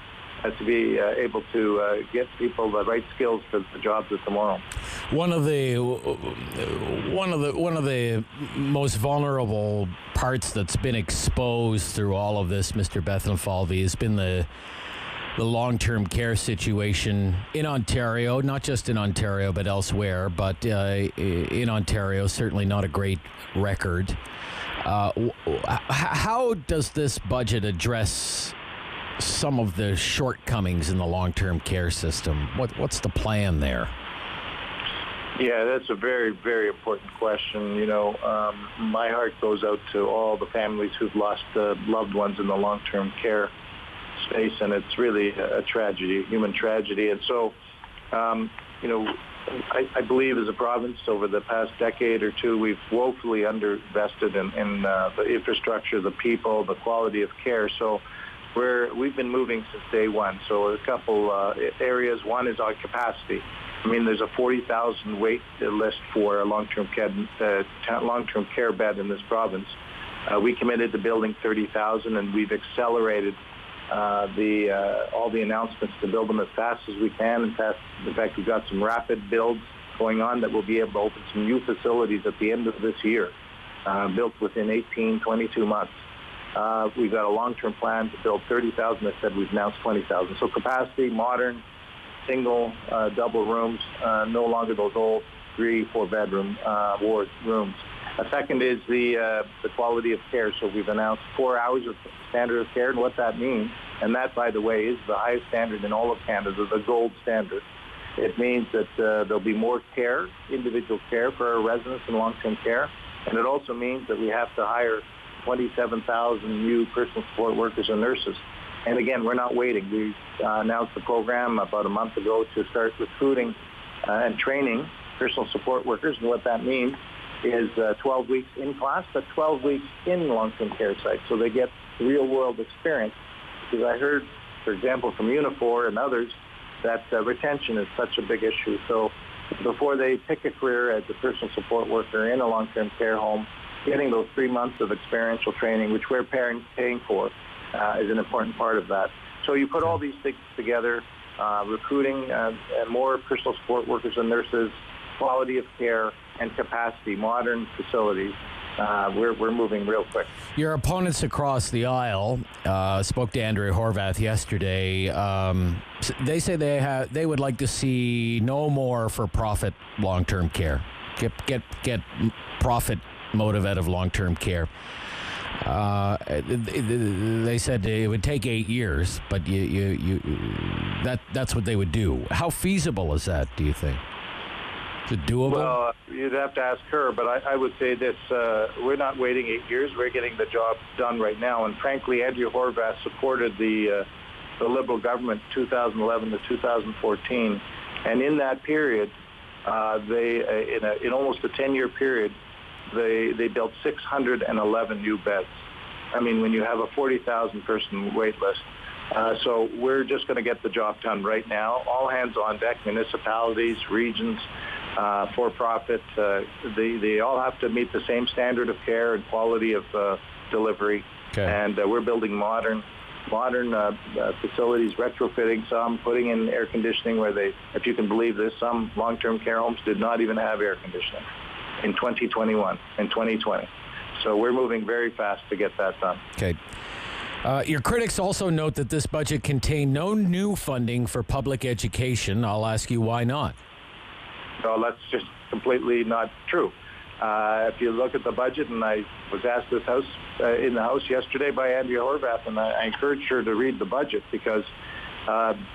to be able to get people the right skills for the jobs of tomorrow. One of the most vulnerable parts that's been exposed through all of this, Mr. Bethlenfalvy, has been the long-term care situation in Ontario, not just in Ontario but elsewhere, but in Ontario, certainly not a great record. How does this budget address some of the shortcomings in the long-term care system? What's the plan there? Yeah, that's a very, very important question. My heart goes out to all the families who've lost loved ones in the long-term care space, and it's really a tragedy, a human tragedy. And so, I believe as a province over the past decade or two, we've woefully underinvested in the infrastructure, the people, the quality of care. So we've been moving since day one. So a couple areas. One is our capacity. I mean, there's a 40,000 wait list for a long-term care bed in this province. We committed to building 30,000, and we've accelerated all the announcements to build them as fast as we can. In fact, we've got some rapid builds going on that we'll be able to open some new facilities at the end of this year, built within 18, 22 months. We've got a long-term plan to build 30,000. I said we've announced 20,000. So capacity, modern, single, double rooms, no longer those old 3-4 bedroom ward rooms. A second is the quality of care. So we've announced 4 hours of standard of care, and what that means, and that, by the way, is the highest standard in all of Canada, the gold standard. It means that there'll be more care, individual care for our residents in long-term care, and it also means that we have to hire 27,000 new personal support workers and nurses. And again, we're not waiting. We announced the program about a month ago to start recruiting and training personal support workers, and what that means is 12 weeks in class, but 12 weeks in long-term care sites, so they get real-world experience. Because I heard, for example, from Unifor and others, that retention is such a big issue. So before they pick a career as a personal support worker in a long-term care home, getting those 3 months of experiential training, which we're paying for, is an important part of that. So you put all these things together, recruiting more personal support workers and nurses, quality of care, and capacity, modern facilities. We're moving real quick. Your opponents across the aisle spoke to Andrea Horwath yesterday. They say they would like to see no more for-profit long-term care. Get profit motive out of long-term care. They said it would take 8 years, but that's what they would do. How feasible is that, do you think? Is it doable? Well, you'd have to ask her, but I would say this. We're not waiting 8 years. We're getting the job done right now. And frankly, Andrew Horwath supported the Liberal government 2011 to 2014. And in that period, in almost a 10-year period, they built 611 new beds. I mean, when you have a 40,000-person wait list. So we're just going to get the job done right now. All hands on deck, municipalities, regions, for-profit. They all have to meet the same standard of care and quality of delivery. Okay. And we're building modern facilities, retrofitting some, putting in air conditioning where if you can believe this, some long-term care homes did not even have air conditioning in 2021 and 2020. So we're moving very fast to get that done. Okay. Your critics also note that this budget contained no new funding for public education. I'll ask you why not. Well, that's just completely not true. If you look at the budget, and I was asked this in the House yesterday by Andrea Horwath, and I encouraged her to read the budget because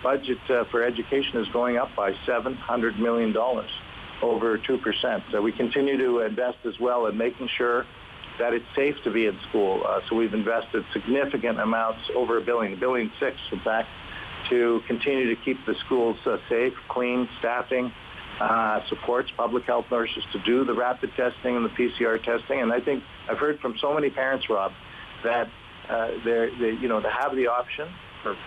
budget for education is going up by $700 million, over 2%. So we continue to invest as well in making sure that it's safe to be in school. So we've invested significant amounts, over $1 billion, $1.6 billion, in fact, to continue to keep the schools safe, clean, staffing, supports public health nurses to do the rapid testing and the PCR testing. And I think I've heard from so many parents, Rob, that they to have the option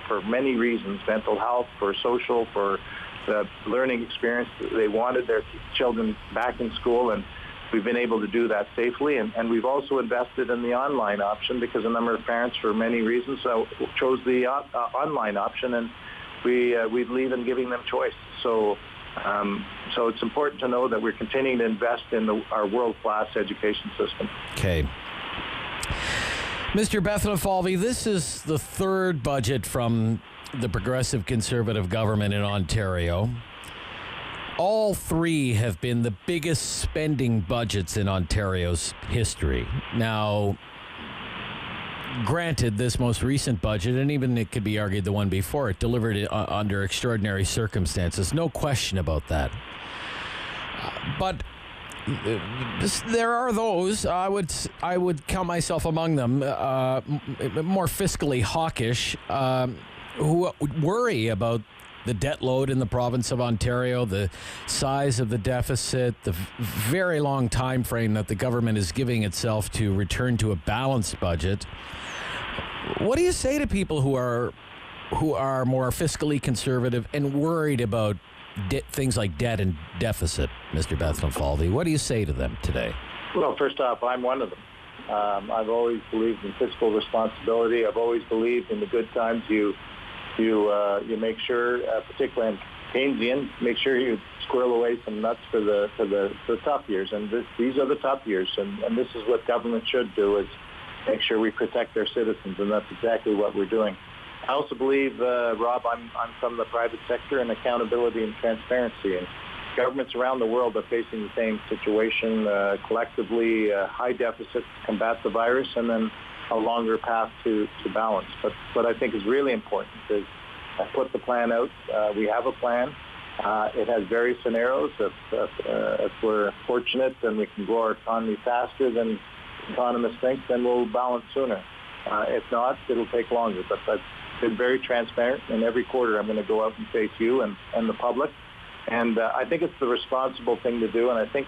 for many reasons, mental health, for social, for the learning experience, they wanted their children back in school, and we've been able to do that safely. And we've also invested in the online option because a number of parents, for many reasons, chose the online option, and we believe in giving them choice. So it's important to know that we're continuing to invest in our world-class education system. Okay. Mr. Bethlenfalvy, this is the third budget from the Progressive Conservative government in Ontario. All three have been the biggest spending budgets in Ontario's history. Now, granted, this most recent budget, and even it could be argued the one before it, delivered it under extraordinary circumstances. No question about that. But there are those, I would count myself among them, more fiscally hawkish, who worry about the debt load in the province of Ontario, the size of the deficit, the very long time frame that the government is giving itself to return to a balanced budget. What do you say to people who are more fiscally conservative and worried about things like debt and deficit, Mr. Bethlenfalvy? What do you say to them today? Well, first off, I'm one of them. I've always believed in fiscal responsibility. I've always believed in the good times you make sure, particularly in Keynesian, make sure you squirrel away some nuts for the tough years. And these are the tough years, and this is what government should do, is make sure we protect their citizens, and that's exactly what we're doing. I also believe, Rob, I'm from the private sector, and accountability and transparency. And governments around the world are facing the same situation, collectively, high deficits to combat the virus, and then a longer path to balance. But what I think is really important is I put the plan out. We have a plan. It has various scenarios. If we're fortunate and we can grow our economy faster than economists think, then we'll balance sooner. If not, it'll take longer. But I've been very transparent, and every quarter I'm going to go out and face you and the public. And I think it's the responsible thing to do, and I think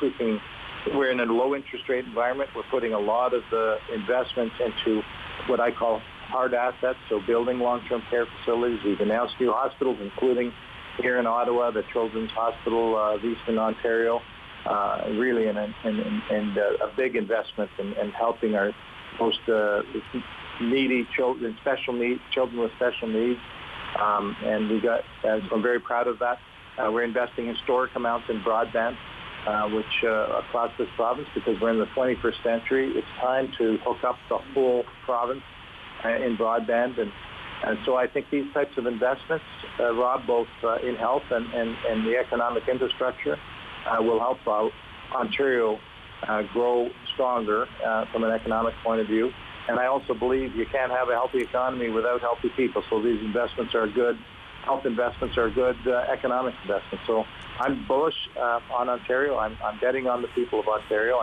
we're in a low interest rate environment. We're putting a lot of the investments into what I call hard assets, so building long-term care facilities. We've announced new hospitals, including here in Ottawa, the Children's Hospital of Eastern Ontario, really in a big investment in helping our most needy children, children with special needs. And I'm very proud of that. We're investing historic amounts in broadband, which across this province, because we're in the 21st century. It's time to hook up the whole province in broadband. And so I think these types of investments, Rob, both in health and the economic infrastructure, will help Ontario grow stronger from an economic point of view. And I also believe you can't have a healthy economy without healthy people. So these investments are good health investments are good economic investments. So I'm bullish on Ontario. I'm betting on the people of Ontario,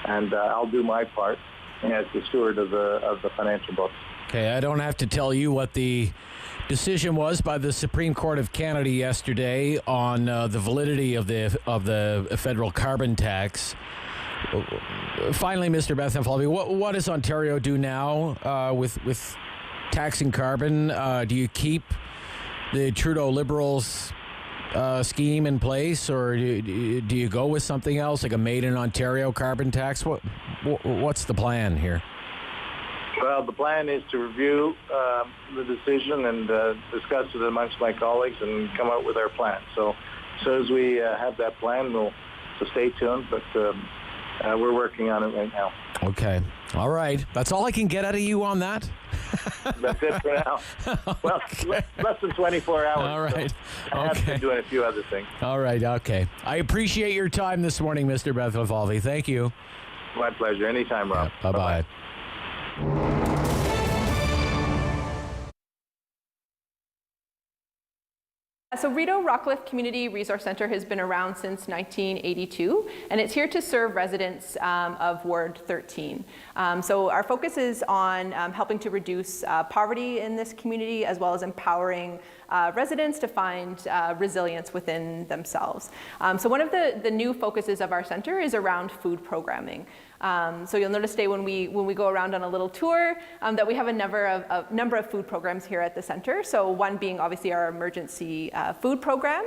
and I'll do my part as the steward of the financial books. Okay, I don't have to tell you what the decision was by the Supreme Court of Canada yesterday on the validity of the federal carbon tax. Finally, Mr. Bethlenfalvy, what does Ontario do now with taxing carbon? Do you keep the Trudeau Liberals scheme in place, or do you go with something else, like a Made in Ontario carbon tax? What's the plan here? Well, the plan is to review the decision and discuss it amongst my colleagues and come out with our plan. So as soon as we have that plan, so stay tuned, but we're working on it right now. Okay. All right. That's all I can get out of you on that? That's it for now. Well, less than 24 hours. All right. So I have been doing a few other things. All right. Okay. I appreciate your time this morning, Mr. Bethlenfalvy. Thank you. My pleasure. Anytime, Rob. Yeah, bye-bye. So Rideau Rockcliffe Community Resource Centre has been around since 1982, and it's here to serve residents of Ward 13. So our focus is on helping to reduce poverty in this community, as well as empowering residents to find resilience within themselves. So one of the new focuses of our centre is around food programming. So you'll notice today when we go around on a little tour that we have a number of food programs here at the centre. So one being obviously our emergency food program,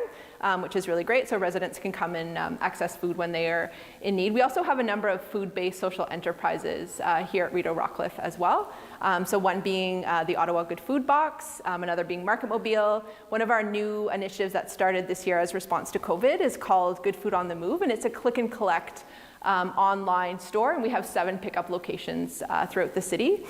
which is really great. So residents can come and access food when they are in need. We also have a number of food-based social enterprises here at Rideau Rockcliffe as well. So one being the Ottawa Good Food Box, another being Market Mobile. One of our new initiatives that started this year as response to COVID is called Good Food on the Move, and it's a click and collect online store, and we have 7 pickup locations throughout the city.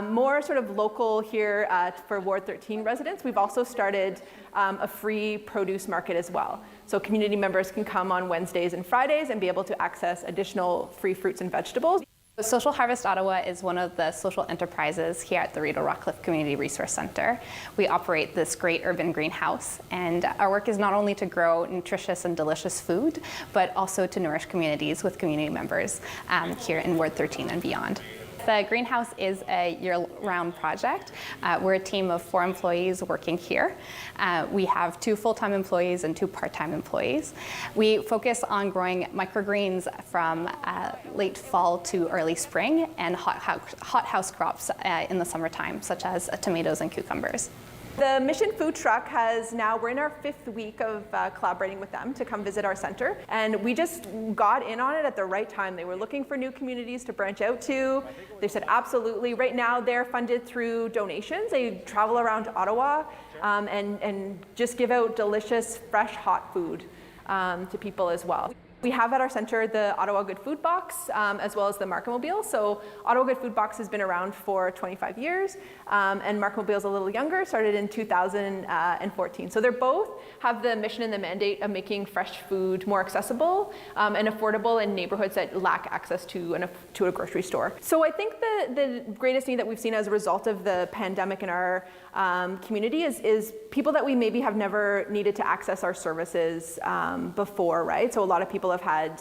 More sort of local here for Ward 13 residents, we've also started a free produce market as well. So community members can come on Wednesdays and Fridays and be able to access additional free fruits and vegetables. Social Harvest Ottawa is one of the social enterprises here at the Rideau Rockcliffe Community Resource Centre. We operate this great urban greenhouse, and our work is not only to grow nutritious and delicious food, but also to nourish communities with community members here in Ward 13 and beyond. The greenhouse is a year-round project. We're a team of 4 employees working here. We have 2 full-time employees and 2 part-time employees. We focus on growing microgreens from late fall to early spring, and hothouse crops in the summertime, such as tomatoes and cucumbers. The Mission Food Truck we're in our 5th week of collaborating with them to come visit our center, and we just got in on it at the right time. They were looking for new communities to branch out to. They said absolutely. Right now they're funded through donations. They travel around Ottawa and just give out delicious, fresh, hot food to people as well. We have at our centre the Ottawa Good Food Box as well as the Market Mobile. So Ottawa Good Food Box has been around for 25 years and Market Mobile is a little younger, started in 2014. So they both have the mission and the mandate of making fresh food more accessible and affordable in neighbourhoods that lack access to a grocery store. So I think the greatest need that we've seen as a result of the pandemic in our community is people that we maybe have never needed to access our services before, right? So a lot of people have had,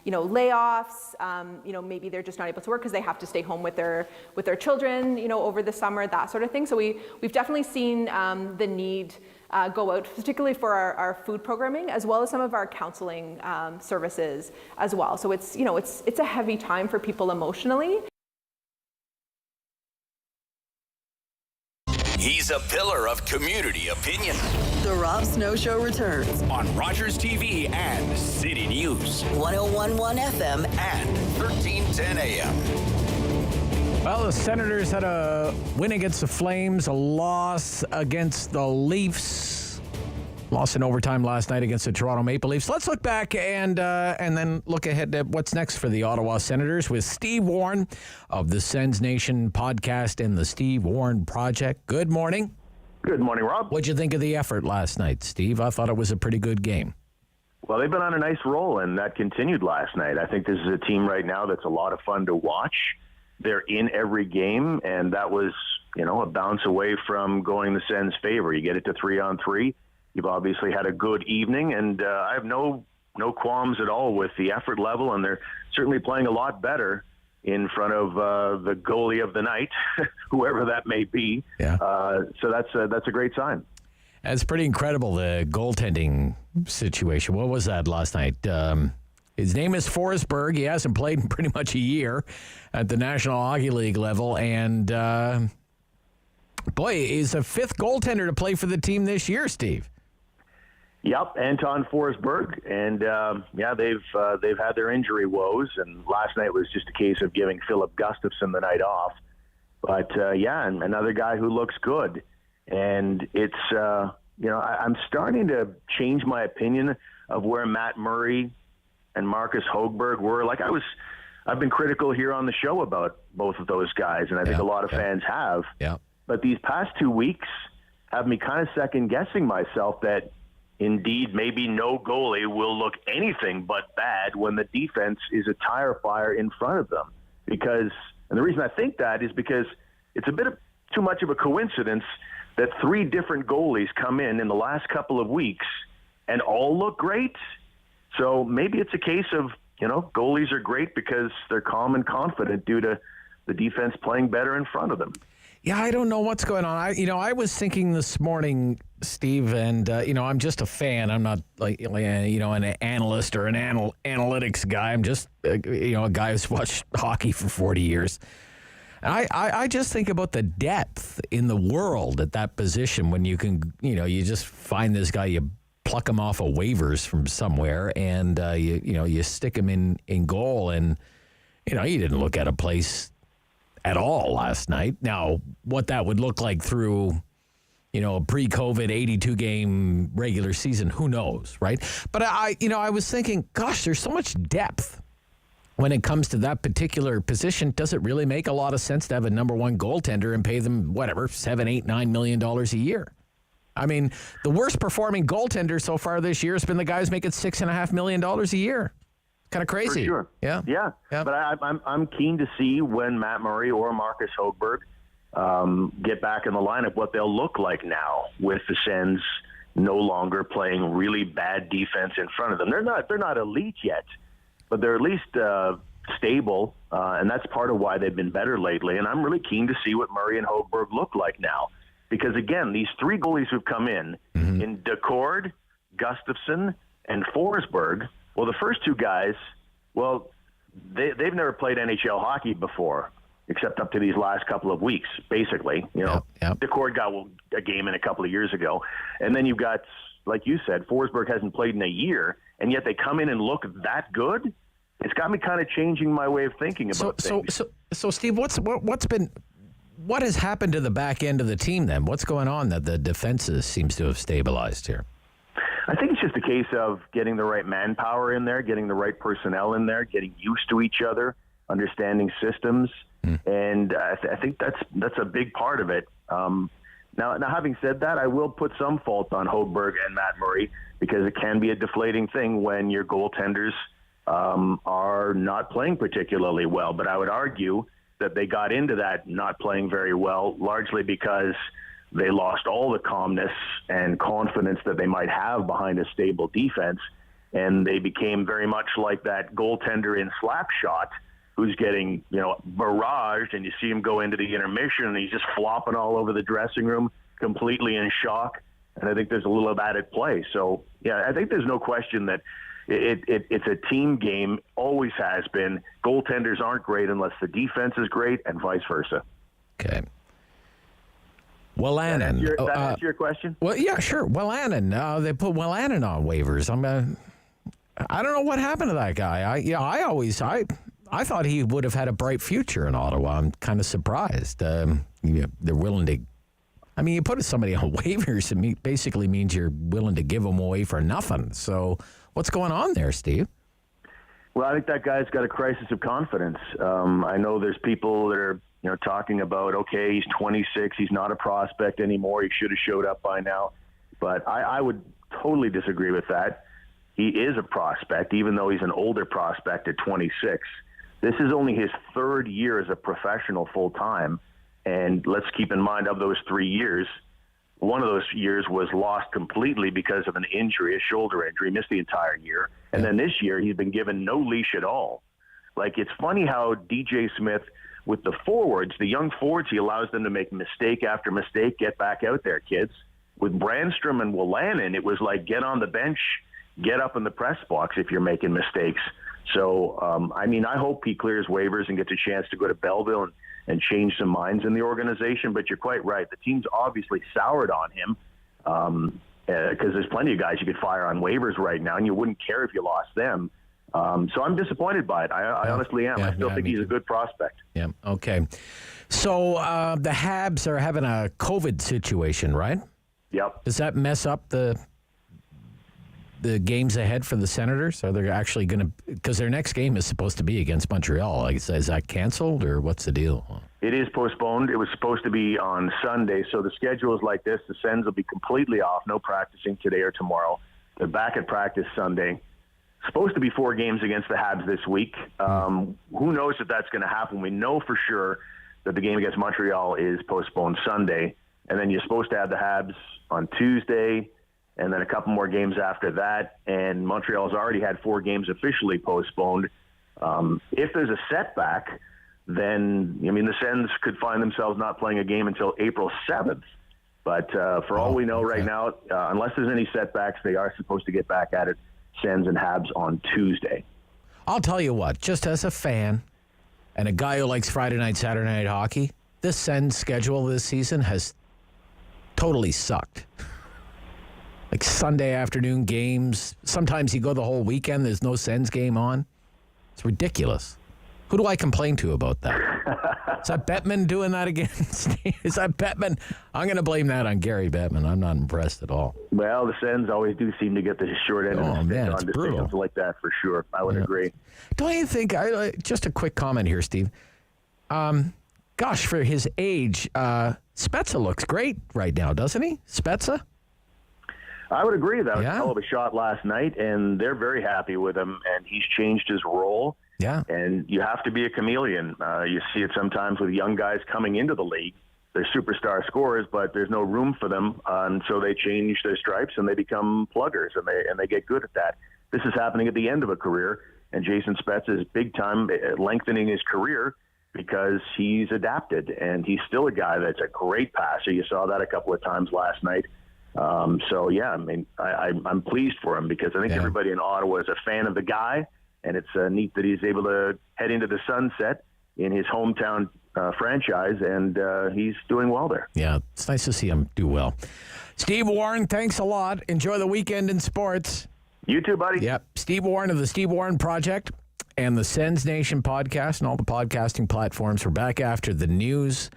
layoffs. Maybe they're just not able to work because they have to stay home with their children, over the summer, that sort of thing. So we've definitely seen the need go out, particularly for our food programming, as well as some of our counseling services as well. So it's a heavy time for people emotionally. He's a pillar of community opinion. The Rob Snow Show returns on Rogers TV and City News. 101.1 FM and 1310 AM. Well, the Senators had a win against the Flames, a loss against the Leafs. Lost in overtime last night against the Toronto Maple Leafs. Let's look back and then look ahead at what's next for the Ottawa Senators with Steve Warne of the Sens Nation podcast and the Steve Warne Project. Good morning. Good morning, Rob. What'd you think of the effort last night, Steve? I thought it was a pretty good game. Well, they've been on a nice roll, and that continued last night. I think this is a team right now that's a lot of fun to watch. They're in every game, and that was a bounce away from going the Sens' favor. You get it to 3-on-3. You've obviously had a good evening, and I have no qualms at all with the effort level, and they're certainly playing a lot better in front of the goalie of the night, whoever that may be. Yeah. So that's a great sign. It's pretty incredible, the goaltending situation. What was that last night? His name is Forsberg. He hasn't played in pretty much a year at the National Hockey League level, and boy, he's a fifth goaltender to play for the team this year, Steve. Yep, Anton Forsberg, and they've had their injury woes, and last night was just a case of giving Philip Gustafsson the night off. But and another guy who looks good, and it's I'm starting to change my opinion of where Matt Murray and Marcus Högberg were. I've been critical here on the show about both of those guys, and I think a lot of fans have. Yeah. But these past 2 weeks have me kind of second guessing myself that indeed, maybe no goalie will look anything but bad when the defense is a tire fire in front of them. And the reason I think that is because it's a bit of too much of a coincidence that 3 different goalies come in the last couple of weeks and all look great. So maybe it's a case of, goalies are great because they're calm and confident due to the defense playing better in front of them. Yeah, I don't know what's going on. I was thinking this morning, Steve, and I'm just a fan. I'm not an analyst or an analytics guy. I'm just a guy who's watched hockey for 40 years. And I just think about the depth in the world at that position when you can, you just find this guy, you pluck him off of waivers from somewhere, and you stick him in goal, and you didn't look at a place at all last night. Now, what that would look like through, a pre-COVID 82-game regular season, who knows, right? But I was thinking, gosh, there's so much depth when it comes to that particular position. Does it really make a lot of sense to have a number one goaltender and pay them, whatever, $7, $8, $9 million a year? I mean, the worst performing goaltender so far this year has been the guy who's making $6.5 million a year. Kind of crazy. For sure. Yeah. But I'm keen to see when Matt Murray or Marcus Högberg get back in the lineup what they'll look like now with the Sens no longer playing really bad defense in front of them. They're not elite yet, but they're at least stable, and that's part of why they've been better lately. And I'm really keen to see what Murray and Högberg look like now, because again, these 3 goalies who've come in Decord, Gustafsson, and Forsberg. Well, the first 2 guys, they've never played NHL hockey before, except up to these last couple of weeks, basically. Decord got a game in a couple of years ago. And then you've got, like you said, Forsberg hasn't played in a year, and yet they come in and look that good. It's got me kind of changing my way of thinking about things. So Steve, what has happened to the back end of the team then? What's going on that the defenses seems to have stabilized here? I think it's just a case of getting the right manpower in there, getting the right personnel in there, getting used to each other, understanding systems, and I think that's a big part of it. Now, having said that, I will put some fault on Högberg and Matt Murray because it can be a deflating thing when your goaltenders are not playing particularly well. But I would argue that they got into that not playing very well largely because they lost all the calmness and confidence that they might have behind a stable defense, and they became very much like that goaltender in Slapshot who's getting, barraged, and you see him go into the intermission, and he's just flopping all over the dressing room, completely in shock. And I think there's a little of that at play. So, yeah, I think there's no question that it's a team game, always has been. Goaltenders aren't great unless the defense is great, and vice versa. Okay. Welanen. That answer your question? Well, yeah, sure. Welanen. They put Welanen on waivers. I don't know what happened to that guy. I thought he would have had a bright future in Ottawa. I'm kind of surprised. They're willing to. I mean, you put somebody on waivers, it basically means you're willing to give them away for nothing. So, what's going on there, Steve? Well, I think that guy's got a crisis of confidence. I know there's people that are talking about, okay, he's 26, he's not a prospect anymore, he should have showed up by now. But I would totally disagree with that. He is a prospect, even though he's an older prospect at 26. This is only his 3rd year as a professional full-time, And let's keep in mind, of those 3 years, one of those years was lost completely because of an injury, a shoulder injury, missed the entire year. And then this year, he's been given no leash at all. Like, it's funny how DJ Smith, with the forwards, the young forwards, he allows them to make mistake after mistake. Get back out there, kids. With Brandstrom and Willanen, it was like, get on the bench, get up in the press box if you're making mistakes. So, I hope he clears waivers and gets a chance to go to Belleville and change some minds in the organization. But you're quite right. The team's obviously soured on him because there's plenty of guys you could fire on waivers right now, and you wouldn't care if you lost them. So I'm disappointed by it. I honestly am. I still think he's a good prospect. Yeah, okay. So the Habs are having a COVID situation, right? Yep. Does that mess up the games ahead for the Senators? Are they actually going to, because their next game is supposed to be against Montreal. Is that canceled, or what's the deal? It is postponed. It was supposed to be on Sunday. So the schedule is like this. The Sens will be completely off, no practicing today or tomorrow. They're back at practice Sunday. Supposed to be 4 games against the Habs this week. Who knows if that's going to happen? We know for sure that the game against Montreal is postponed Sunday. And then you're supposed to have the Habs on Tuesday, and then a couple more games after that. And Montreal's already had 4 games officially postponed. If there's a setback, then, the Sens could find themselves not playing a game until April 7th. But for all we know right now, unless there's any setbacks, they are supposed to get back at it, Sens and Habs, on Tuesday. I'll tell you what, just as a fan and a guy who likes Friday night, Saturday night hockey, this Sens schedule this season has totally sucked. Like Sunday afternoon games. Sometimes you go the whole weekend, there's no Sens game on. It's ridiculous. Who do I complain to about that? Is that Bettman doing that again? Is that Bettman? I'm going to blame that on Gary Bettman. I'm not impressed at all. Well, the Sens always do seem to get the short end of the stick on decisions like that, for sure. I would agree. Don't you think, just a quick comment here, Steve. Gosh, for his age, Spezza looks great right now, doesn't he? Spezza? I would agree. That was a hell of a shot last night, and they're very happy with him, and he's changed his role. Yeah. And you have to be a chameleon. You see it sometimes with young guys coming into the league. They're superstar scorers, but there's no room for them, and so they change their stripes and they become pluggers, and they get good at that. This is happening at the end of a career, and Jason Spezza is big time lengthening his career because he's adapted, and he's still a guy that's a great passer. You saw that a couple of times last night. I'm pleased for him because I think everybody in Ottawa is a fan of the guy, and it's neat that he's able to head into the sunset in his hometown franchise, and he's doing well there. Yeah, it's nice to see him do well. Steve Warne, thanks a lot. Enjoy the weekend in sports. You too, buddy. Yep. Steve Warne of the Steve Warne Project and the Sens Nation podcast and all the podcasting platforms. We're back after the news.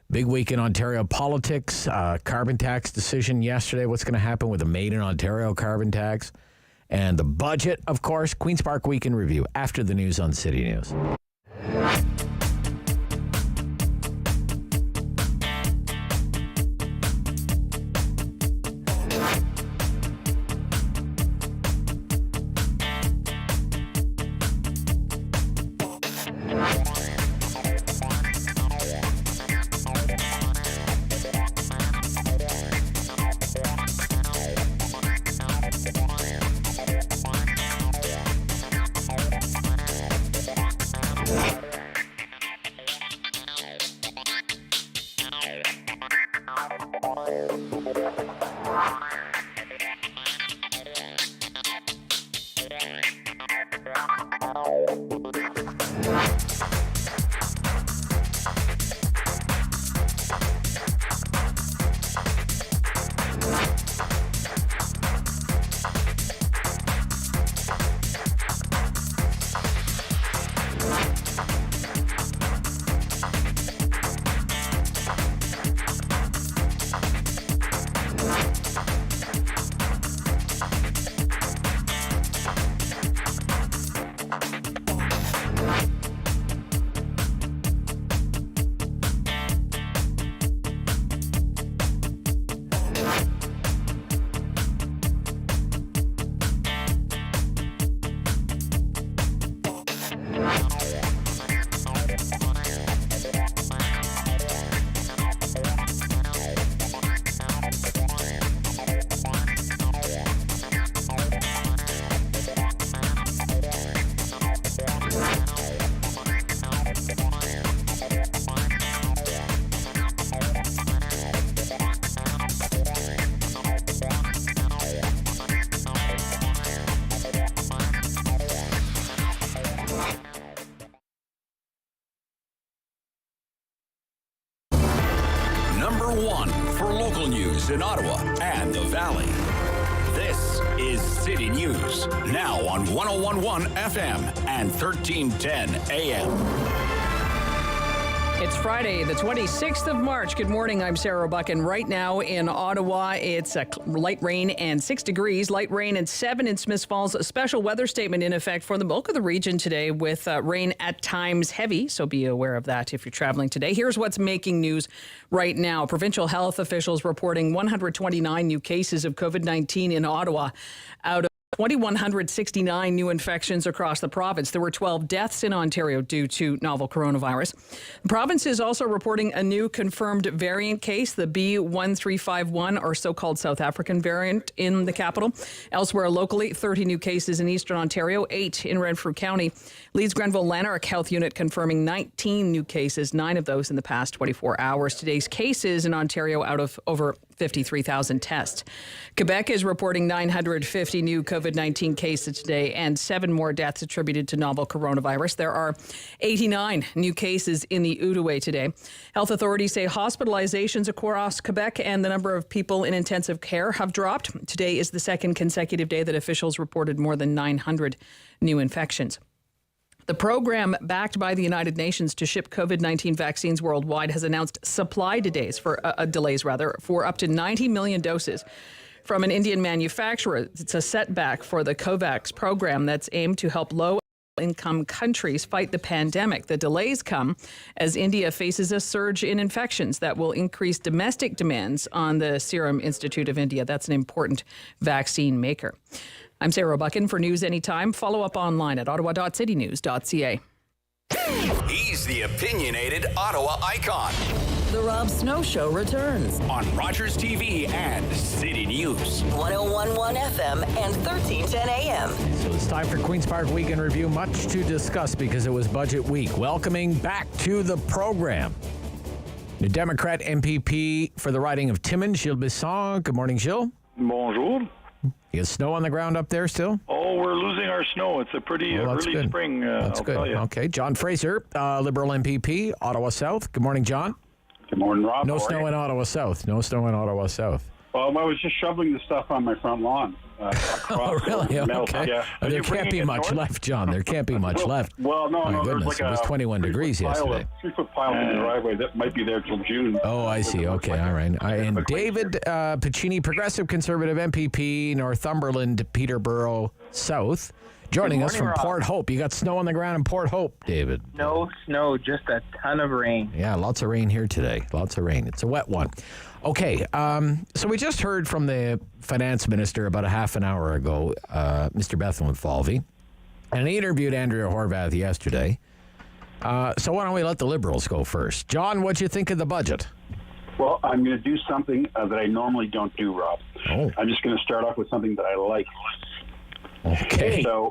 Big week in Ontario politics. Carbon tax decision yesterday. What's going to happen with the Made in Ontario carbon tax? And the budget, of course. Queen's Park Week in Review after the news on City News. one for local news in Ottawa and the Valley. This is City News, now on 101.1 FM and 1310 AM. It's Friday, the 26th of March. Good morning, I'm Sarah Buck, and right now in Ottawa, it's light rain and 6 degrees, light rain and 7 in Smiths Falls. A special weather statement in effect for the bulk of the region today with rain at times heavy, so be aware of that if you're traveling today. Here's what's making news right now. Provincial health officials reporting 129 new cases of COVID-19 in Ottawa out of 2,169 new infections across the province. There were 12 deaths in Ontario due to novel coronavirus. The province is also reporting a new confirmed variant case, the B1351, or so-called South African variant in the capital. Elsewhere locally, 30 new cases in Eastern Ontario, 8 in Renfrew County. Leeds Grenville Lanark Health Unit confirming 19 new cases, 9 of those in the past 24 hours. Today's cases in Ontario out of over 53,000 tests. Quebec is reporting 950 new COVID-19 cases today and 7 more deaths attributed to novel coronavirus. There are 89 new cases in the Outaouais today. Health authorities say hospitalizations across Quebec and the number of people in intensive care have dropped. Today is the second consecutive day that officials reported more than 900 new infections. The program backed by the United Nations to ship COVID-19 vaccines worldwide has announced supply delays for up to 90 million doses from an Indian manufacturer. It's a setback for the COVAX program that's aimed to help low-income countries fight the pandemic. The delays come as India faces a surge in infections that will increase domestic demands on the Serum Institute of India. That's an important vaccine maker. I'm Sarah Buchan for News Anytime. Follow up online at ottawa.citynews.ca. He's the opinionated Ottawa icon. The Rob Snow Show returns on Rogers TV and City News. 101.1 FM and 1310 AM. So it's time for Queen's Park Week in Review. Much to discuss because it was budget week. Welcoming back to the program, the Democrat MPP for the riding of Timmins, Gilles Bisson. Good morning, Gilles. Bonjour. You got snow on the ground up there still? Oh, we're losing our snow. It's a pretty early good. spring, That's I'll good. tell you. Okay. John Fraser, Liberal MPP, Ottawa South. Good morning, John. Good morning, Rob. No snow in Ottawa South. No snow in Ottawa South. Well, I was just shoveling the stuff on my front lawn. Oh, really? Okay. Yeah. There can't be much left, John. There can't be much left. Well, no, My there's goodness, like it was 21 degrees yesterday. 3-foot pile in the driveway that might be there till June. Oh, I see. Okay, all right. And David Piccini, Progressive Conservative MPP, Northumberland, Peterborough South, joining us from Rob. Port Hope. You got snow on the ground in Port Hope, David? No snow, just a ton of rain. Yeah, lots of rain here today. Lots of rain. It's a wet one. Okay, so we just heard from the Finance Minister about a half an hour ago, Mr. Bethlenfalvy, and he interviewed Andrea Horvath yesterday. So why don't we let the Liberals go first? John, what'd you think of the budget? Well, I'm going to do something that I normally don't do, Rob. Oh. I'm just going to start off with something that I like. Okay. So,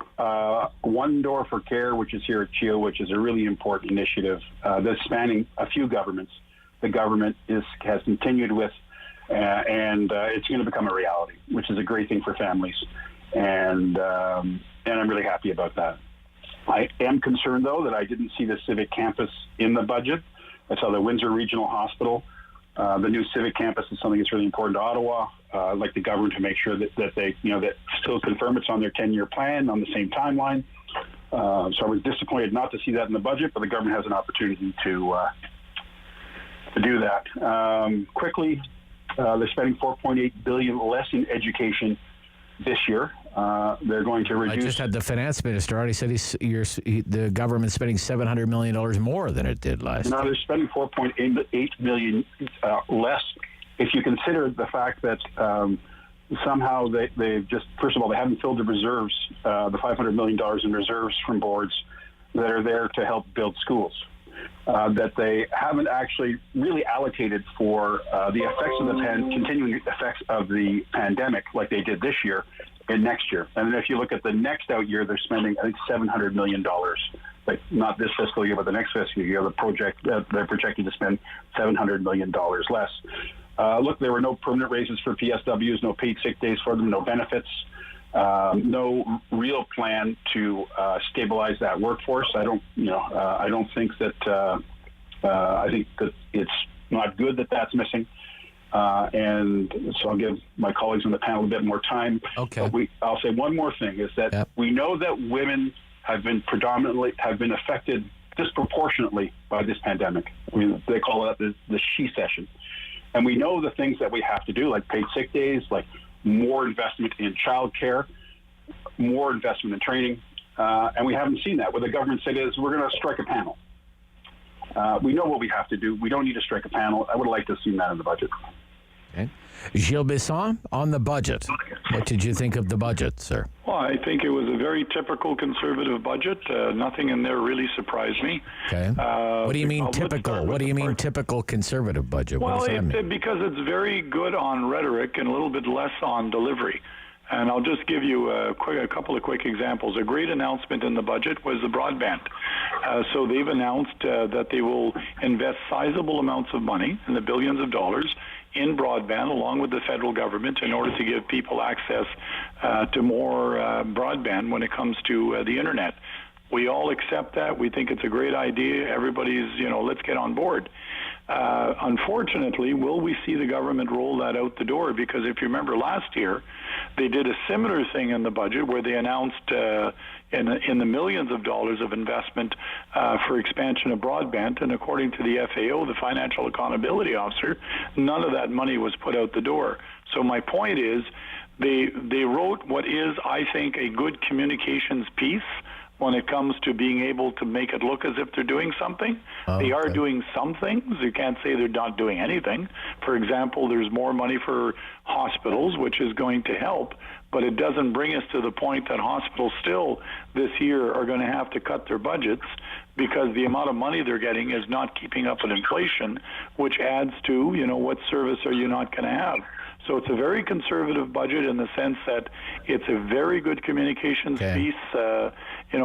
One Door for Care, which is here at CHEO, which is a really important initiative that's spanning a few governments. The government has continued with, and it's going to become a reality, which is a great thing for families, and I'm really happy about that. I am concerned, though, that I didn't see the civic campus in the budget. I saw the Windsor Regional Hospital. The new civic campus is something that's really important to Ottawa. I'd like the government to make sure that they, that still confirm it's on their 10-year plan on the same timeline. So I was disappointed not to see that in the budget, but the government has an opportunity to do that. Quickly, they're spending $4.8 billion less in education this year. They're going to reduce. I just had the finance minister already said the government's spending $700 million more than it did last year. No, they're spending $4.8 million less. If you consider the fact that somehow they've just, first of all, they haven't filled the reserves, the $500 million in reserves from boards that are there to help build schools. That they haven't actually really allocated for the effects of the continuing effects of the pandemic like they did this year and next year. And then if you look at the next out year, they're spending, I think, $700 million. Like not this fiscal year, but the next fiscal year, they're projecting to spend $700 million less. Look, there were no permanent raises for PSWs, no paid sick days for them, no benefits. No real plan to stabilize that workforce. I don't think that. I think that it's not good that that's missing. And so I'll give my colleagues on the panel a bit more time. Okay. But I'll say one more thing is that we know that women have been affected disproportionately by this pandemic. They call it the she session. And we know the things that we have to do, like paid sick days, like more investment in childcare, more investment in training. And we haven't seen that. What the government said is we're going to strike a panel. We know what we have to do. We don't need to strike a panel. I would like to have seen that in the budget. Okay. Gilles Bisson, on the budget. What did you think of the budget, sir? Well, I think it was a very typical Conservative budget. Nothing in there really surprised me. Okay. What do you mean typical? What do you mean typical Conservative budget? What does that mean? Because it's very good on rhetoric and a little bit less on delivery. And I'll just give you a couple of quick examples. A great announcement in the budget was the broadband. So they've announced that they will invest sizable amounts of money, in the billions of dollars, in broadband along with the federal government in order to give people access to more broadband when it comes to the internet. We all accept that. We think it's a great idea. Everybody's, let's get on board. Unfortunately, will we see the government roll that out the door? Because if you remember last year, they did a similar thing in the budget where they announced in the millions of dollars of investment for expansion of broadband. And according to the FAO, the Financial Accountability Officer, none of that money was put out the door. So my point is they wrote what is, I think, a good communications piece when it comes to being able to make it look as if they're doing something. They are doing some things. You can't say they're not doing anything. For example, there's more money for hospitals, which is going to help, but it doesn't bring us to the point that hospitals still this year are going to have to cut their budgets because the amount of money they're getting is not keeping up with inflation, which adds to, what service are you not going to have? So it's a very conservative budget in the sense that it's a very good communications piece.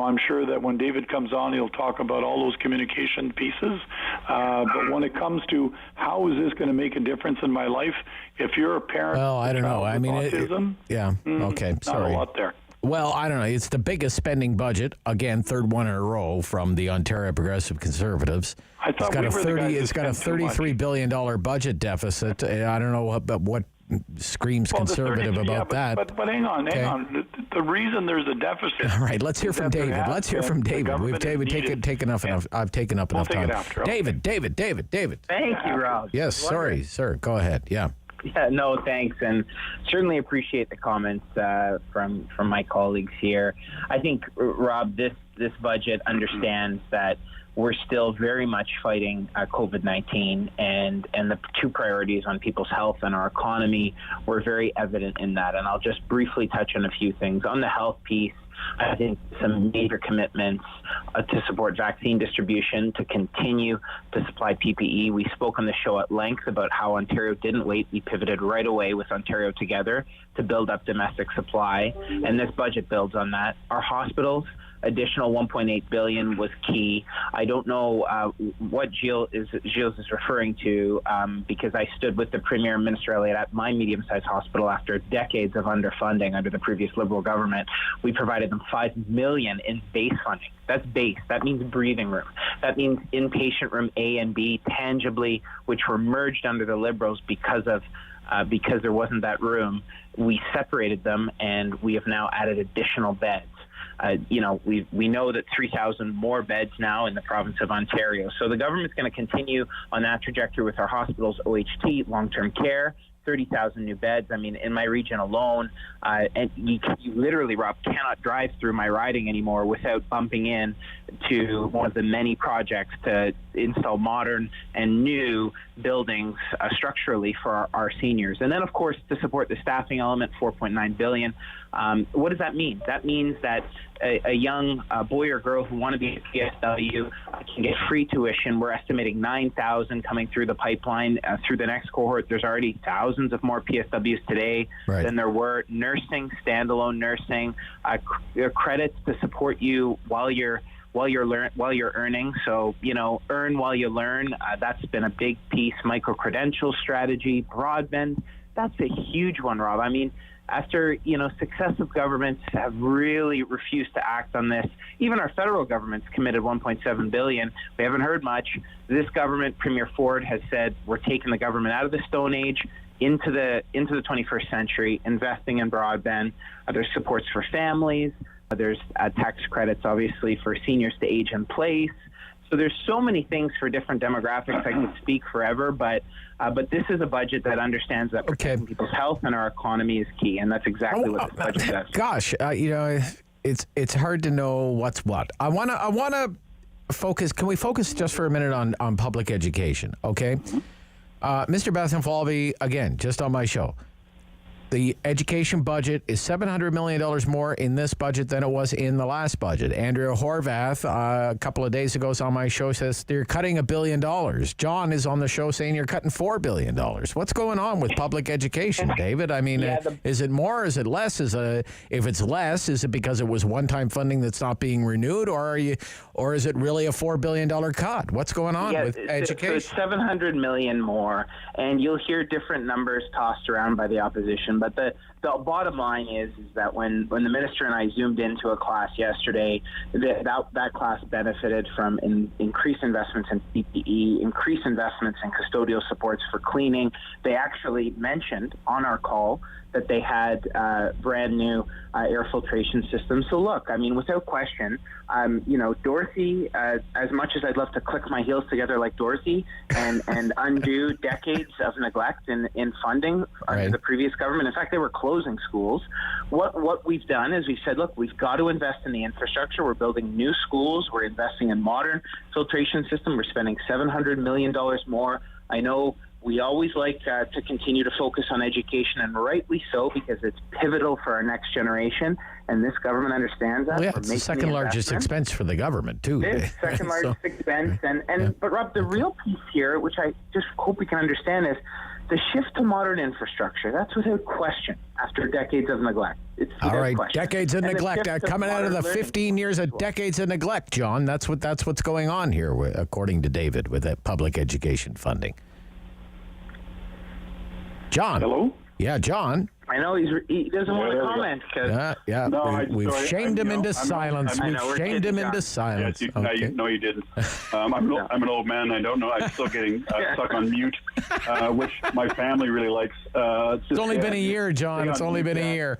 I'm sure that when David comes on, he'll talk about all those communication pieces. But when it comes to how is this going to make a difference in my life, if you're a parent, I don't know. I mean, autism, okay, sorry. Not a lot there. Well, I don't know. It's the biggest spending budget, again, third one in a row from the Ontario Progressive Conservatives. I thought it's got a $33 billion budget deficit. I don't know what screams conservative about that. But hang on. The reason there's a deficit. All right, let's hear from David. Let's hear from David. We've taken enough. I've taken up enough time. David. Thank you, Rob. Yes, sorry, sir. Go ahead. Yeah. Yeah, no, thanks, and certainly appreciate the comments from my colleagues here. I think, Rob, this budget understands that we're still very much fighting COVID-19, and the two priorities on people's health and our economy were very evident in that. And I'll just briefly touch on a few things. On the health piece, I think some major commitments to support vaccine distribution, to continue to supply PPE. We spoke on the show at length about how Ontario didn't wait. We pivoted right away with Ontario Together to build up domestic supply, and this budget builds on that. Our hospitals, additional $1.8 billion was key. I don't know what Gilles is referring to because I stood with the Premier and Minister Elliott at my medium-sized hospital after decades of underfunding under the previous Liberal government. We provided them $5 million in base funding. That's base. That means breathing room. That means inpatient room A and B tangibly, which were merged under the Liberals because there wasn't that room. We separated them, and we have now added additional beds. We know that 3,000 more beds now in the province of Ontario. So the government's going to continue on that trajectory with our hospitals, OHT, long-term care, 30,000 new beds. I mean, in my region alone, and you literally, Rob, cannot drive through my riding anymore without bumping in to one of the many projects to install modern and new buildings structurally for our seniors. And then, of course, to support the staffing element, $4.9 billion. What does that mean? That means that a young boy or girl who want to be a PSW can get free tuition. We're estimating 9,000 coming through the pipeline through the next cohort. There's already thousands of more PSWs today than there were. Nursing, standalone nursing, credits to support you while you're earning. So, earn while you learn. That's been a big piece. Micro-credential strategy, broadband. That's a huge one, Rob. I mean, after, successive governments have really refused to act on this. Even our federal government's committed $1.7 billion. We haven't heard much. This government, Premier Ford, has said we're taking the government out of the Stone Age into the 21st century, investing in broadband. There's supports for families. There's tax credits, obviously, for seniors to age in place. So there's so many things for different demographics. I could speak forever, but this is a budget that understands that protecting people's health and our economy is key, and that's exactly what this budget does. Gosh, it's hard to know what's what. I wanna focus. Can we focus just for a minute on public education? Okay, Mr. Bethlenfalvy, again, just on my show. The education budget is $700 million more in this budget than it was in the last budget. Andrea Horvath, a couple of days ago, on my show says they're cutting $1 billion. John is on the show saying you're cutting $4 billion. What's going on with public education, David? I mean, is it more? Is it less? If it's less, is it because it was one-time funding that's not being renewed, or is it really a $4 billion cut? What's going on with education? So it's $700 million more, and you'll hear different numbers tossed around by the opposition. But the bottom line is that when the minister and I zoomed into a class yesterday, that class benefited from increased investments in PPE, increased investments in custodial supports for cleaning. They actually mentioned on our call that they had brand new air filtration systems. So look, I mean, without question, Dorothy, as much as I'd love to click my heels together like Dorothy and undo decades of neglect in funding under the previous government. In fact, they were closing schools. What we've done is we said, look, we've got to invest in the infrastructure. We're building new schools. We're investing in modern filtration system. We're spending $700 million more. I know we always like to continue to focus on education, and rightly so, because it's pivotal for our next generation, and this government understands that. Well, yeah, it's the second largest expense for the government, too. It's the second largest expense. But, Rob, the real piece here, which I just hope we can understand, is the shift to modern infrastructure. That's without question after decades of neglect. It's all right, question. Decades of neglect. Coming out of the 15 years of decades of neglect, John, that's what's going on here, according to David, with that public education funding. John. Hello? Yeah, John. I know he doesn't want to comment. No, we've shamed him into silence. We've shamed him into silence. Yes, no, you didn't. I'm an old man. I don't know. I'm still getting stuck on mute, which my family really likes. It's only been a year, John. It's only been a year.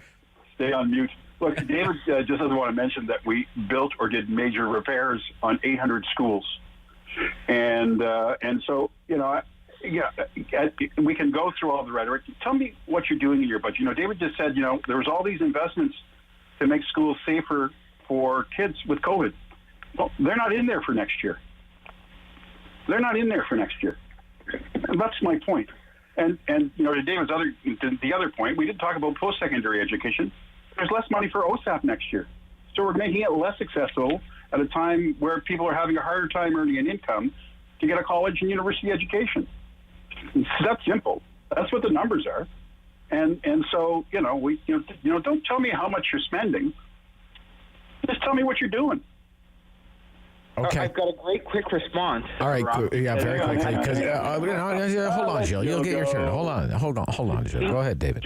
Stay on mute. Look, David just doesn't want to mention that we built or did major repairs on 800 schools, and so Yeah, we can go through all the rhetoric. Tell me what you're doing in your budget. David just said, there was all these investments to make schools safer for kids with COVID. Well, they're not in there for next year. They're not in there for next year. And that's my point. And to David's the other point, we did talk about post-secondary education. There's less money for OSAP next year. So we're making it less accessible at a time where people are having a harder time earning an income to get a college and university education. It's that simple. That's what the numbers are, and so don't tell me how much you're spending. Just tell me what you're doing. Okay. I've got a great quick response. All right, yeah, very quickly. Because hold on, Jill. You'll get your turn. Hold on, Jill. Go ahead, David.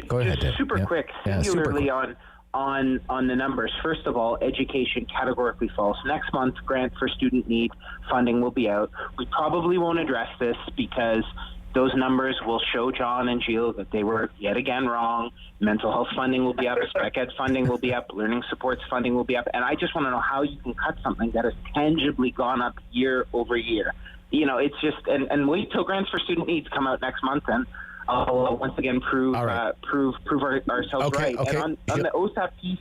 Super quick. Singularly on the numbers. First of all, education categorically false. Next month, grant for student need funding will be out. We probably won't address this because those numbers will show John and Jill that they were yet again wrong. Mental health funding will be up, spec ed funding will be up, learning supports funding will be up, and I just want to know how you can cut something that has tangibly gone up year over year. It's just, and wait till grants for student needs come out next month, and I'll once again prove ourselves right. Okay. And on the OSAP piece,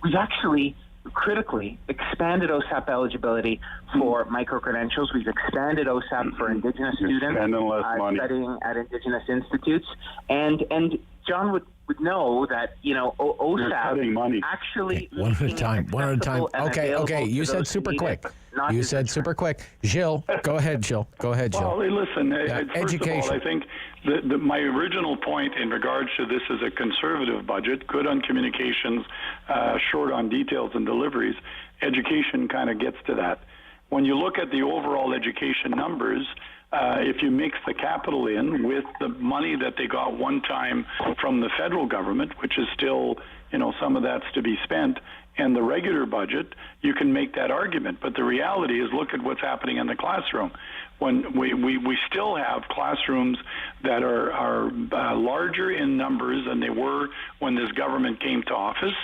we've actually critically expanded OSAP eligibility for micro-credentials. We've expanded OSAP for Indigenous students studying at Indigenous institutes. And John would know that, OSAP actually... One at a time. Okay. You said super quick. Super quick. Jill, go ahead, Jill. Well, listen, first of all, I think my original point in regards to this is a conservative budget, good on communications, short on details and deliveries. Education kind of gets to that. when you look at the overall education numbers, if you mix the capital in with the money that they got one time from the federal government, which is still, some of that's to be spent, and the regular budget, you can make that argument. But the reality is, look at what's happening in the classroom. When we still have classrooms that are larger in numbers than they were when this government came to office.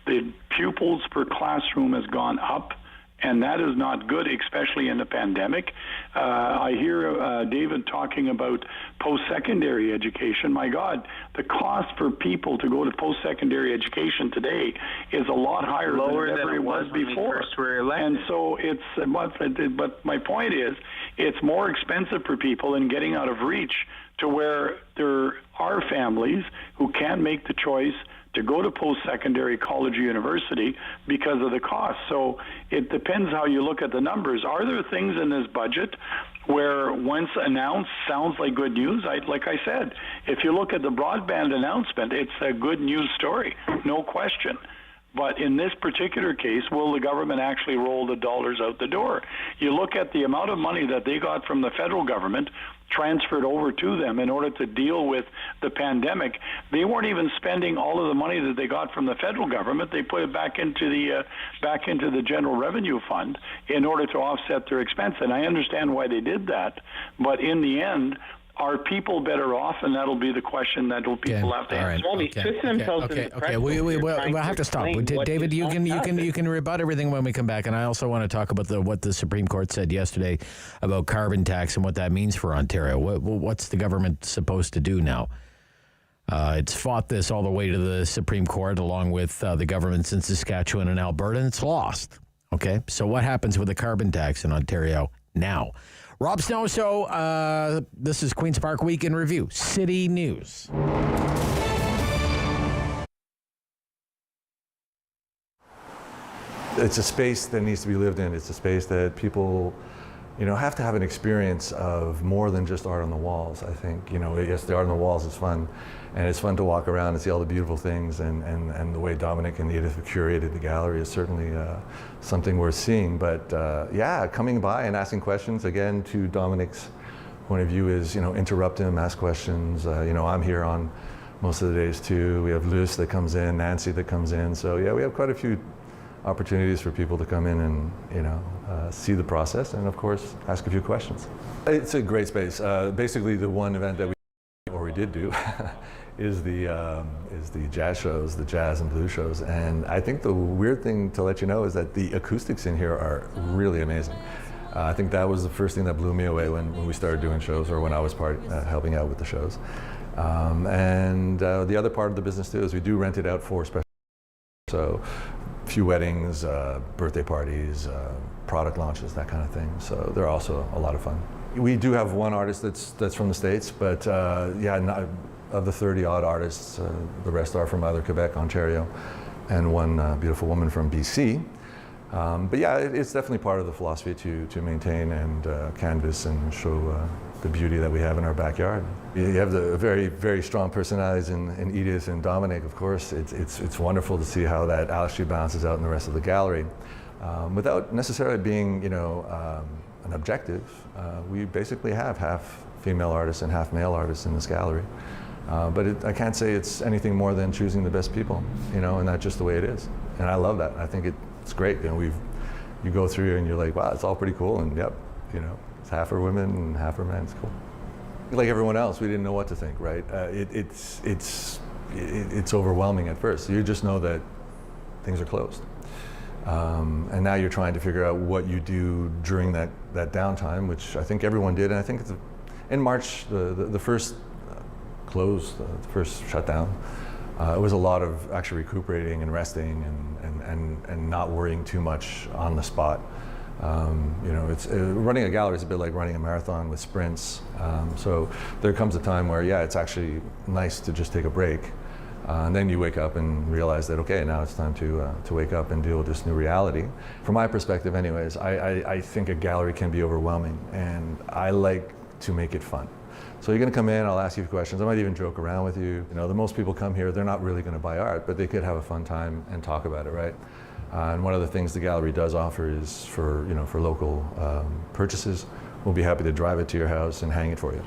The pupils per classroom has gone up, and that is not good, especially in the pandemic. I hear David talking about post-secondary education. My God, the cost for people to go to post-secondary education today is a lot higher than ever it was before. And so but my point is, it's more expensive for people and getting out of reach to where there are families who can't make the choice to go to post-secondary college or university because of the cost. So it depends how you look at the numbers. Are there things in this budget where once announced sounds like good news? Like I said, if you look at the broadband announcement, it's a good news story, no question. But in this particular case, will the government actually roll the dollars out the door? You look at the amount of money that they got from the federal government transferred over to them in order to deal with the pandemic. They weren't even spending all of the money that they got from the federal government. They put it back into the general revenue fund in order to offset their expense. And I understand why they did that. But in the end, are people better off? And that'll be the question that people have to answer. We'll have to stop. David, you can rebut everything when we come back, and I also want to talk about what the Supreme Court said yesterday about carbon tax and what that means for Ontario. What's the government supposed to do now? It's fought this all the way to the Supreme Court, along with the governments in Saskatchewan and Alberta, and it's lost. Okay, so what happens with the carbon tax in Ontario now? Rob Snow Show, this is Queen's Park Week in Review, City News. It's a space that needs to be lived in. It's a space that people, have to have an experience of more than just art on the walls. I think, yes, the art on the walls is fun, and it's fun to walk around and see all the beautiful things, and the way Dominic and Edith have curated the gallery is certainly something worth seeing. But coming by and asking questions, again, to Dominic's point of view is, interrupt him, ask questions. I'm here on most of the days too. We have Luce that comes in, Nancy that comes in. So we have quite a few opportunities for people to come in and see the process, and of course ask a few questions. It's a great space. Basically, the one event that we did do is the jazz shows, the jazz and blues shows. And I think the weird thing to let you know is that the acoustics in here are really amazing. I think that was the first thing that blew me away when we started doing shows, or when I was helping out with the shows. The other part of the business too is we do rent it out for special. So a few weddings, birthday parties, product launches, that kind of thing. So they're also a lot of fun. We do have one artist that's from the States, but of the 30-odd artists, the rest are from either Quebec, Ontario, and one beautiful woman from BC. It's definitely part of the philosophy to maintain and canvas and show the beauty that we have in our backyard. You have the very, very strong personalities in Edith and Dominic, of course. It's wonderful to see how that actually balances out in the rest of the gallery. Without necessarily being, an objective, we basically have half female artists and half male artists in this gallery. But I can't say it's anything more than choosing the best people, and that's just the way it is. And I love that. I think it's great. You go through and you're like, wow, it's all pretty cool. And it's half are women and half are men. It's cool. Like everyone else, we didn't know what to think, right? It's overwhelming at first. So you just know that things are closed. And now you're trying to figure out what you do during that downtime, which I think everyone did. And I think in March, the first close, the first shutdown, it was a lot of actually recuperating and resting and not worrying too much on the spot. It's running a gallery is a bit like running a marathon with sprints. So there comes a time where, it's actually nice to just take a break. And then you wake up and realize that, okay, now it's time to wake up and deal with this new reality. From my perspective anyways, I think a gallery can be overwhelming, and I like to make it fun. So you're going to come in, I'll ask you questions, I might even joke around with you. The most people come here, they're not really going to buy art, but they could have a fun time and talk about it, right? And one of the things the gallery does offer is for local purchases. We'll be happy to drive it to your house and hang it for you.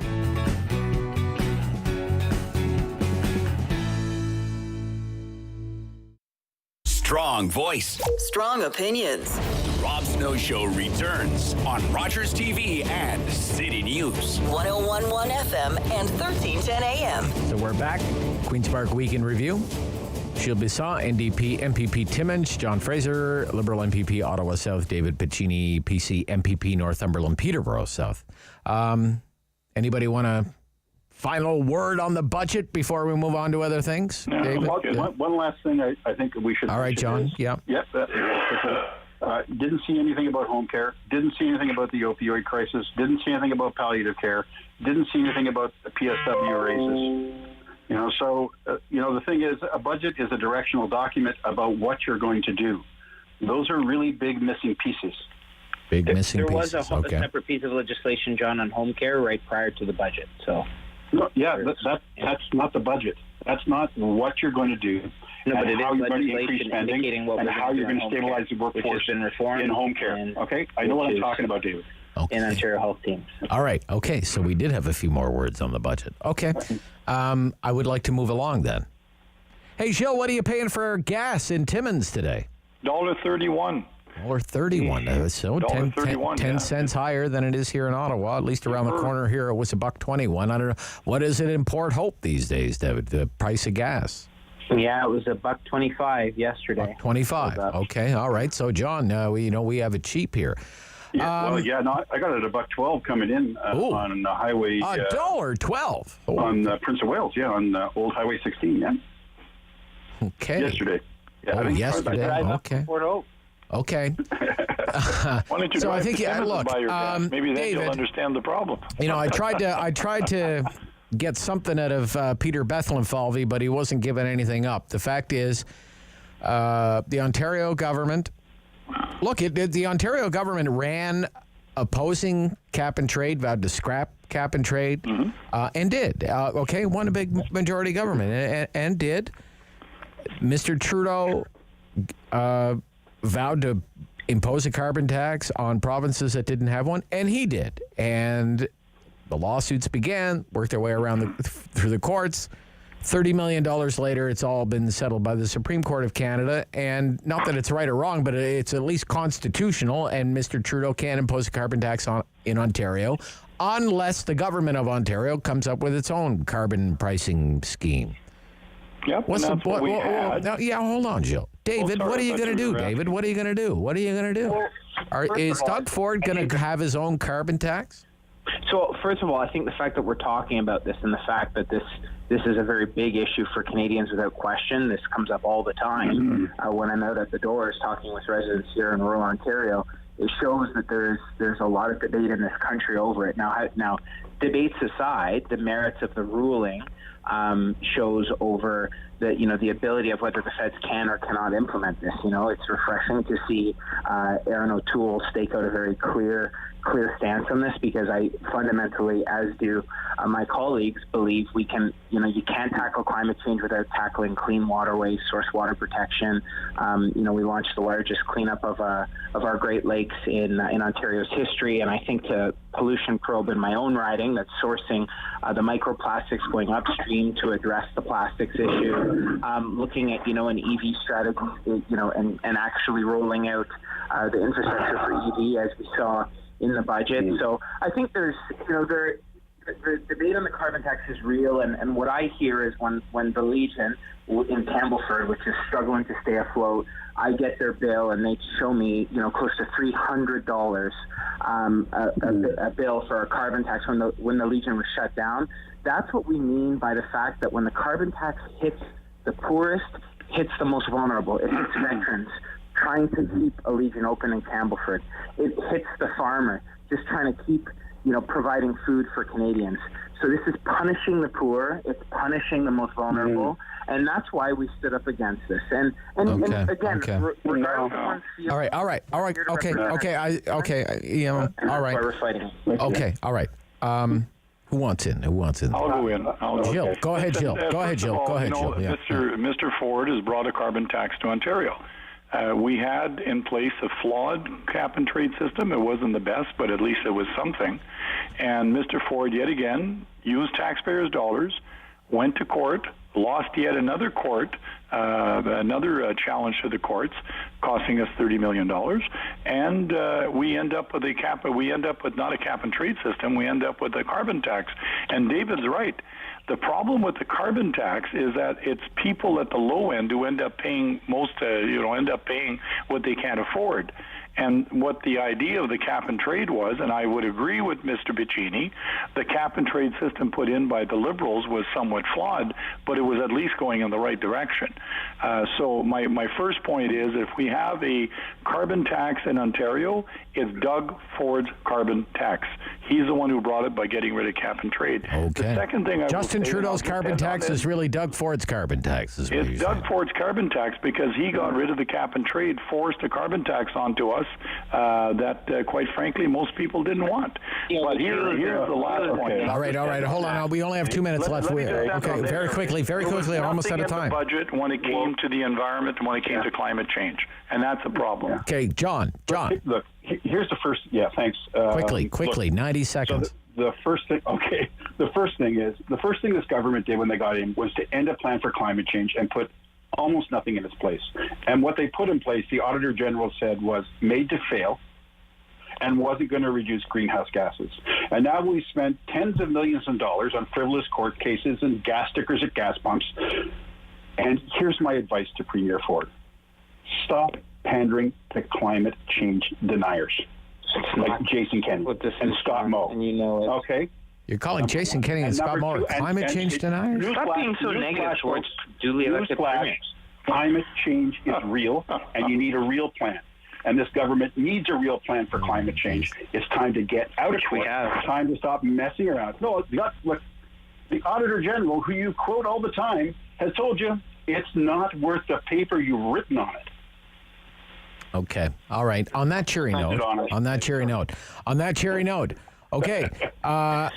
Strong voice. Strong opinions. The Rob Snow Show returns on Rogers TV and City News. 101.1 FM and 1310 AM. So we're back. Queen's Park Week in Review. Gilles Bisson, NDP, MPP Timmins, John Fraser, Liberal MPP Ottawa South, David Piccini, PC, MPP Northumberland, Peterborough South. Anybody want a final word on the budget before we move on to other things? David? One last thing I think we should... All right, John. Yeah. Yep. Didn't see anything about home care. Didn't see anything about the opioid crisis. Didn't see anything about palliative care. Didn't see anything about the PSW raises. The thing is, a budget is a directional document about what you're going to do. Those are really big missing pieces. There was a separate piece of legislation, John, on home care right prior to the budget. So, that's not the budget. That's not what you're going to do. No, but and it how is you're going to increase legislation spending indicating what and we're how going you're going to stabilize the workforce in home care. Okay, I know what I'm talking about, David. Okay. In Ontario health teams. All right. Okay. So we did have a few more words on the budget. Okay. I would like to move along then. Hey, Gilles, what are you paying for gas in Timmins today? $1.31. $1.31. So 10 cents higher than it is here in Ottawa. At least around the corner here, it was $1.21. I don't know. What is it in Port Hope these days, David? The price of gas? Yeah, it was $1.25 yesterday. $1.25. Okay. All right. So, John, we have it cheap here. I got it at $1.12 coming in on the highway. $1.12 on Prince of Wales. Yeah, on Old Highway 16. Yeah. Okay. Yesterday. Yeah, yesterday. Okay. Okay. Why don't you drive to Timmins and buy your gas? Maybe then David, you'll understand the problem. I tried to get something out of Peter Bethlenfalvy, but he wasn't giving anything up. The fact is, the Ontario government. Look, the Ontario government ran opposing cap and trade, vowed to scrap cap and trade, and did. Won a big majority government, and did. Mr. Trudeau vowed to impose a carbon tax on provinces that didn't have one, and he did. And the lawsuits began, worked their way around through the courts. $30 million later, it's all been settled by the Supreme Court of Canada. And not that it's right or wrong, but it's at least constitutional. And Mr. Trudeau can impose a carbon tax in Ontario unless the government of Ontario comes up with its own carbon pricing scheme. Yep, hold on, Gilles. David, what are you going to do, David? What are you going to do? What are you going to do? Is Doug Ford going to have his own carbon tax? So, first of all, I think the fact that we're talking about this and the fact that this is a very big issue for Canadians without question. This comes up all the time when I'm out at the doors talking with residents here in rural Ontario. It shows that there's a lot of debate in this country over it. Now, debates aside, the merits of the ruling shows over the ability of whether the feds can or cannot implement this. It's refreshing to see Aaron O'Toole stake out a very clear stance on this, because I fundamentally, as do my colleagues, believe we can, you can't tackle climate change without tackling clean waterways, source water protection. We launched the largest cleanup of our Great Lakes in Ontario's history, and I think the pollution probe in my own riding that's sourcing the microplastics going upstream to address the plastics issue, looking at, an EV strategy, and actually rolling out the infrastructure for EV as we saw in the budget. So I think there's, the debate on the carbon tax is real, and what I hear is when the Legion in Campbellford, which is struggling to stay afloat, I get their bill and they show me, close to $300 a bill for a carbon tax when the Legion was shut down. That's what we mean by the fact that when the carbon tax hits the poorest, hits the most vulnerable, it hits veterans trying to keep a Legion open in Campbellford. It hits the farmer just trying to keep, providing food for Canadians. So this is punishing the poor. It's punishing the most vulnerable. And that's why we stood up against this. And again, regardless of one's field, all right. We're fighting. Okay, all right. Who wants in? I'll go in. Jill, go ahead, Jill. Go ahead, Jill. Mr. Ford has brought a carbon tax to Ontario. We had in place a flawed cap-and-trade system. It wasn't the best, but at least it was something. And Mr. Ford, yet again, used taxpayers' dollars, went to court, lost yet another challenge to the courts, costing us $30 million, and we end up with not a cap-and-trade system. We end up with a carbon tax. And David's right. The problem with the carbon tax is that it's people at the low end who end up paying what they can't afford. And what the idea of the cap-and-trade was, and I would agree with Mr. Piccini, the cap-and-trade system put in by the Liberals was somewhat flawed, but it was at least going in the right direction. So my first point is, if we have a carbon tax in Ontario, it's Doug Ford's carbon tax. He's the one who brought it by getting rid of cap-and-trade. Okay. The second thing Justin Trudeau's carbon tax is really Doug Ford's carbon tax. It's Doug Ford's carbon tax because he got rid of the cap-and-trade, forced a carbon tax onto us that, quite frankly, most people didn't want. But here's the last point. All right. Hold on. We only have 2 minutes left. Okay, very quickly. I'm almost out of time. There was nothing in the budget when it came to the environment and when it came to climate change, and that's a problem. Okay, John. Look, here's the first. Yeah, thanks. Quickly, 90 seconds. So the first thing this government did when they got in was to end a plan for climate change and put almost nothing in its place. And what they put in place, the Auditor General said, was made to fail and wasn't going to reduce greenhouse gases. And now we've spent tens of millions of dollars on frivolous court cases and gas stickers at gas pumps. And here's my advice to Premier Ford. Stop pandering to climate change deniers like Jason Kenney and Scott Moe. And you know it. Okay? You're calling Jason Kenney and Scott Moe climate change deniers? Stop being so negative towards duly elected premiers. Climate change is real, and you need a real plan. And this government needs a real plan for climate change. It's time to get out of court. It's time to stop messing around. No, look, the Auditor General, who you quote all the time, has told you it's not worth the paper you've written on it. Okay. All right. On that cheery note. Okay.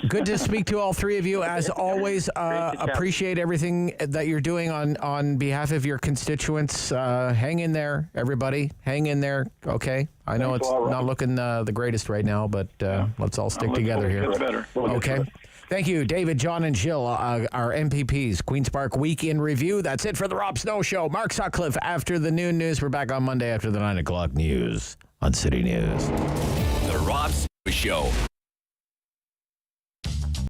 Good to speak to all three of you. As always, appreciate everything that you're doing on behalf of your constituents. Hang in there, everybody. Hang in there. Okay. I know it's not looking the greatest right now, but let's all stick together here. Okay. Thank you, David, John, and Jill, our MPPs. Queen's Park Week in Review. That's it for the Rob Snow Show. Mark Sutcliffe after the noon news. We're back on Monday after the 9 o'clock news on City News. The Rob Snow Show.